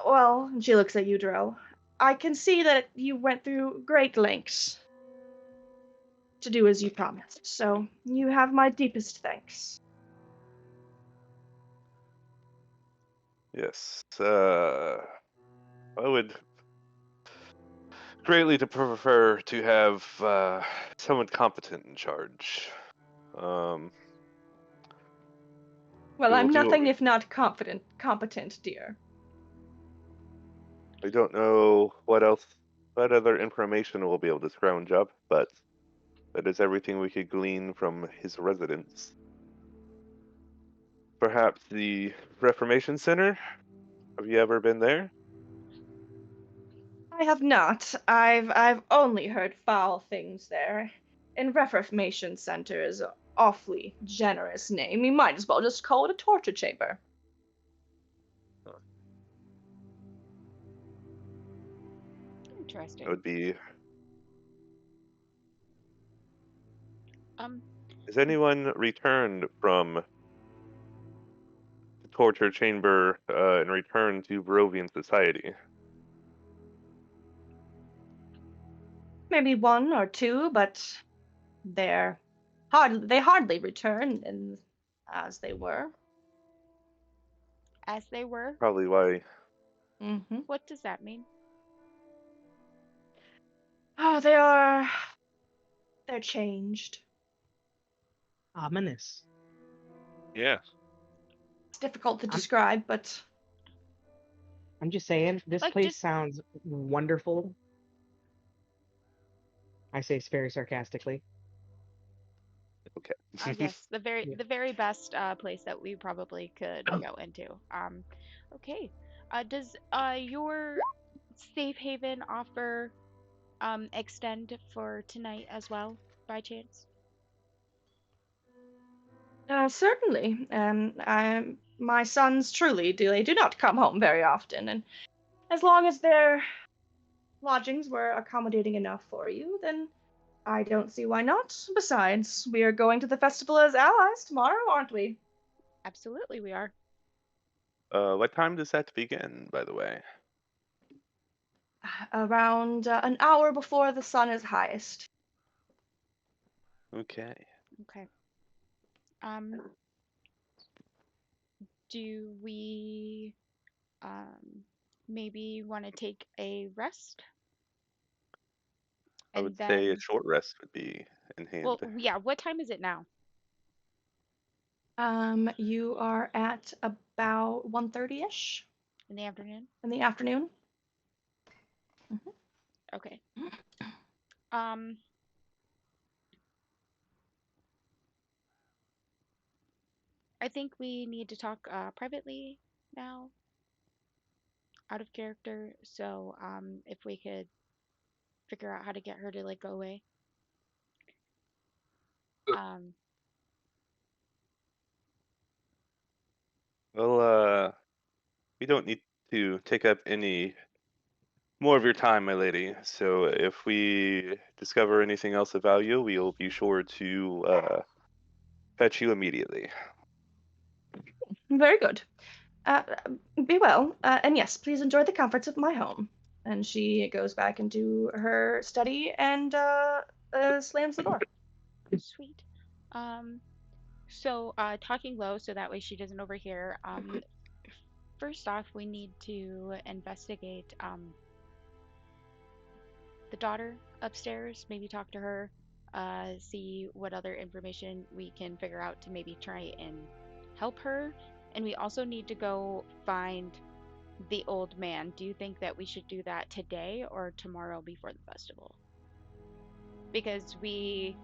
Well, she looks at you, Drell. I can see that you went through great lengths to do as you promised, so you have my deepest thanks. Yes. I would greatly to prefer to have someone competent in charge. Well, We will I'm do what nothing we. if not competent, dear. I don't know what other information we'll be able to scrounge up, but that is everything we could glean from his residence. Perhaps the Reformation Center? Have you ever been there? I have not. I've only heard foul things there. And Reformation Center is an awfully generous name. You might as well just call it a torture chamber. It Interesting. would be. Um, Has anyone returned from the torture chamber and returned to Barovian society? Maybe one or two, but they hardly return and as they were. as they were. Probably why. Mm-hmm. What does that mean? Oh, they're changed. Ominous. Yeah. It's difficult to I'm- describe, but I'm just saying, this Like, place just- sounds wonderful. I say very sarcastically. Okay. yes, the very Yeah. the very best place that we probably could go into. Okay. Does your safe haven offer extend for tonight as well, by chance? certainly. My sons truly they do not come home very often, and as long as their lodgings were accommodating enough for you, then I don't see why not. Besides, we are going to the festival as allies tomorrow, aren't we? Absolutely, we are. What time does that begin, by the way? Around an hour before the sun is highest. Okay. Okay. Um, do we maybe want to take a rest? I And would say a then, short rest would be in hand. well, yeah, what time is it now? You are at about 1:30ish In the afternoon? in the afternoon. Okay. Um, I think we need to talk privately now, out of character. So, if we could figure out how to get her to like go away. Um, Well, we don't need to take up any more of your time, my lady. So if we discover anything else of value, we'll be sure to fetch you immediately. Very good. Uh, be well, and yes, please enjoy the comforts of my home. And she goes back into her study and slams the door. Sweet. Um, so talking low so that way she doesn't overhear. First off, we need to investigate the daughter upstairs, maybe talk to her, see what other information we can figure out to maybe try and help her. And we also need to go find the old man. Do you think that we should do that today or tomorrow before the festival? Because we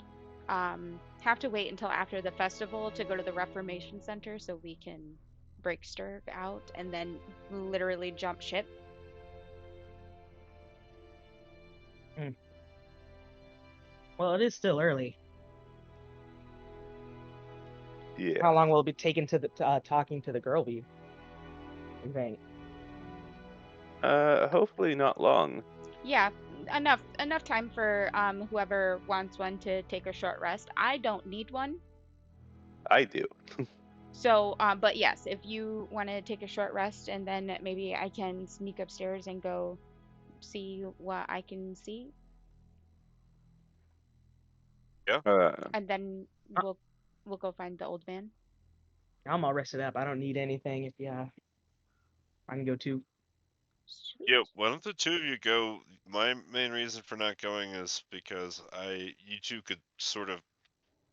have to wait until after the festival to go to the Reformation Center so we can break Sturg out and then literally jump ship. Well, it is still early. Yeah. How long will it be taken to the talking to the girl be? You think? Hopefully not long. Yeah, enough time for whoever wants one to take a short rest. I don't need one. I do. So, but yes, if you want to take a short rest and then maybe I can sneak upstairs and go see what I can see, and then Uh, we'll go find the old man. I'm all rested up. I don't need anything. If I can go too. Sweet. Yeah, why don't the two of you go? My main reason for not going is because you two could sort of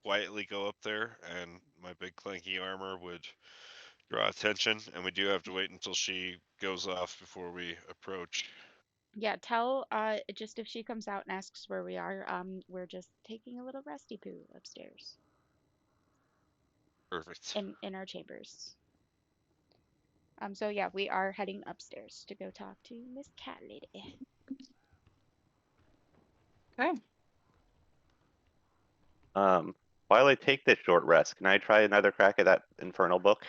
quietly go up there, and my big clanky armor would draw attention, and we do have to wait until she goes off before we approach. Yeah, tell just if she comes out and asks where we are, we're just taking a little resty poo upstairs Perfect. in our chambers. So yeah, we are heading upstairs to go talk to Miss Cat Lady. Okay. While I take this short rest, can I try another crack at that infernal book?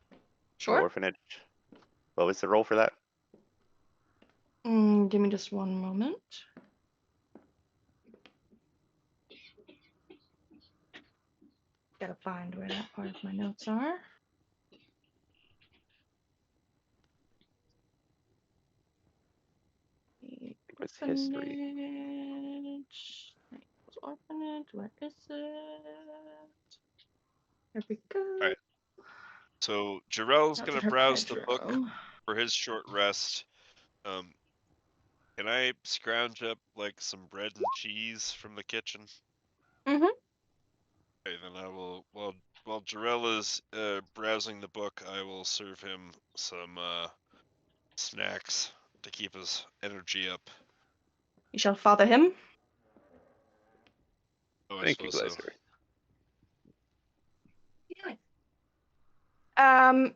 The Sure. orphanage. What was the roll for that? Give me just one moment. Gotta find where that part of my notes are. The It was history. orphanage. Orphanage. Where is it? Here we go. Alright. So Jarrell's Not gonna her browse the book bedroom. for his short rest. Can I scrounge up like some bread and cheese from the kitchen? Mhm. Okay, then I will. While Jarell is browsing the book, I will serve him some snacks to keep his energy up. You shall father him. Oh, I Thank you, suppose so. Glazer.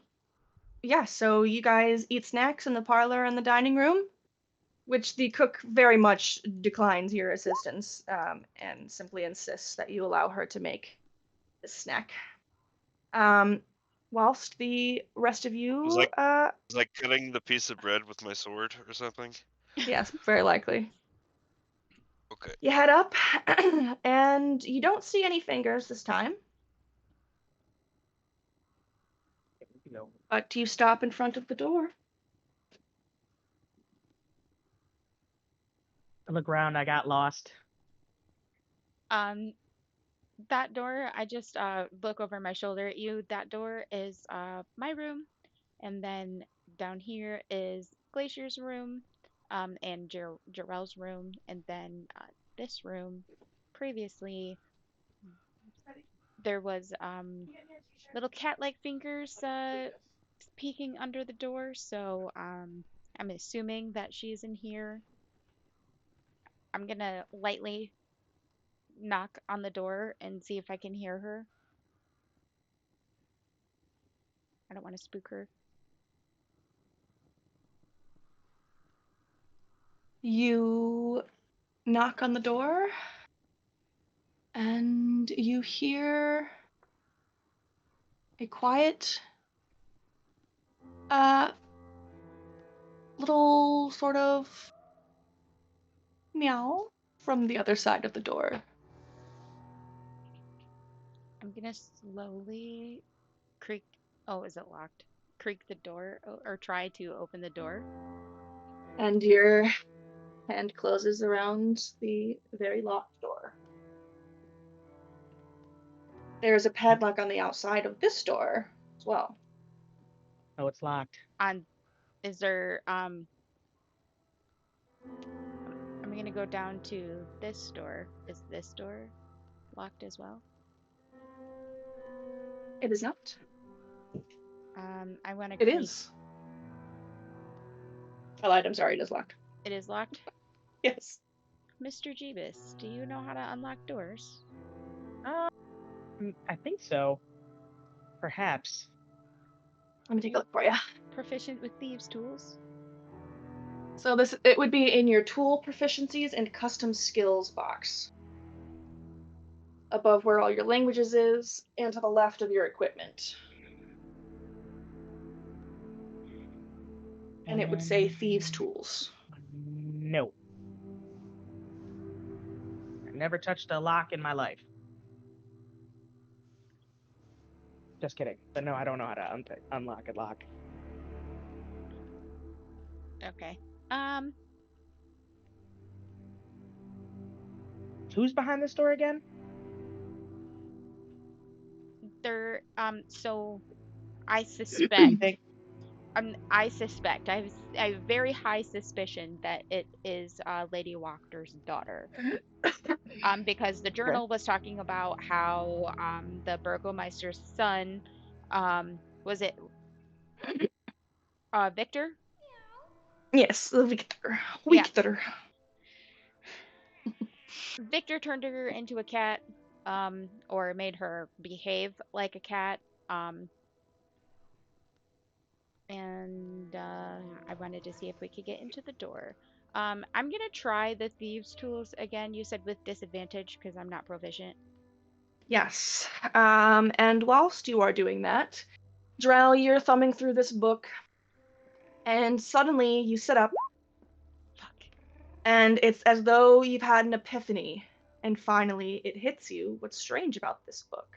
Yeah, so you guys eat snacks in the parlor and the dining room, which the cook very much declines your assistance, and simply insists that you allow her to make this snack. Whilst the rest of you, Was like cutting the piece of bread with my sword or something? yes, very likely. Okay. You head up, and you don't see any fingers this time, but you stop in front of the door. I look around. I got lost. That door, I just look over my shoulder at you. That door is my room, and then down here is Glacier's room, and Jarell's room, and then this room. Previously, there was little cat-like fingers peeking under the door, so I'm assuming that she's in here. I'm gonna lightly knock on the door and see if I can hear her. I don't want to spook her. You knock on the door, and you hear a quiet, little sort of meow from the other side of the door. I'm gonna slowly creak. Oh, is it locked? Creak the door or try to open the door. And your hand closes around the very locked door. There's a padlock on the outside of this door as well. Oh, it's locked. Is there I'm gonna go down to this door. Is this door locked as well? It is not. I want to It creak. is. I lied, I'm sorry, it is locked. It is locked. Yes. Mr. Jeebus, do you know how to unlock doors? I think so. Perhaps. Let me take a look for you. Proficient with thieves' tools? So it would be in your tool proficiencies and custom skills box. Above where all your languages is, and to the left of your equipment. And it would say thieves' tools. No. I've never touched a lock in my life. Just kidding. But no, I don't know how to unlock a lock. Okay. Who's behind this door again? So I suspect. You think? I suspect. I have very high suspicion that it is Lady Walker's daughter. Because the journal was talking about how the Burgomeister's son, was it Victor? Yes, Victor. Yeah. Victor. Victor turned her into a cat, or made her behave like a cat, and I wanted to see if we could get into the door. I'm gonna try the thieves' tools again. You said with disadvantage because I'm not proficient. Yes. And whilst you are doing that, Drell, you're thumbing through this book, and suddenly you sit up, Fuck. and it's as though you've had an epiphany, and finally it hits you what's strange about this book.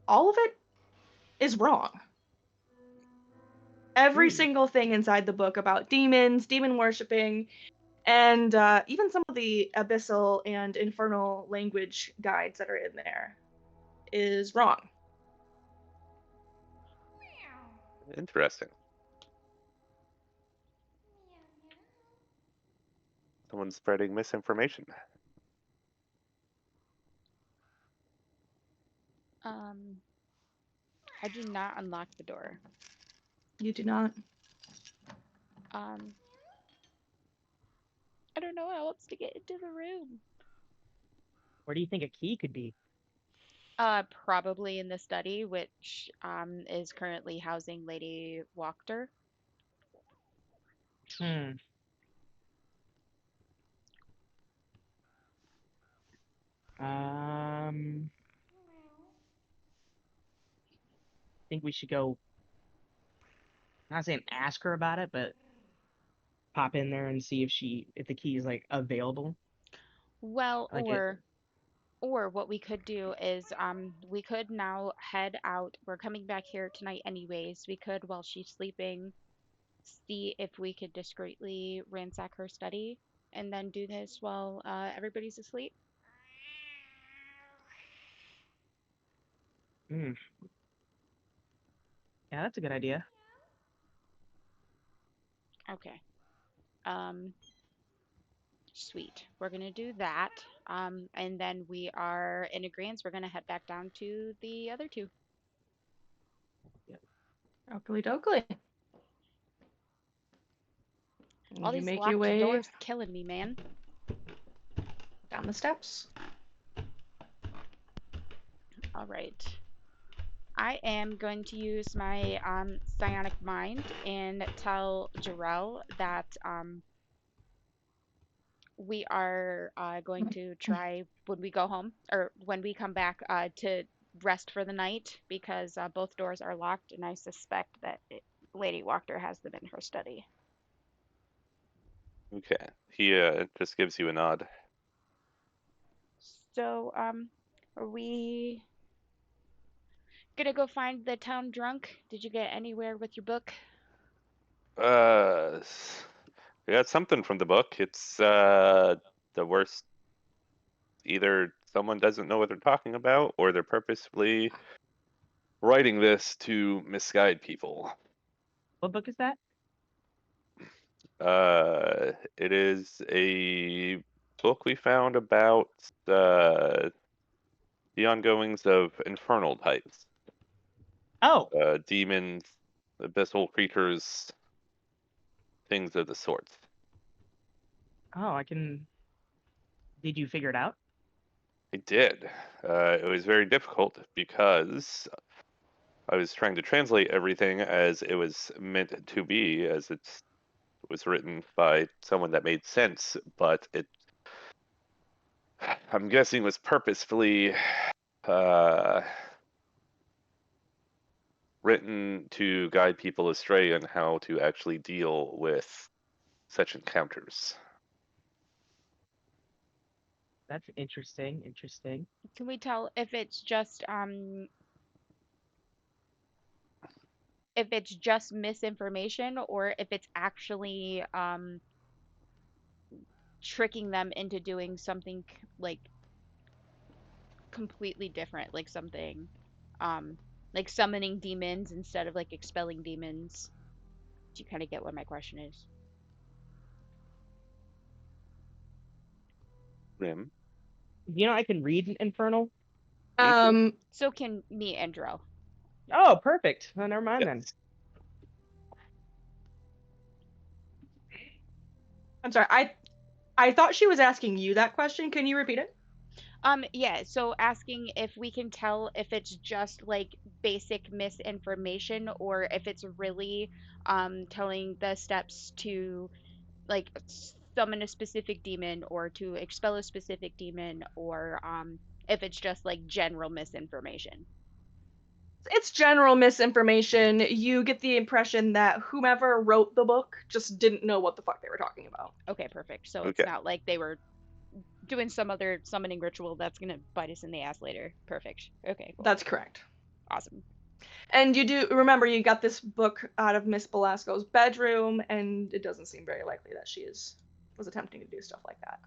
All of it is wrong. Every single thing inside the book about demons, demon worshipping, and even some of the abyssal and infernal language guides that are in there is wrong. Interesting. Someone's spreading misinformation. I do not unlock the door. You do not. I don't know how else to get into the room. Where do you think a key could be? Probably in the study, which is currently housing Lady Wachter. Hmm. I think we should go. I'm not saying ask her about it, but pop in there and see if the key is like available. Well, Like it. or what we could do is we could now head out. We're coming back here tonight anyways. We could, while she's sleeping, see if we could discreetly ransack her study and then do this while everybody's asleep. Hmm. Yeah, that's a good idea. Okay. Sweet. We're gonna do that. And then we are in agreement. We're gonna head back down to the other two. Oakley dokley. All You these make locked your way doors killing me, man. down the steps. All right. I am going to use my psionic mind and tell Jarrell that we are going to try when we go home or when we come back to rest for the night because both doors are locked and I suspect that Lady Wachter has them in her study. Okay. He just gives you a nod. So, are we gonna go find the town drunk? Did you get anywhere with your book? We got something from the book. It's the worst. Either someone doesn't know what they're talking about, or they're purposefully writing this to misguide people. What book is that? It is a book we found about the ongoings of infernal types, Oh, demons, abyssal creatures, things of the sort. oh, I can. Did you figure it out? I did. It was very difficult because I was trying to translate everything as it was meant to be, as it was written by someone that made sense, but I'm guessing was purposefully written to guide people astray on how to actually deal with such encounters. That's interesting. Interesting. Can we tell if it's just misinformation or if it's actually tricking them into doing something like completely different, like something like summoning demons instead of like expelling demons? Do you kind of get what my question is? Rim. You know, I can read Infernal. So can me and Drell. Oh, perfect. Oh, never mind then. Yes. I'm sorry. I thought she was asking you that question. Can you repeat it? Yeah, so asking if we can tell if it's just like basic misinformation or if it's really telling the steps to like summon a specific demon or to expel a specific demon or if it's just like general misinformation. It's general misinformation. You get the impression that whomever wrote the book just didn't know what the fuck they were talking about. Okay, perfect. So Okay. it's not like they were doing some other summoning ritual that's gonna bite us in the ass later. Perfect. Okay, cool. That's correct. Awesome. And you do remember you got this book out of Miss Belasco's bedroom, and it doesn't seem very likely that she was attempting to do stuff like that.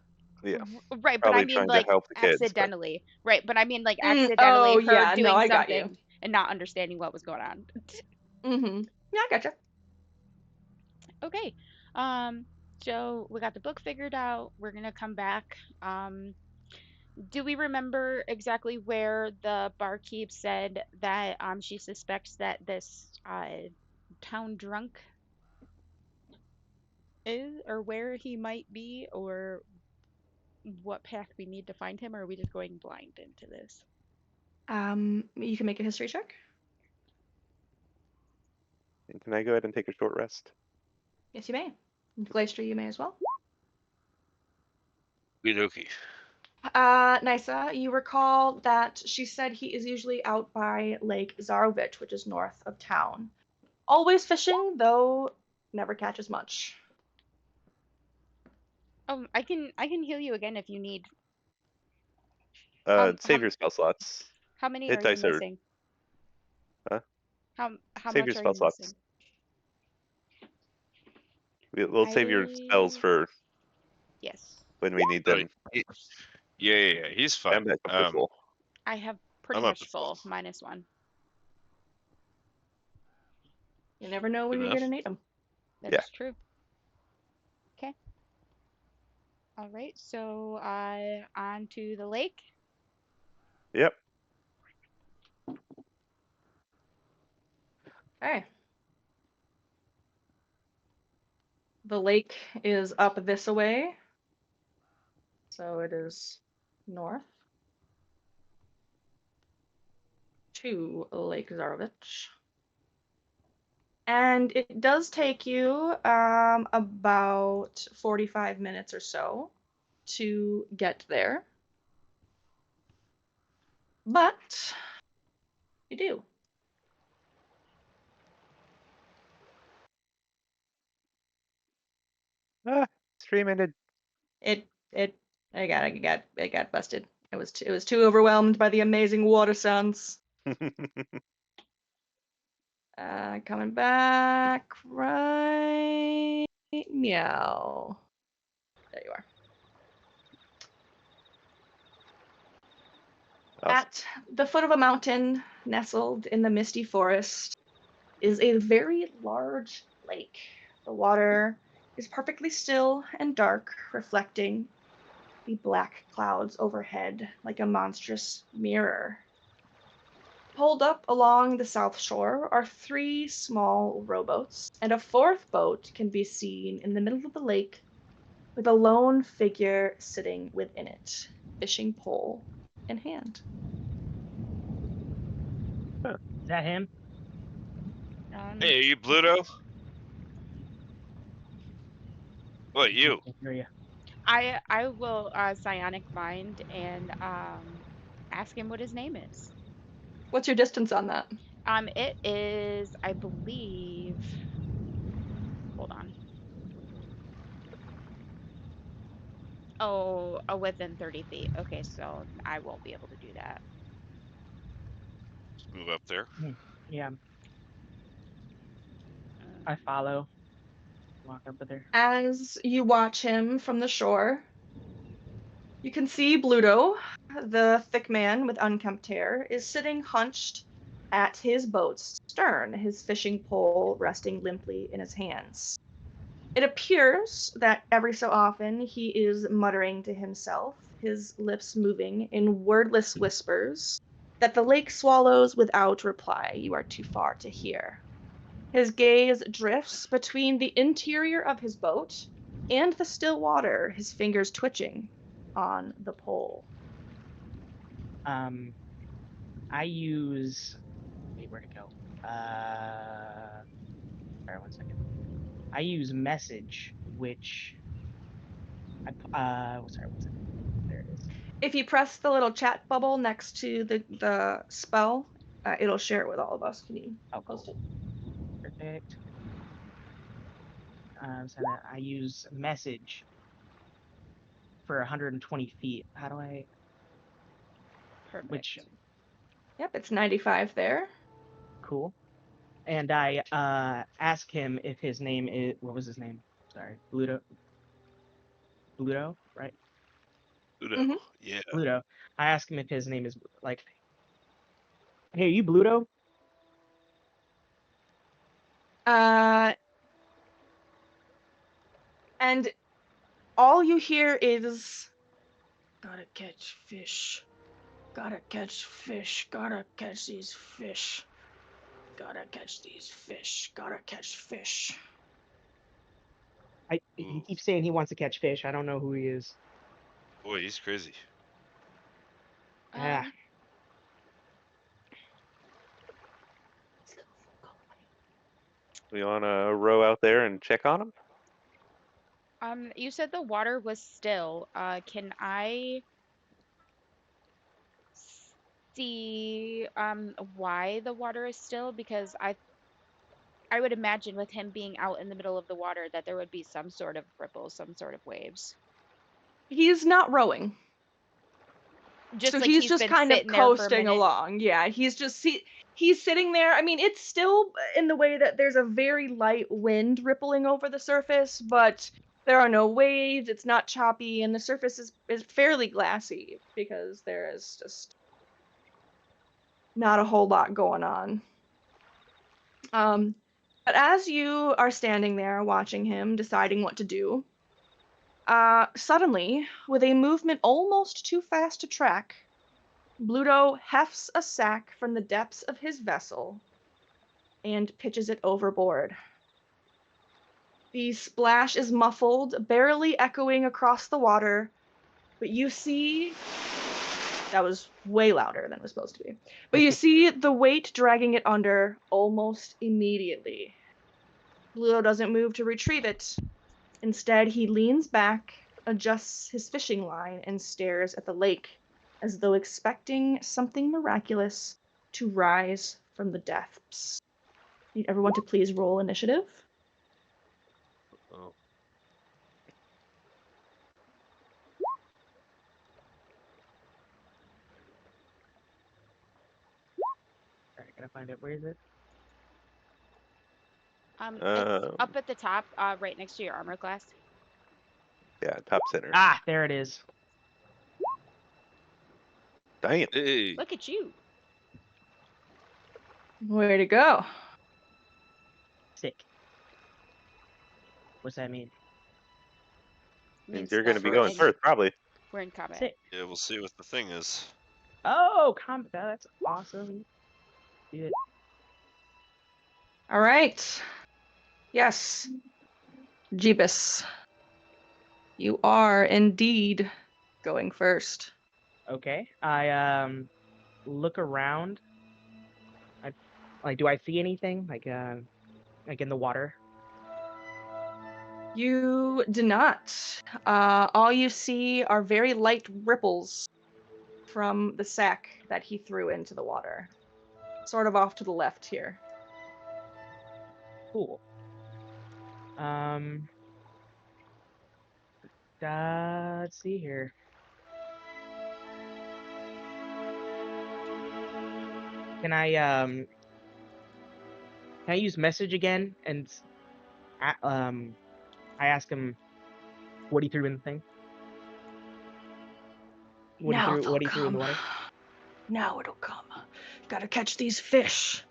Yeah. Right, but Probably I mean trying to like help the kids, but- accidentally. Right, but I mean like accidentally oh, her yeah, doing no, I got something you. and not understanding what was going on. Mm-hmm. Yeah, I gotcha. Okay. Um Joe, we got the book figured out. We're gonna come back. Do we remember exactly where the barkeep said that she suspects that this town drunk is, or where he might be, or what path we need to find him, or are we just going blind into this? You can make a history check. And can I go ahead and take a short rest? Yes, you may. Glacier, you may as well. Okie Nisa, you recall that she said he is usually out by Lake Zarovich, which is north of town. Always fishing, though never catches much. Oh, I can heal you again if you need. Save your spell slots. How many Hit are you dice are missing? Huh? How Save much your are spell you slots. missing? We'll save your spells for Yes. when we need them. Yeah. He's fine. I'm back up to full. I have pretty I'm up much to full. full, -1. You never know when Good you're enough. gonna need them. That Yeah. is true. Okay. All right. So, on to the lake. Yep. Okay. The lake is up this way. So it is north to Lake Zarovich. And it does take you about 45 minutes or so to get there. But you do. Stream ended. It got busted. It was too overwhelmed by the amazing water sounds. Coming back right meow. There you are. Awesome. At the foot of a mountain, nestled in the misty forest, is a very large lake. The water is perfectly still and dark, reflecting the black clouds overhead like a monstrous mirror. Pulled up along the south shore are 3 small rowboats, and a 4th boat can be seen in the middle of the lake with a lone figure sitting within it, fishing pole in hand. Is that him? Hey, are you Bluto? What, you? I hear you. I will psionic mind and ask him what his name is. What's your distance on that? It is, I believe. Hold on. Oh, within 30 feet. Okay, so I won't be able to do that. Let's move up there. Yeah, I follow. Walk up there. As you watch him from the shore, you can see Bluto, the thick man with unkempt hair, is sitting hunched at his boat's stern, his fishing pole resting limply in his hands. It appears that every so often he is muttering to himself, his lips moving in wordless whispers that the lake swallows without reply. You are too far to hear. His gaze drifts between the interior of his boat and the still water, his fingers twitching on the pole. I use. Wait, where'd it go? Sorry, 1 second. I use message, which. Sorry, 1 second. There it is. If you press the little chat bubble next to the spell, it'll share it with all of us. Can you post it? Perfect. So that I use message for 120 feet. How do I? Perfect. Which Yep, it's 95 there. cool. And I ask him if his name is. What was his name? Sorry, Bluto. Bluto, right? Bluto. Mhm. Yeah. Bluto. I ask him if his name is like. Hey, are you Bluto? And all you hear is, gotta catch fish. Gotta catch fish. Gotta catch these fish. Gotta catch these fish. Gotta catch fish. He Ooh. keeps saying he wants to catch fish. I don't know who he is. Boy, he's crazy. Yeah. We want to row out there and check on him? You said the water was still. Can I see why the water is still? Because I would imagine with him being out in the middle of the water that there would be some sort of ripples, some sort of waves. He's not rowing. Just So like he's just been kind of sitting there for a coasting minute. along. Yeah, he's just he's sitting there. I mean, it's still in the way that there's a very light wind rippling over the surface, but there are no waves. It's not choppy, and the surface is fairly glassy because there is just not a whole lot going on. But as you are standing there watching him, deciding what to do, suddenly, with a movement almost too fast to track, Bluto hefts a sack from the depths of his vessel and pitches it overboard. The splash is muffled, barely echoing across the water, but you see... That was way louder than it was supposed to be. But you see the weight dragging it under almost immediately. Bluto doesn't move to retrieve it. Instead, he leans back, adjusts his fishing line, and stares at the lake, as though expecting something miraculous to rise from the depths. Need everyone to please roll initiative. Oh. Alright, gotta find it. Where is it? It's up at the top, right next to your armor class. Yeah, top center. Ah, there it is. Damn. Hey. Look at you. Way to go. Sick. What's that mean? Means you're going to that be we're going in- first, probably. We're in combat. Sick. Yeah, we'll see what the thing is. Oh, combat. That's awesome. Do it. All right. Yes. Jeebus. You are indeed going first. Okay. I look around. Do I see anything like in the water? You do not. All you see are very light ripples from the sack that he threw into the water. Sort of off to the left here. Cool. Let's see here. Can I use message again and I ask him what he threw in the thing? What he threw in the water? Now it'll come. Gotta catch these fish.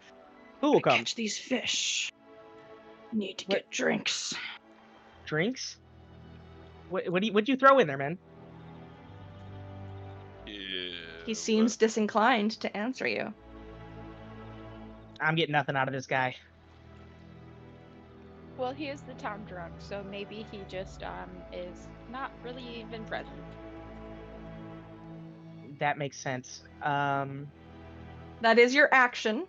Who will Gotta come? catch these fish. Need to What? get drinks. Drinks? What'd you throw in there, man? Yeah. He seems disinclined to answer you. I'm getting nothing out of this guy. Well, he is the town drunk, so maybe he just is not really even present. That makes sense. That is your action,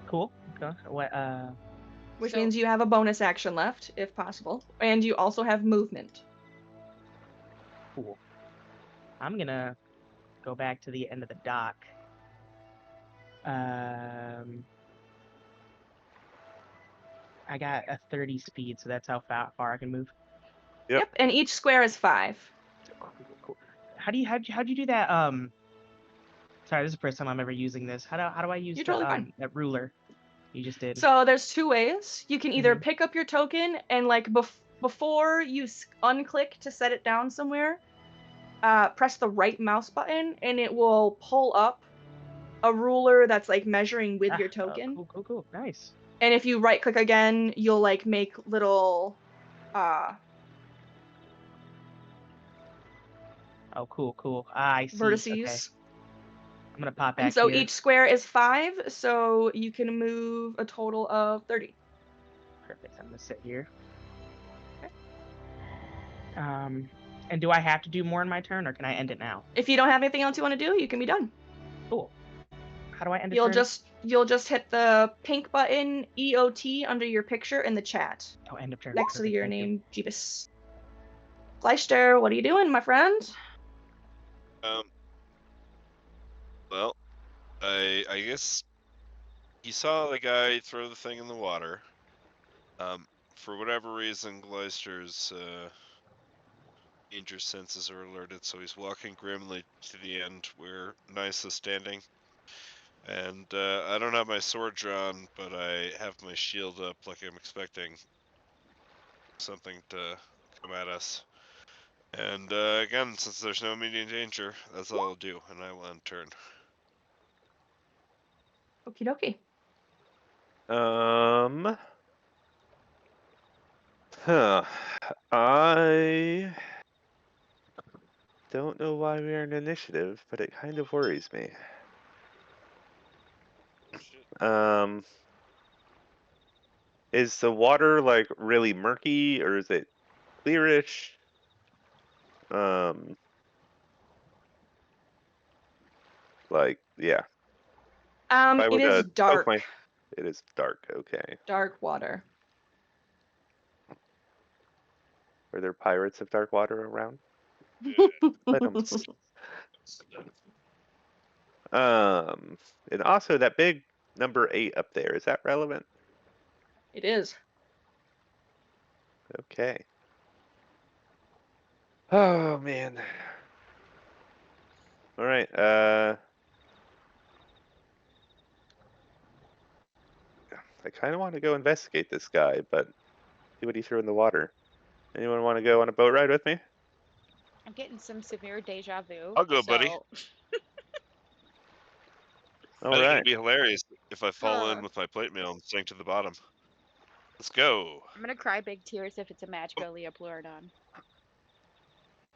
Cool. Okay. What? which So- means you have a bonus action left, if possible. And you also have movement. Cool. I'm gonna go back to the end of the dock. I got a 30 speed, so that's how far I can move. Yep. And each square is 5. Cool. How'd you do that? Sorry, this is the first time I'm ever using this. How do I use You're totally fine. that ruler you just did? So there's 2 ways. You can either Mhm. pick up your token and like before you unclick to set it down somewhere, press the right mouse button and it will pull up a ruler that's like measuring with your token. Cool. Nice. And if you right click again, you'll like make little Oh, cool, cool. I see. vertices. Okay. I'm gonna pop back And so here. each square is 5, so you can move a total of 30. Perfect. I'm gonna sit here. Okay. And do I have to do more in my turn, or can I end it now? If you don't have anything else you want to do, you can be done. Cool. How do I end a You'll turn? just hit the pink button EOT under your picture in the chat Oh, end of turn. next to Perfect, your thank you. name, Jeebus. Gleister, what are you doing, my friend? Well, I guess he saw the guy throw the thing in the water. For whatever reason, Gleister's danger senses are alerted, so he's walking grimly to the end where Nice is standing. And I don't have my sword drawn, but I have my shield up like I'm expecting something to come at us. And again, since there's no immediate danger, that's all I'll do, and I will end turn. Okie dokie. I don't know why we're in initiative, but it kind of worries me. Is the water like really murky or is it clearish? Like, yeah. I It would, is poke dark. It is dark, okay. Dark water. Are there pirates of dark water around? Let 'em and also that big number 8 up there, is that relevant? It is. Okay. Oh man. All right. I kind of want to go investigate this guy, but see what he threw in the water. Anyone want to go on a boat ride with me? I'm getting some severe deja vu. I'll go, buddy. so- All I think right. it'd be hilarious if I fall in with my plate mail and sink to the bottom. Let's go. I'm gonna cry big tears if it's a match go Leopleurodon.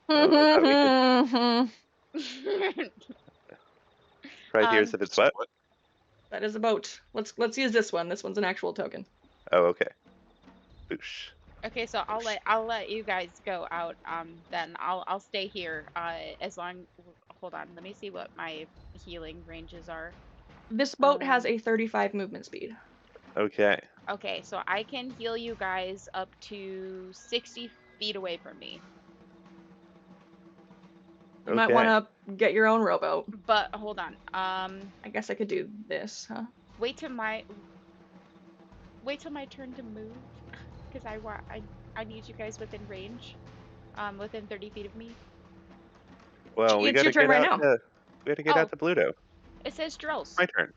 I thought Right here's if it's what? That is a boat. Let's use this one. This one's an actual token. Oh, okay. Boosh. Okay, so I'll let you guys go out. Then I'll stay here. As long. Hold on. Let me see what my healing ranges are. This boat has a 35 movement speed. Okay. Okay, so I can heal you guys up to 60 feet away from me. You might want to get your own rowboat. But hold on. I guess I could do this, huh? Wait till my turn to move, because I need you guys within range, within 30 feet of me. Well, we It's gotta your turn get right out. now. We gotta get out to Bluto. It says Drills. My turn.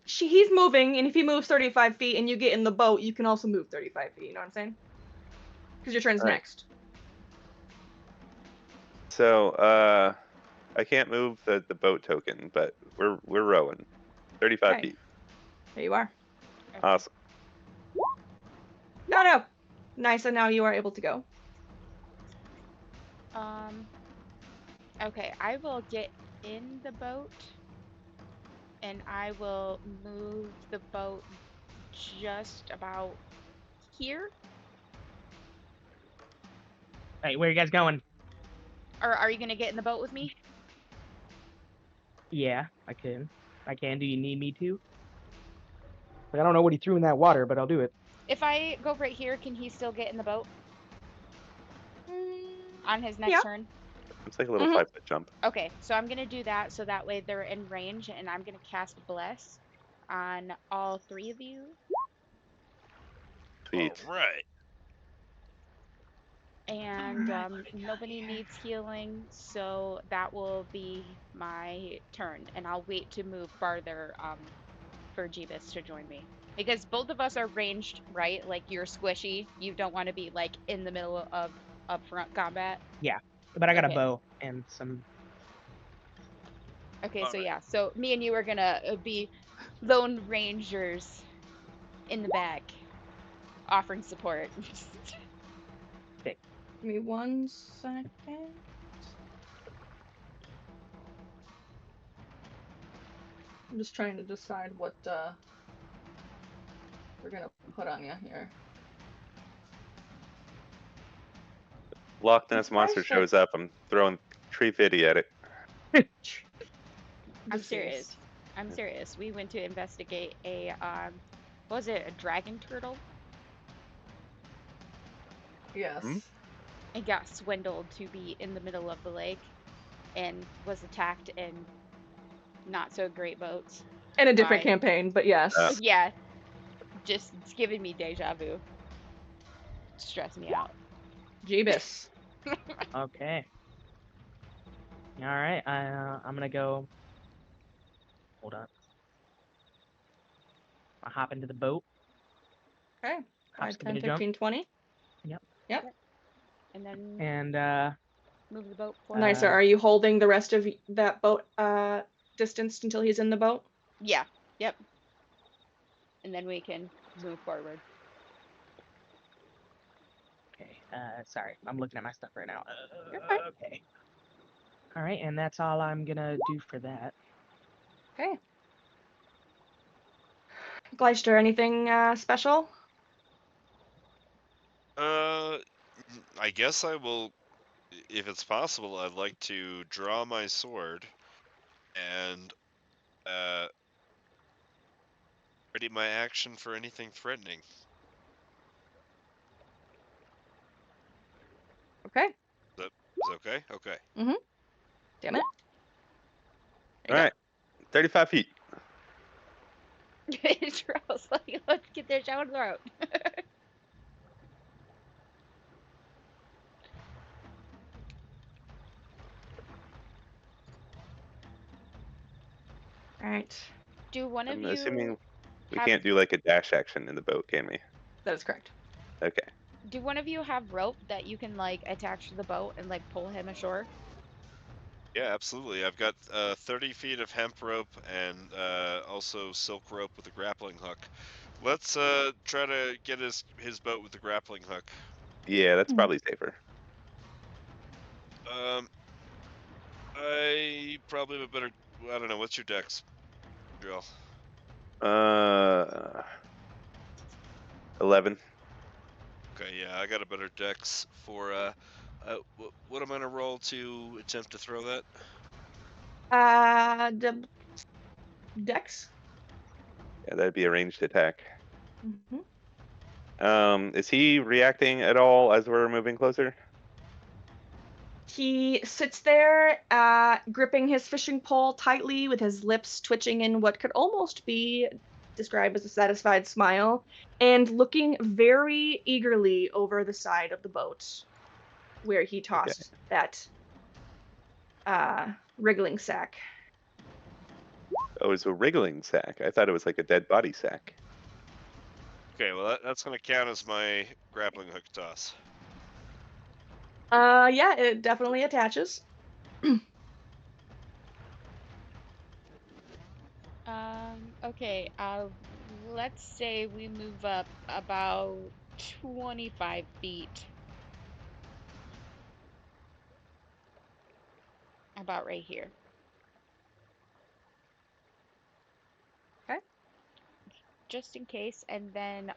He's moving, and if he moves 35 feet and you get in the boat, you can also move 35 feet. You know what I'm saying? Because your turn's Right. next. So, I can't move the boat token, but we're rowing. 35 Okay. feet. There you are. Okay. Awesome. No. Nice, and now you are able to go. Okay, I will get in the boat, and I will move the boat just about here. Hey, where are you guys going? Or are you gonna get in the boat with me? Yeah, I can. Do you need me to? Like, I don't know what he threw in that water, but I'll do it. If I go right here, can he still get in the boat on his next Yeah. turn? It's like a little 5-foot jump. Okay, so I'm gonna do that so that way they're in range, and I'm gonna cast Bless on all 3 of you. Sweet. All right. And Alright, nobody needs healing, so that will be my turn. And I'll wait to move farther for Jeebus to join me. Because both of us are ranged, right? Like, you're squishy. You don't want to be, like, in the middle of upfront combat. But I got Okay. a bow and some. Okay, so Alright. yeah. So me and you are gonna be lone rangers in the back, offering support. Give me 1 second. I'm just trying to decide what we're gonna put on you here. Loch Ness surprised monster that- shows up. I'm throwing tree fitty at it. I'm Disease. serious. I'm serious. We went to investigate a what was it, a dragon turtle? Yes. Hmm? And got swindled to be in the middle of the lake and was attacked in not so great boats. In a different By- campaign, but yes. Yeah. Just it's giving me deja vu. Stress me out. Jeebus. Okay. All right. I'm gonna go. Hold on. I hop into the boat. Okay. Hop, 5, skip, 10, and a jump. 15, 20. And then And move the boat forward. Nicer. Are you holding the rest of that boat distanced until he's in the boat? Yeah. Yep. And then we can move forward. okay. Sorry, I'm looking at my stuff right now. You're fine. Okay. All right, and that's all I'm gonna do for that. Okay. Gleister, anything special? I guess I will, if it's possible. I'd like to draw my sword and ready my action for anything threatening. Okay. Is okay? Okay. Damn it. All right, 35 feet. Charles, let's get this out of the throat. All right. Do one of I'm you assuming we have- can't do like a dash action in the boat, can we? That is correct. Okay. do one of you have rope that you can like attach to the boat and like pull him ashore? Yeah, absolutely. I've got 30 feet of hemp rope and also silk rope with a grappling hook. Let's try to get his boat with the grappling hook. Yeah, that's Hmm. probably safer. I probably have a better. I don't know. What's your dex, Drill? 11. Okay, yeah, I got a better dex for. What am I gonna roll to attempt to throw that? Dex. Yeah, that'd be a ranged attack. Mm-hmm. Is he reacting at all as we're moving closer? He sits there, gripping his fishing pole tightly with his lips twitching in what could almost be described as a satisfied smile, and looking very eagerly over the side of the boat where he tossed that wriggling sack. Oh, it's a wriggling sack. I thought it was like a dead body sack. Okay, well that's gonna count as my grappling hook toss. Yeah, it definitely attaches. Okay, let's say we move up about 25 feet. About right here. Okay. Just in case, and then,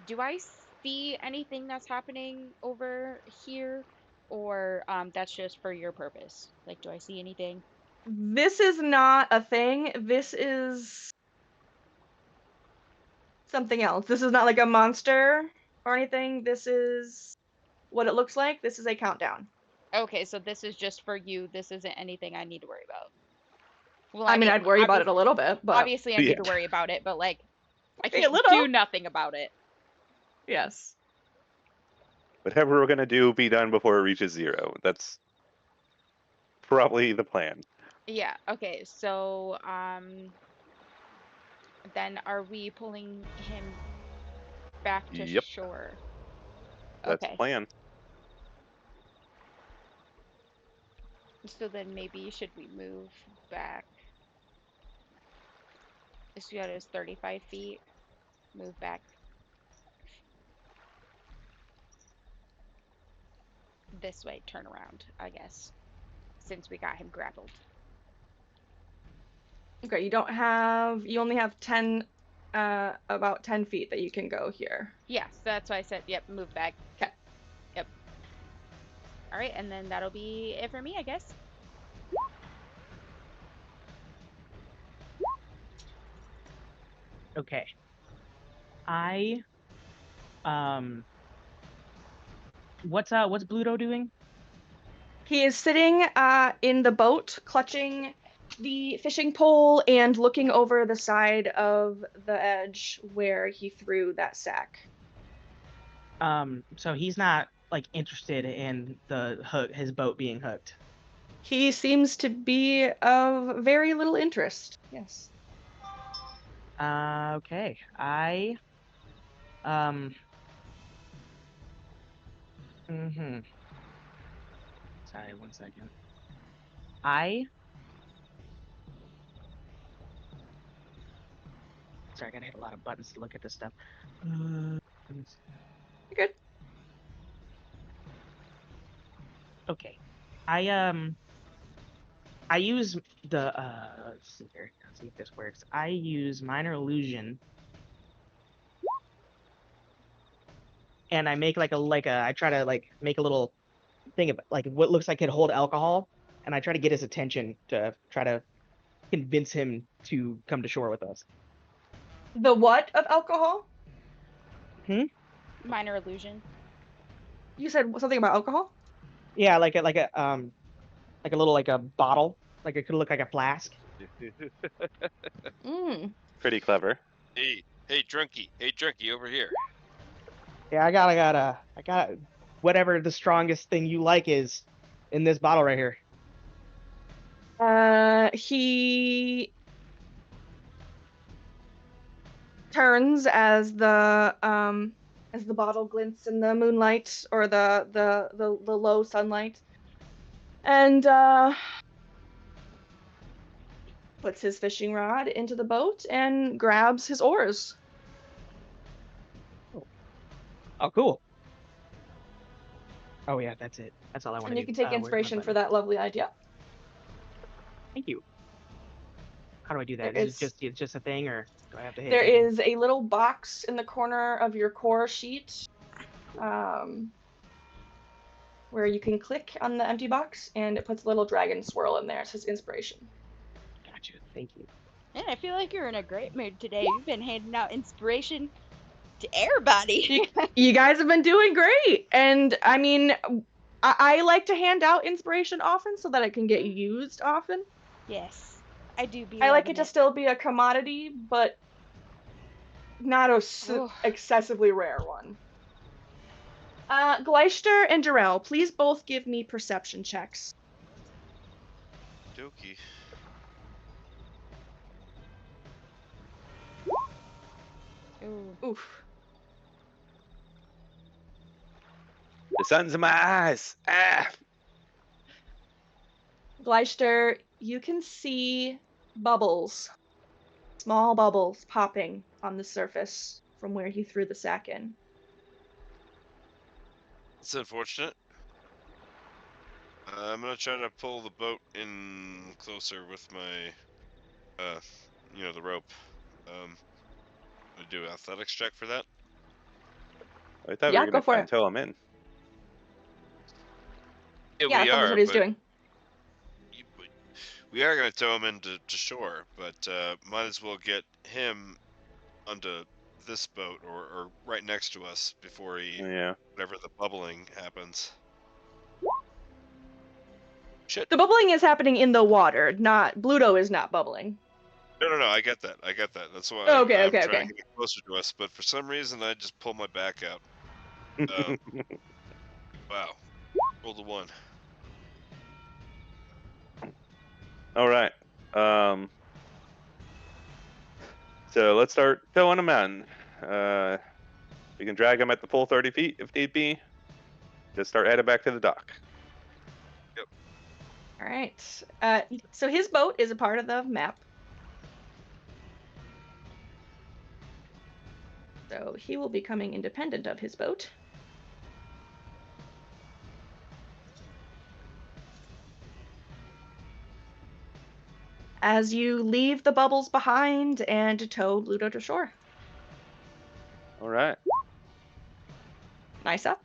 do I see anything that's happening over here? Or, that's just for your purpose? Like, do I see anything? This is not a thing. This is something else. This is not like a monster or anything. This is what it looks like. This is a countdown. Okay, so this is just for you. This isn't anything I need to worry about. Well, I mean, I'd worry about it a little bit, but obviously I Yeah. need to worry about it, but like, I A can't little. do nothing about it. yes. Whatever we're gonna do, be done before it reaches 0. That's probably the plan. Yeah, okay, so, then are we pulling him back to Yep. shore? That's the Okay, plan. so then maybe should we move back? This got is 35 feet. Move back. This way, turn around, I guess. Since we got him grappled. Okay, you only have 10, about 10 feet that you can go here. Yeah, so that's why I said, yep, move back. 'Kay. Yep. All right, and then that'll be it for me, I guess. Okay. What's Bluto doing? He is sitting in the boat, clutching the fishing pole and looking over the side of the edge where he threw that sack. So he's not like interested in his boat being hooked. He seems to be of very little interest. Yes. Okay. Sorry, 1 second. Sorry, I gotta hit a lot of buttons to look at this stuff. You're good. Okay. I use the let's see here. Let's see if this works. I use minor illusion. And I make I try to like make a little thing of like what looks like it hold alcohol, and I try to get his attention to try to convince him to come to shore with us. The what of alcohol? Minor illusion. You said something about alcohol? Yeah, like a little like a bottle, like it could look like a flask. Pretty clever. Hey, drunkie, over here. Yeah, I got whatever the strongest thing you like is in this bottle right here. He turns as the bottle glints in the moonlight or the low sunlight, and puts his fishing rod into the boat and grabs his oars. Oh, cool. Oh yeah, that's it. That's all I want to And do. you can take Where's my inspiration for button? that lovely idea. Thank you. How do I do that? There Is it just a thing, or do I have to hit? There anything? is a little box in the corner of your core sheet, where you can click on the empty box, and it puts a little dragon swirl in there. It says inspiration. Gotcha. Thank you. Man, I feel like you're in a great mood today. You've been handing out inspiration to everybody. You guys have been doing great, and I mean, I like to hand out inspiration often so that it can get used often. Yes, I do be I like loving it to still be a commodity, but not a Ugh. excessively rare one. Gleister and Jarrell, please both give me perception checks. Dokie. Ooh. Oof. The sun's in my eyes. Ah! Gleister, you can see bubbles, small bubbles popping on the surface from where he threw the sack in. It's unfortunate. I'm gonna try to pull the boat in closer with my, the rope. I do an athletics check for that. I thought Yeah, we were go gonna for try it. and tow him in. Yeah, Yeah, we that's are. what he's but doing. We are gonna tow him into shore, but might as well get him onto this boat or right next to us before Yeah. whatever the bubbling happens. Shit. The bubbling is happening in the water, not Bluto is not bubbling. No. I get that. That's why Okay, I'm okay, trying okay. to get closer to us. But for some reason, I just pulled my back out. Wow. Rolled a 1. All right. So let's start towing him in. We can drag him at the full 30 feet if need be. Just start heading back to the dock. All right. So his boat is a part of the map. So he will be becoming independent of his boat. as you leave the bubbles behind and tow Ludo to shore. All right. Nysa?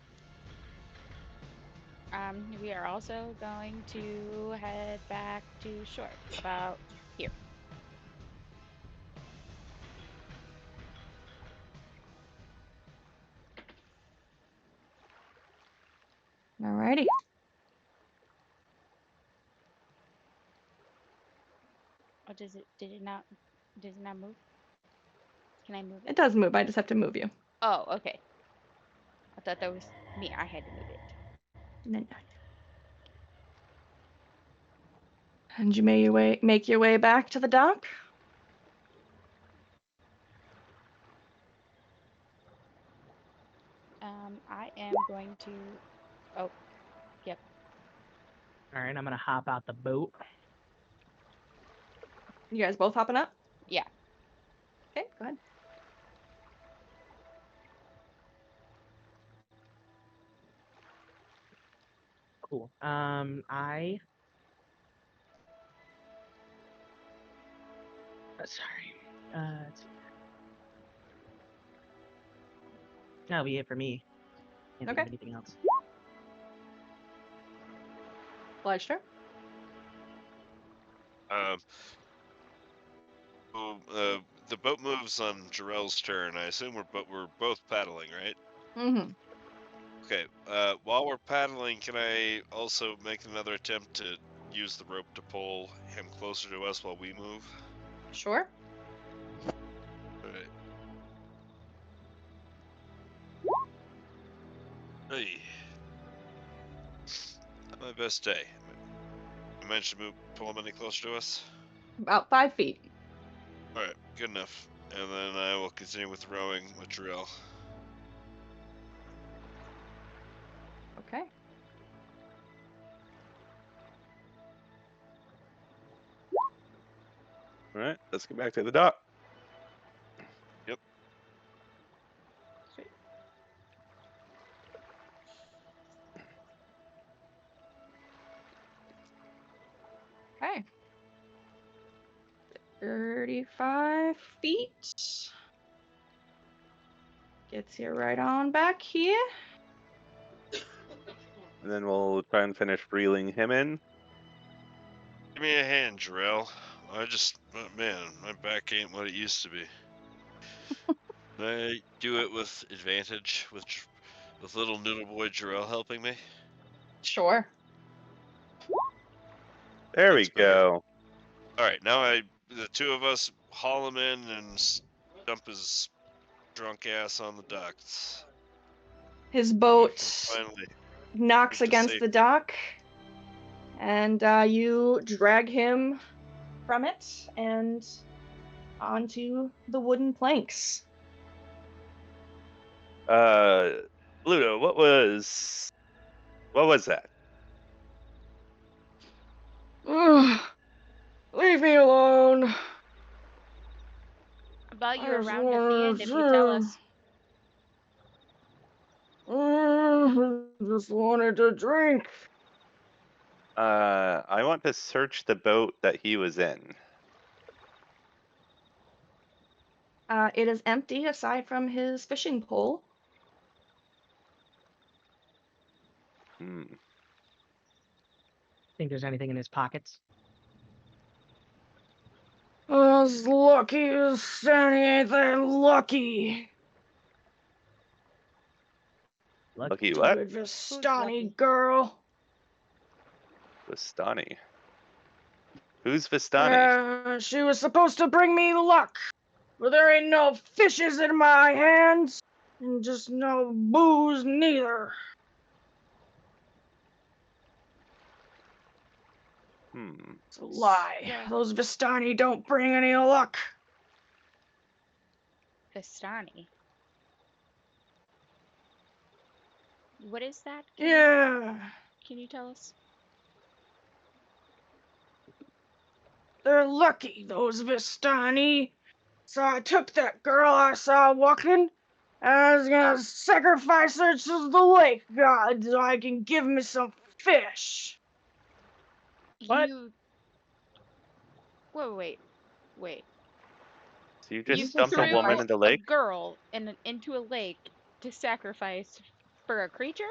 We are also going to head back to shore, about here. Alrighty. Oh, did it not move? Can I move it? It does move. I just have to move you. Oh, okay. I thought that was me. I had to move it. No. And you make your way back to the dock? I am going to. Oh, yep. All right, I'm gonna hop out the boat. You guys both hopping up? Yeah. Okay, go ahead. Cool. Sorry. Let's see. That'll be it for me. Can't think of Okay. anything else. Fleischner? The boat moves on Jarrell's turn. I assume we're both paddling, right? Mm-hmm. Okay. While we're paddling, can I also make another attempt to use the rope to pull him closer to us while we move? Sure. All right. Hey. Not my best day. You managed to pull him any closer to us? About 5 feet. Alright, good enough. And then I will continue with rowing with Jarrell. Okay. All right. Let's get back to the dock. Yep. Sweet. Okay. 35 feet. Gets you right on back here. And then we'll try and finish reeling him in. Give me a hand, Jarrell. Man, my back ain't what it used to be. I do it with advantage, with little noodle boy Jarrell helping me. Sure. There we That's better. go. Alright, now the two of us haul him in and dump his drunk ass on the docks. His We boat can finally knocks move to against the safety. dock, and you drag him from it and onto the wooden planks. Ludo, what was that? Ugh. Leave me alone. About you I just around at the end, if you wanted tell to- us. Just wanted to drink. I want to search the boat that he was in. It is empty aside from his fishing pole. Think there's anything in his pockets? As lucky as Sandy ain't that lucky. Lucky what? Stupid lucky? Vistani girl. Vistani. Who's Vistani? She was supposed to bring me luck, but there ain't no fishes in my hands, and just no booze neither. It's a lie. Yeah. Those Vistani don't bring any luck. Vistani. What is that? Yeah, Can you tell us? they're lucky, those Vistani. So I took that girl I saw walking, and I was gonna sacrifice her to the lake god so I can give me some fish. What? Wait. So you You just said dumped a woman sacrifice in the A lake? girl into a lake to sacrifice for a creature?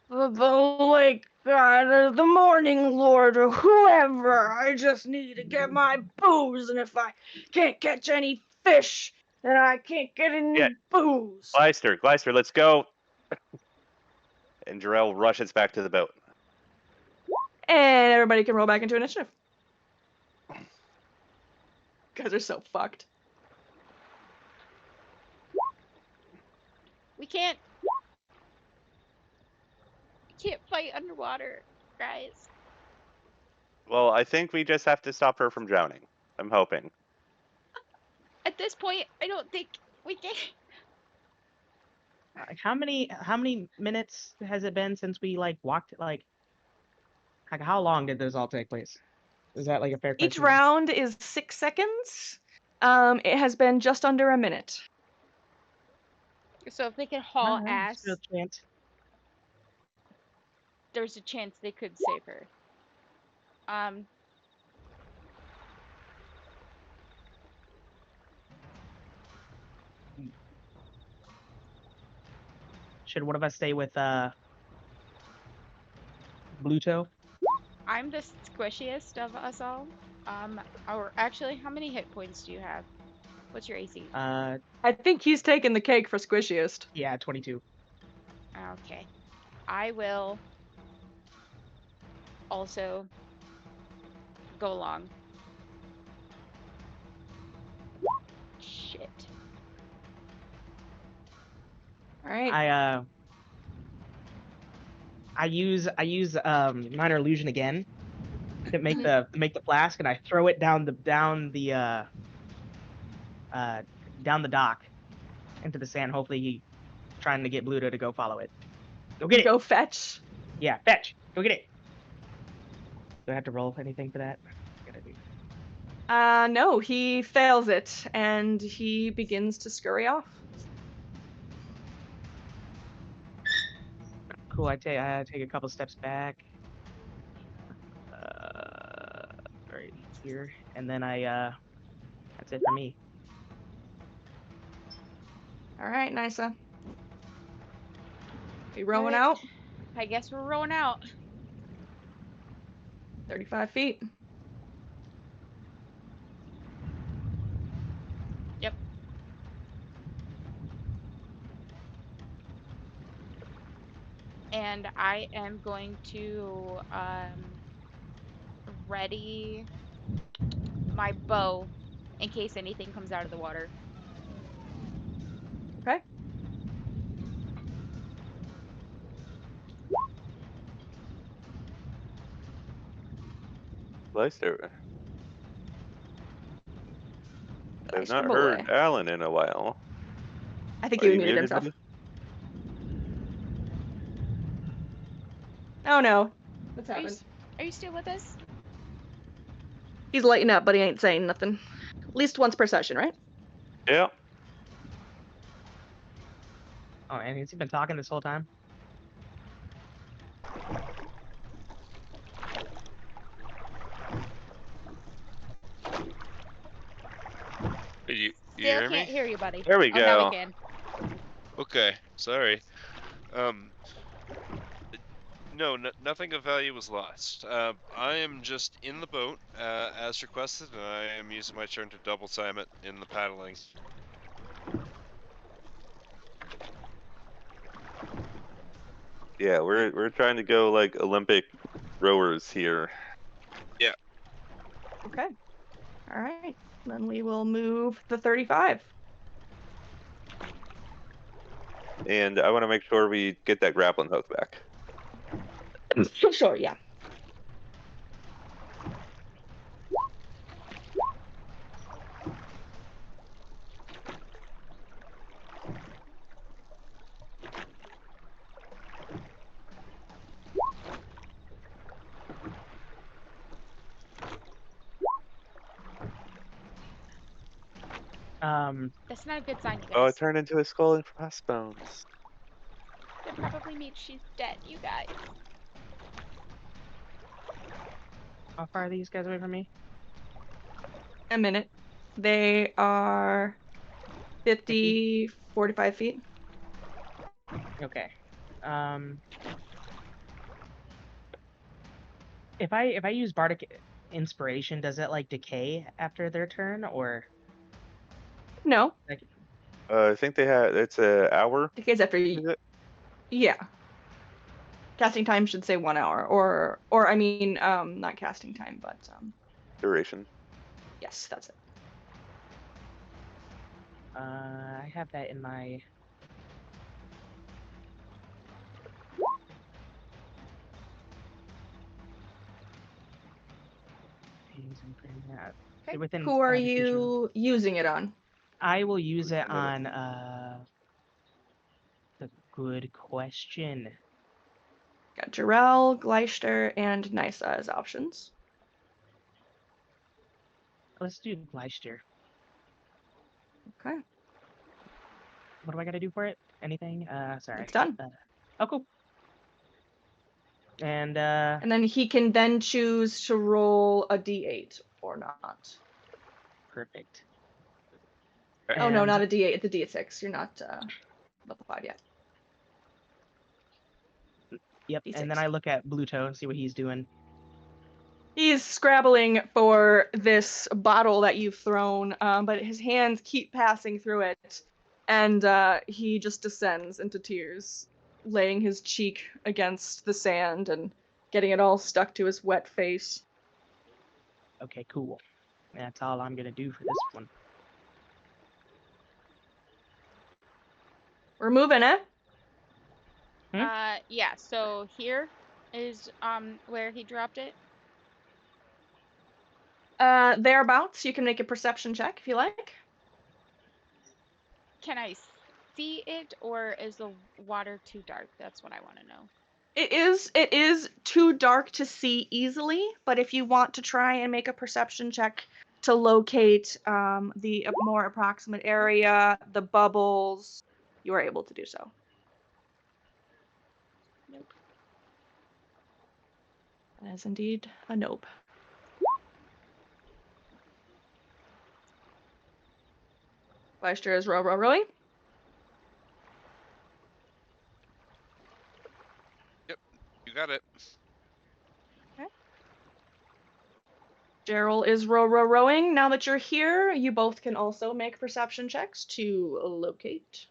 The lake god or the morning lord or whoever. I just need to get my booze, and if I can't catch any fish, then I can't get any Yeah. booze. Gleister, let's go. And Jarell rushes back to the boat. And everybody can roll back into initiative. You guys are so fucked. We can't fight underwater, guys. Well, I think we just have to stop her from drowning. I'm hoping. At this point, I don't think we can. Like, how many minutes has it been since we like walked like how long did this all take place? Is that like a fair Each question? round is 6 seconds. It has been just under a minute. So if they can haul Alright, ass, still a chance. there's a chance they could save her. Should one of us stay with Bluto? I'm the squishiest of us all. Or actually, how many hit points do you have? What's your AC? Uh, I think he's taking the cake for squishiest. yeah, 22. Okay. I will also go along. Shit. All right. I use minor illusion again to make the flask, and I throw it down the dock into the sand. Hopefully, he trying to get Bluto to go follow it. Go get it. Go fetch. Yeah, fetch. Go get it. Do I have to roll anything for that? What gotta do? No, he fails it, and he begins to scurry off. Cool. I take a couple steps back. Right here, and then that's it for me. All right, Nysa. You rowing Alright. out? I guess we're rowing out. 35 feet. Yep. And I am going to ready my bow in case anything comes out of the water. Okay. Gleister. I've Nice not boy. heard Alan in a while. I think Are he you muted muted, himself. buddy? Oh no. What's Are you, happened? are you still with us? He's lighting up, but he ain't saying nothing. At least once per session, right? Yeah. Oh, and he's been talking this whole time. You Still hear can't me? hear you, buddy. There we Oh, now go. we can. Okay, sorry. No, nothing of value was lost. I am just in the boat as requested, and I am using my turn to double time it in the paddling. Yeah, we're trying to go like Olympic rowers here. Yeah. Okay. All right. Then we will move the 35. And I want to make sure we get that grappling hook back. Sure, yeah. That's not a good sign, you Oh, it guys. turned into a skull and crossbones. That probably means she's dead, you guys. How far are these guys away from me? A minute. They are 50, 45 feet. Okay. If I use Bardic Inspiration, does it like decay after their turn, or No, like? I think they have. It's an hour. decays after Is you. it? Yeah. Casting time should say 1 hour, or I mean, not casting time, but Duration. yes, that's it. I have that in my. Okay. Within Who are distance. you using it on? I will use it Lieutenant. on. That's a good question. Got Jarell, Gleister, and Nysa as options. Let's do Gleister. Okay. What do I got to do for it? Anything? Sorry. It's done. Oh, cool. And And then he can then choose to roll a d8 or not. perfect. Oh no, And- not a d8, it's a d6. You're not level 5 yet. Yep. D6. And then I look at Bluto and see what he's doing. He's scrabbling for this bottle that you've thrown, but his hands keep passing through it, and he just descends into tears, laying his cheek against the sand and getting it all stuck to his wet face. Okay, cool. That's all I'm gonna do for this one. We're moving, eh? Yeah, so here is where he dropped it. Thereabouts. You can make a perception check if you like. Can I see it, or is the water too dark? That's what I want to know. It is too dark to see easily, but if you want to try and make a perception check to locate the more approximate area, the bubbles, you are able to do so. Nope. That is indeed a nope. Gleister is rowing. You got it. Gerald is rowing. Now that you're here, you both can also make perception checks to locate.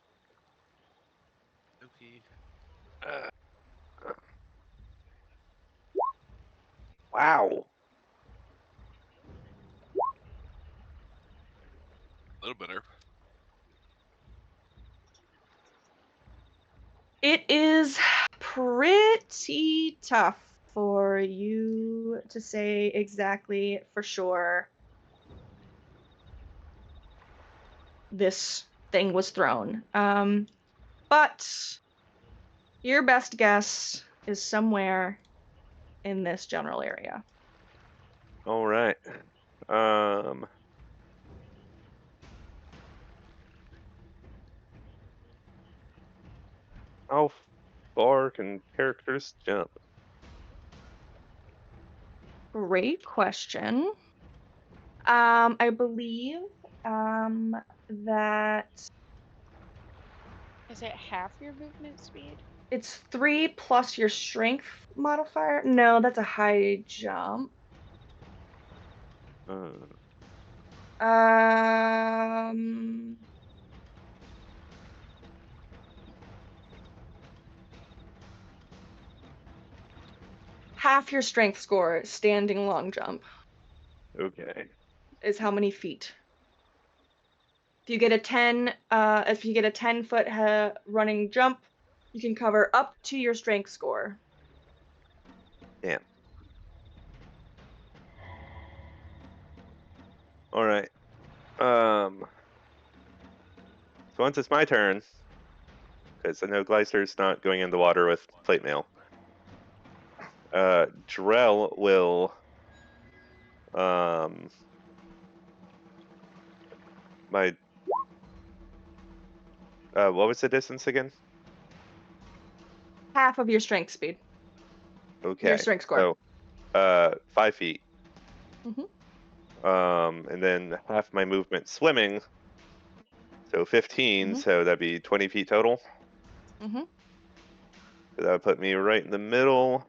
Okay. Wow. A little better. It is pretty tough for you to say exactly for sure this thing was thrown. But your best guess is somewhere in this general area. All right. How far can characters jump? Great question. I believe that Is it half your movement speed? it's 3 plus your strength modifier. No, that's a high jump. Um, half your strength score, standing long jump, Okay. is how many feet. If you get a 10-foot running jump, you can cover up to your strength score. Damn. All right. So once it's my turn, because I know Gleister's not going in the water with plate mail. Drell will what was the distance again? Half of your strength speed. Okay. Your strength score. So 5 feet. And then half my movement swimming. So 15, so that'd be 20 feet total. Mm-hmm. So that would put me right in the middle.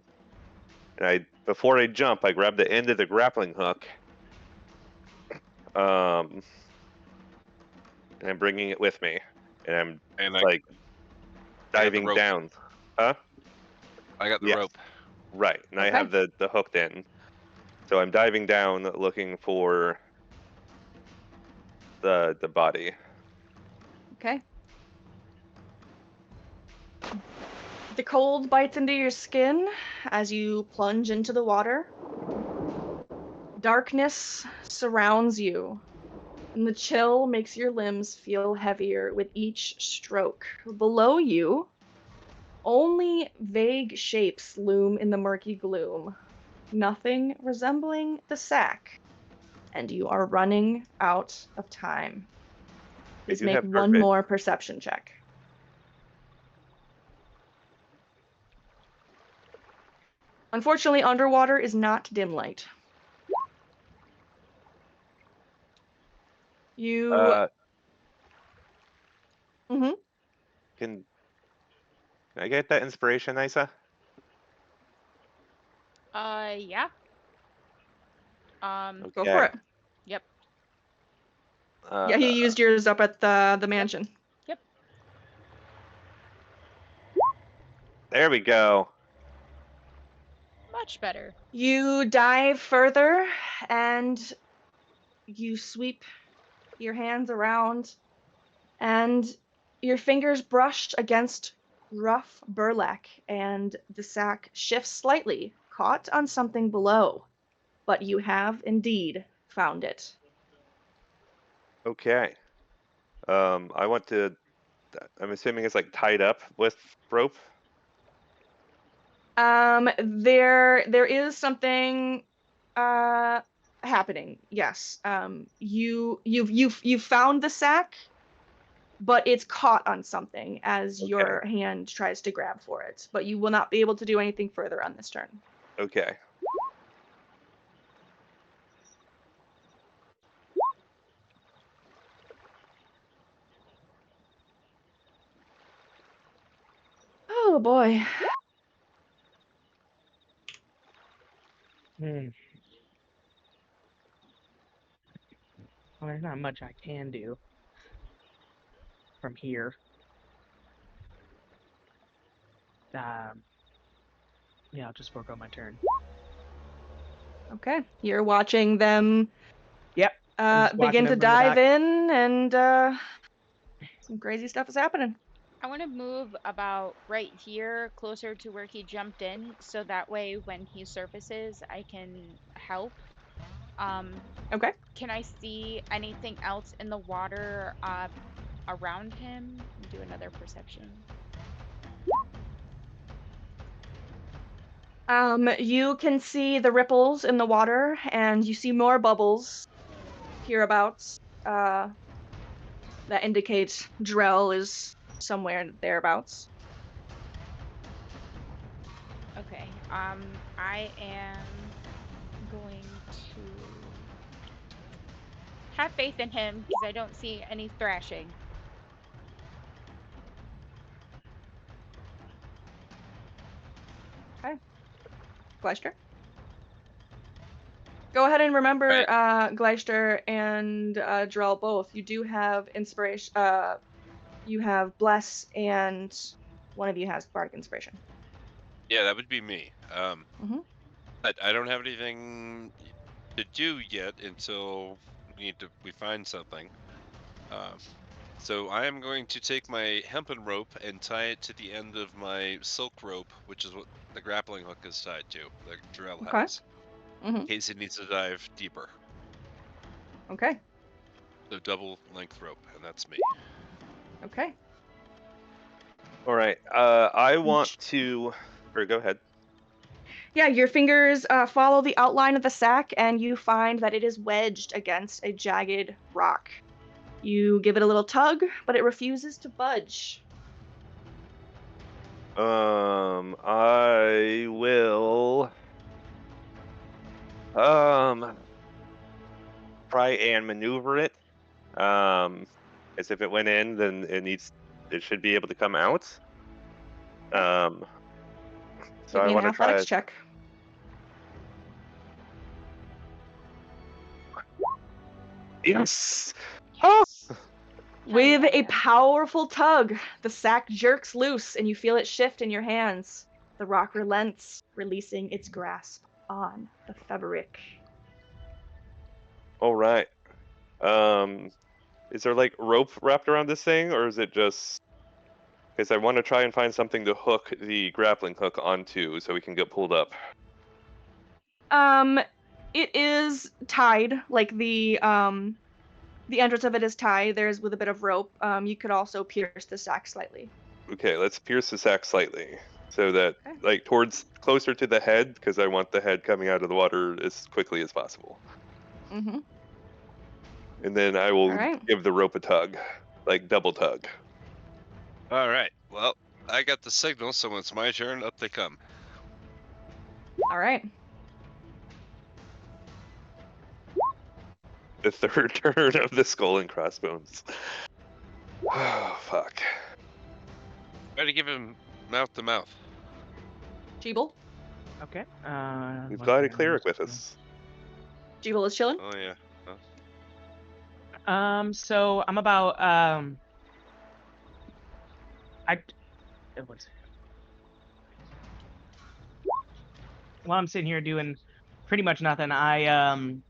And before I jump, I grab the end of the grappling hook. And I'm bringing it with me. And I'm like diving down. Huh? I got the Yes. rope. Right. And I Okay. have the hooked end. So I'm diving down looking for the body. Okay. The cold bites into your skin as you plunge into the water. Darkness surrounds you, and the chill makes your limbs feel heavier with each stroke. Below you, only vague shapes loom in the murky gloom, nothing resembling the sack, and you are running out of time. Please do make have one more perception check. Unfortunately, underwater is not dim light. You. Can I get that inspiration, Isa? Yeah. Go for it. Yep. Yeah, he used yours up at the mansion. Yep. There we go. Much better. You dive further and you sweep your hands around and your fingers brush against rough burlap and the sack shifts slightly, caught on something below, but you have indeed found it. Okay. I want to. I'm assuming it's like tied up with rope. There is something happening. Yes. You've found the sack, but it's caught on something as your hand tries to grab for it. But you will not be able to do anything further on this turn. Okay. Oh boy. Well, there's not much I can do from here. Yeah, I'll just forego my turn. Okay. You're watching them Yep. begin to dive in, and some crazy stuff is happening. I want to move about right here, closer to where he jumped in, so that way when he surfaces, I can help. Okay. Can I see anything else in the water around him? Do another perception. You can see the ripples in the water, and you see more bubbles hereabouts. That indicates Drell is somewhere thereabouts. Okay. I am going to have faith in him because I don't see any thrashing. Okay. Gleister? Go ahead and remember, Gleister and Drell both. You do have inspiration. You have Bless, and one of you has Bardic Inspiration. Yeah, that would be me. But I don't have anything to do yet until we find something. So I am going to take my hempen rope and tie it to the end of my silk rope, which is what the grappling hook is tied to, that Drell has, in case it needs to dive deeper. Okay. So double length rope, and that's me. Okay. All right. I want to. Or go ahead. Yeah, your fingers follow the outline of the sack, and you find that it is wedged against a jagged rock. You give it a little tug, but it refuses to budge. I will. and maneuver it. As if it went in, then it should be able to come out. So Give I me an want to try. athletics check. Yes. With yeah, a yeah. powerful tug, the sack jerks loose and you feel it shift in your hands. The rock relents, releasing its grasp on the fabric. All right. Is there like rope wrapped around this thing, or is it just? Because I want to try and find something to hook the grappling hook onto, so we can get pulled up. It is tied, like the entrance of it is tied. There's with a bit of rope. You could also pierce the sack slightly. Okay, let's pierce the sack slightly, so that Okay. like towards closer to the head, because I want the head coming out of the water as quickly as possible. Mm-hmm. And then I will All right. give the rope a tug, like double tug. All right. Well, I got the signal, so when it's my turn, up they come. All right. The third turn of the skull and crossbones. Oh fuck. Try to give him mouth to mouth. Jeeble. Okay. We've what got a can I cleric use with for- us. Jeeble is chilling. Oh yeah. So I'm about what's while I'm sitting here doing pretty much nothing, I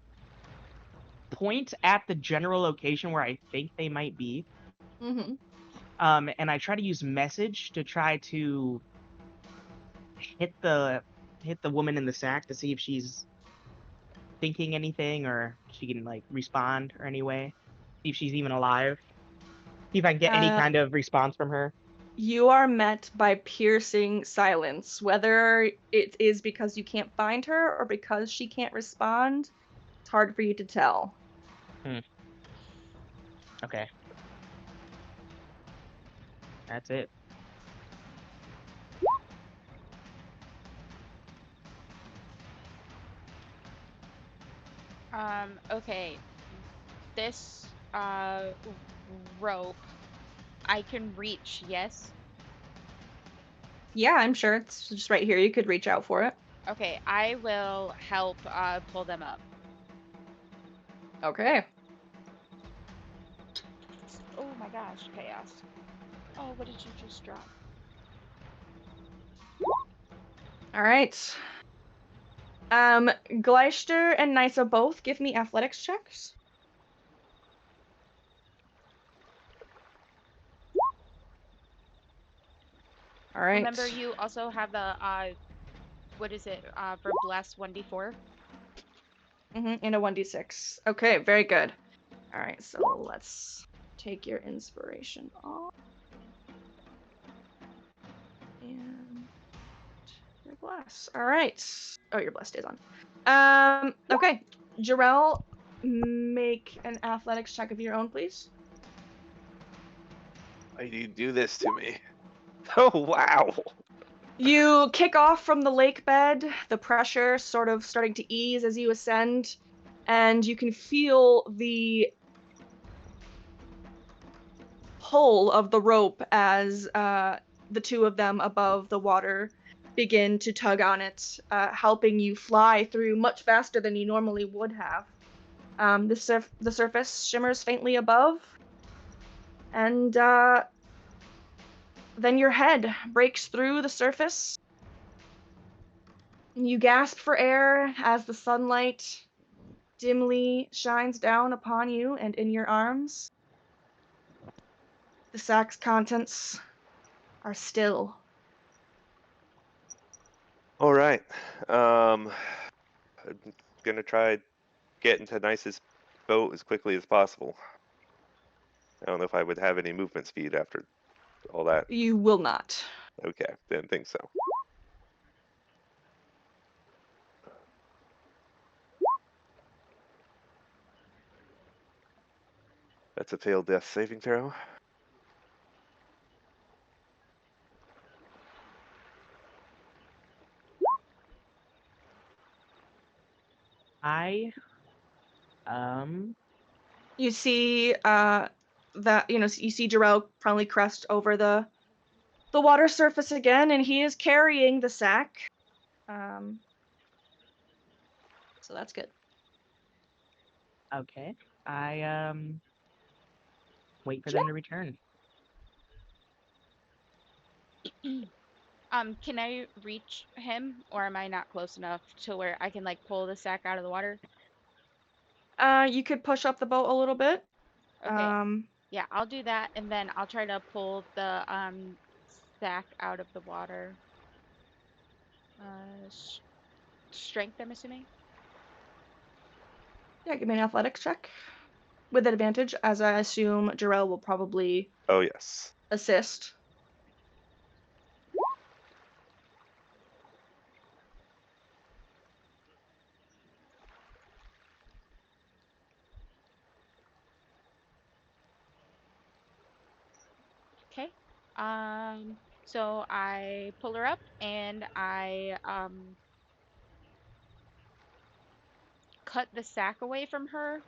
point at the general location where I think they might be. Mm-hmm. And I try to use message to try to hit the woman in the sack to see if she's thinking anything or she can like respond or any way. See if she's even alive. See if I can get any kind of response from her. You are met by piercing silence. Whether it is because you can't find her or because she can't respond, it's hard for you to tell. Okay. That's it. Okay. This rope I can reach, yes? Yeah, I'm sure it's just right here. You could reach out for it. Okay, I will help pull them up. Okay. Oh my gosh, chaos. Oh, what did you just drop? All right. Gleister and Nysa both give me athletics checks. All right. Remember, you also have the what is it? For bless 1d4. In a 1d6. Okay, very good. All right, so let's take your inspiration off. And your bless. All right. Oh, your bless stays on. Okay. Jarrell, make an athletics check of your own, please. Why do you do this to me? Oh wow. You kick off from the lake bed, the pressure sort of starting to ease as you ascend, and you can feel the pull of the rope as the two of them above the water begin to tug on it, helping you fly through much faster than you normally would have. The surface shimmers faintly above, and then your head breaks through the surface. And you gasp for air as the sunlight dimly shines down upon you and in your arms. The sack's contents are still. All right. I'm gonna try get into Nice's boat as quickly as possible. I don't know if I would have any movement speed after all that. You will not. Okay, didn't think so. That's a failed death saving throw. I You see that you see Jarrell probably crest over the water surface again, and he is carrying the sack. So that's good. Okay. I wait for them to return. Can I reach him, or am I not close enough to where I can like pull the sack out of the water? You could push up the boat a little bit. Okay. Yeah, I'll do that, and then I'll try to pull the sack out of the water. Strength, I'm assuming. Yeah, give me an athletics check with advantage, as I assume Jarrell will probably Oh yes. assist. Okay. So I pull her up and I cut the sack away from her.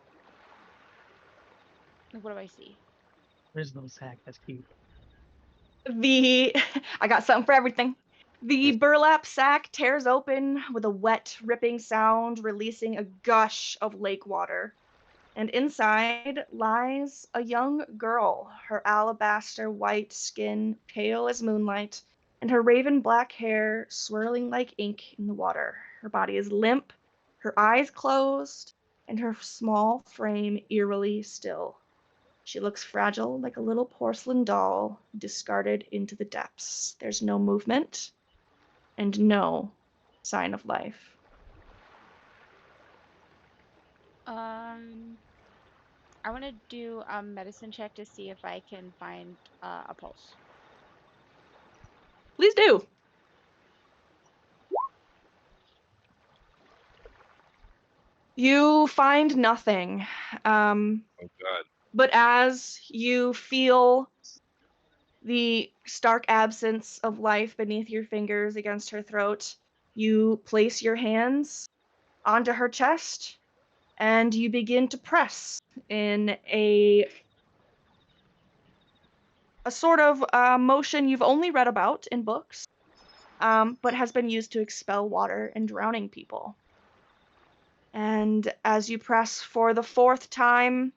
What do I see? Where's the sack? That's cute. I got something for everything. The burlap sack tears open with a wet, ripping sound, releasing a gush of lake water. And inside lies a young girl, her alabaster white skin pale as moonlight, and her raven black hair swirling like ink in the water. Her body is limp, her eyes closed, and her small frame eerily still. She looks fragile, like a little porcelain doll discarded into the depths. There's no movement and no sign of life. I want to do a medicine check to see if I can find a pulse. Please do. You find nothing. Oh God. But as you feel the stark absence of life beneath your fingers against her throat, you place your hands onto her chest and you begin to press in a sort of motion you've only read about in books, but has been used to expel water and drowning people. And as you press for the fourth time,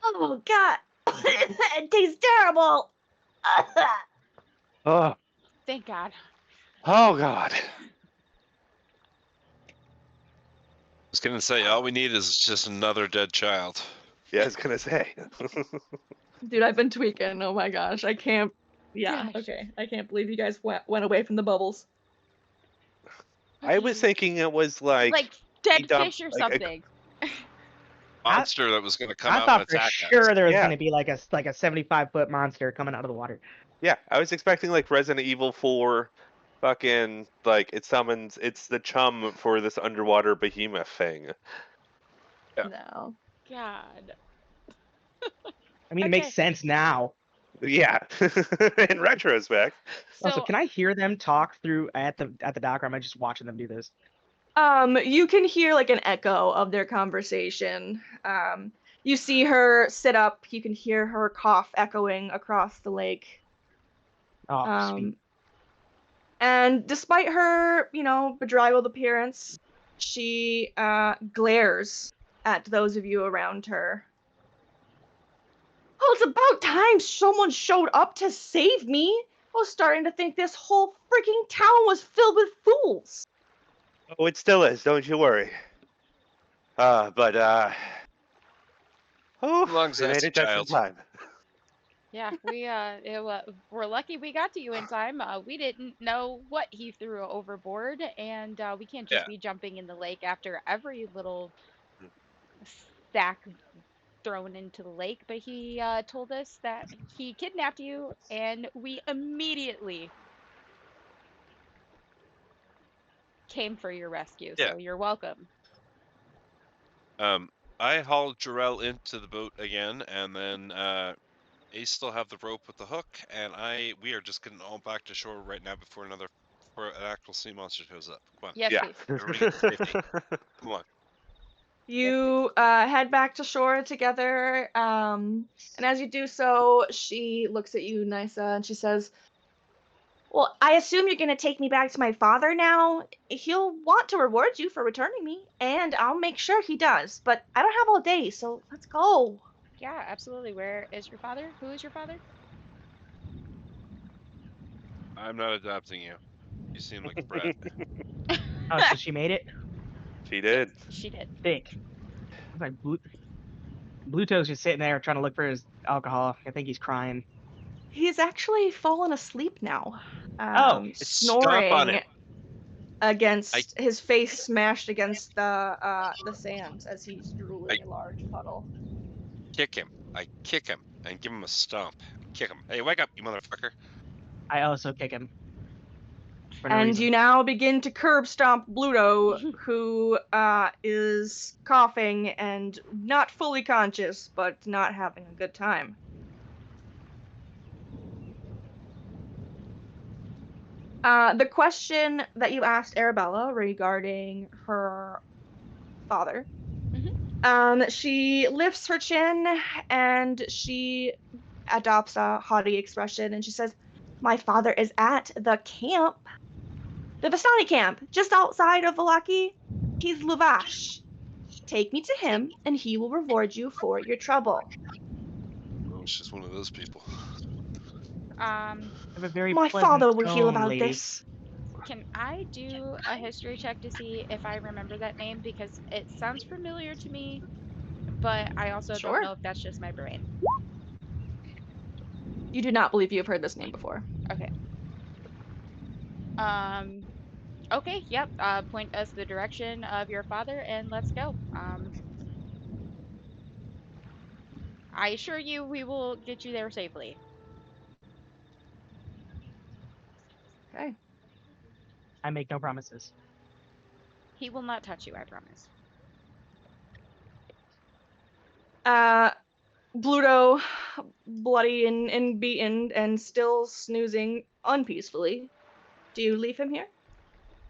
oh God, it tastes terrible. Oh, Thank God. oh God. I was gonna say all we need is just another dead child. Yeah, I was gonna say. Dude, I've been tweaking. Oh my gosh, I can't. Yeah, Gosh. okay. I can't believe you guys went away from the bubbles. I was thinking it was like he dead dumped, fish or like, something. Monster that was gonna come I out thought and for attack sure us. there was Yeah. gonna be like a 75-foot monster coming out of the water. Yeah, I was expecting like Resident Evil 4, fucking like it's the chum for this underwater behemoth thing. Yeah. No. God. I mean, it Okay. makes sense now. Yeah, in retrospect. Also, So can I hear them talk through at the dock, or am I just watching them do this? You can hear like an echo of their conversation. You see her sit up. You can hear her cough echoing across the lake. Oh, sweet. And despite her, bedraggled appearance, she glares at those of you around her. Well, it's about time someone showed up to save me. I was starting to think this whole freaking town was filled with fools. Oh, it still is. Don't you worry. But oh, As long as they that's made a it just in child. time. yeah, we're lucky we got to you in time. We didn't know what he threw overboard, and we can't just Yeah. be jumping in the lake after every little sack thrown into the lake. But he told us that he kidnapped you, and we immediately came for your rescue. Yeah. So you're welcome. I hauled Jarrell into the boat again, and then Ace still have the rope with the hook, and we are just getting all back to shore right now before another before an actual sea monster shows up. Come on. Yes, Yeah. please. Everybody get to safety. Come on. You head back to shore together, and as you do so, she looks at you, Nysa, and she says, "Well, I assume you're gonna take me back to my father now. He'll want to reward you for returning me, and I'll make sure he does. But I don't have all day, so let's go." Yeah, absolutely. Where is your father? Who is your father? I'm not adopting you. You seem like a brat. Oh, so she made it? She did. Yes, she did. Thick. It's like Bluto's just sitting there trying to look for his alcohol. I think he's crying. He's actually fallen asleep now, Oh. Stomp on snoring him. against his face smashed against the sand as he's drooling I- a large puddle. Kick him. I kick him and give him a stomp. Kick him. Hey, wake up, you motherfucker. I also kick him. For no And reason. you now begin to curb stomp Bluto, who is coughing and not fully conscious, but not having a good time. The question that you asked Arabella regarding her father, she lifts her chin and she adopts a haughty expression, and she says, "My father is at the camp. The Vistani camp, just outside of Valaki. He's Luvash. Take me to him, and he will reward you for your trouble." Oh, it's just one of those people. I have a very My pleasant father will hear tone, about lady. this. Can I do a history check to see if I remember that name? Because it sounds familiar to me, but I also don't Sure. know if that's just my brain. You do not believe you have heard this name before. Okay. Okay, yep. Point us the direction of your father and let's go. I assure you we will get you there safely. Okay. I make no promises. He will not touch you, I promise. Bluto, bloody and beaten and still snoozing unpeacefully. Do you leave him here?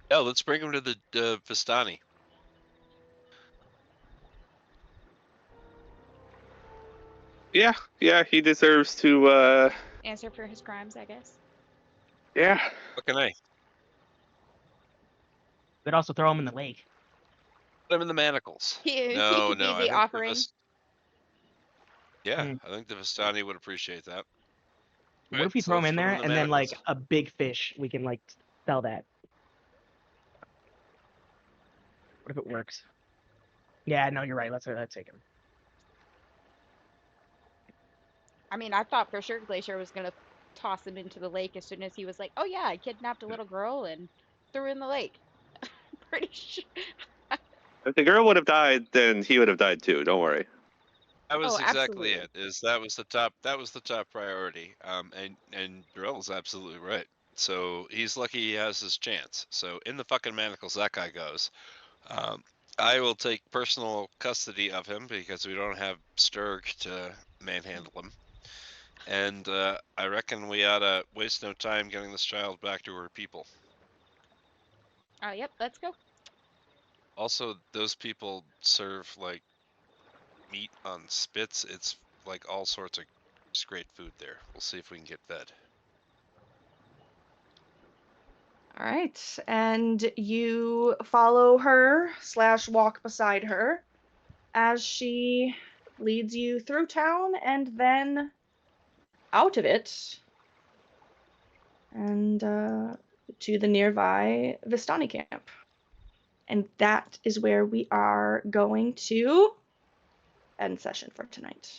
Yeah, let's bring him to the Vistani. Yeah, he deserves to, Answer for his crimes, I guess. yeah. What can I? But also throw him in the lake. Put him in the manacles. He No, could be no. I the think offering. Yeah, Mm. I think the Vistani would appreciate that. What Right, if we so throw him let's in put there the and then like manacles. a big fish? We can like sell that. What if it works? Yeah, no, you're right. Let's take him. I mean, I thought for sure Glacier was gonna toss him into the lake as soon as he was like, "Oh yeah, I kidnapped a little girl and threw her in the lake." Pretty sure. If the girl would have died, then he would have died too. Don't worry. That was Oh, exactly absolutely. it. That was the top priority. And Darrell's absolutely right. So he's lucky he has his chance. So in the fucking manacles that guy goes. Um, I will take personal custody of him because we don't have Sturg to manhandle him. And I reckon we ought to waste no time getting this child back to her people. Yep, let's go. Also, those people serve like meat on spits. It's like all sorts of just great food there. We'll see if we can get fed. All right. And you follow her / walk beside her as she leads you through town and then out of it and to the nearby Vistani camp. And that is where we are going to end session for tonight.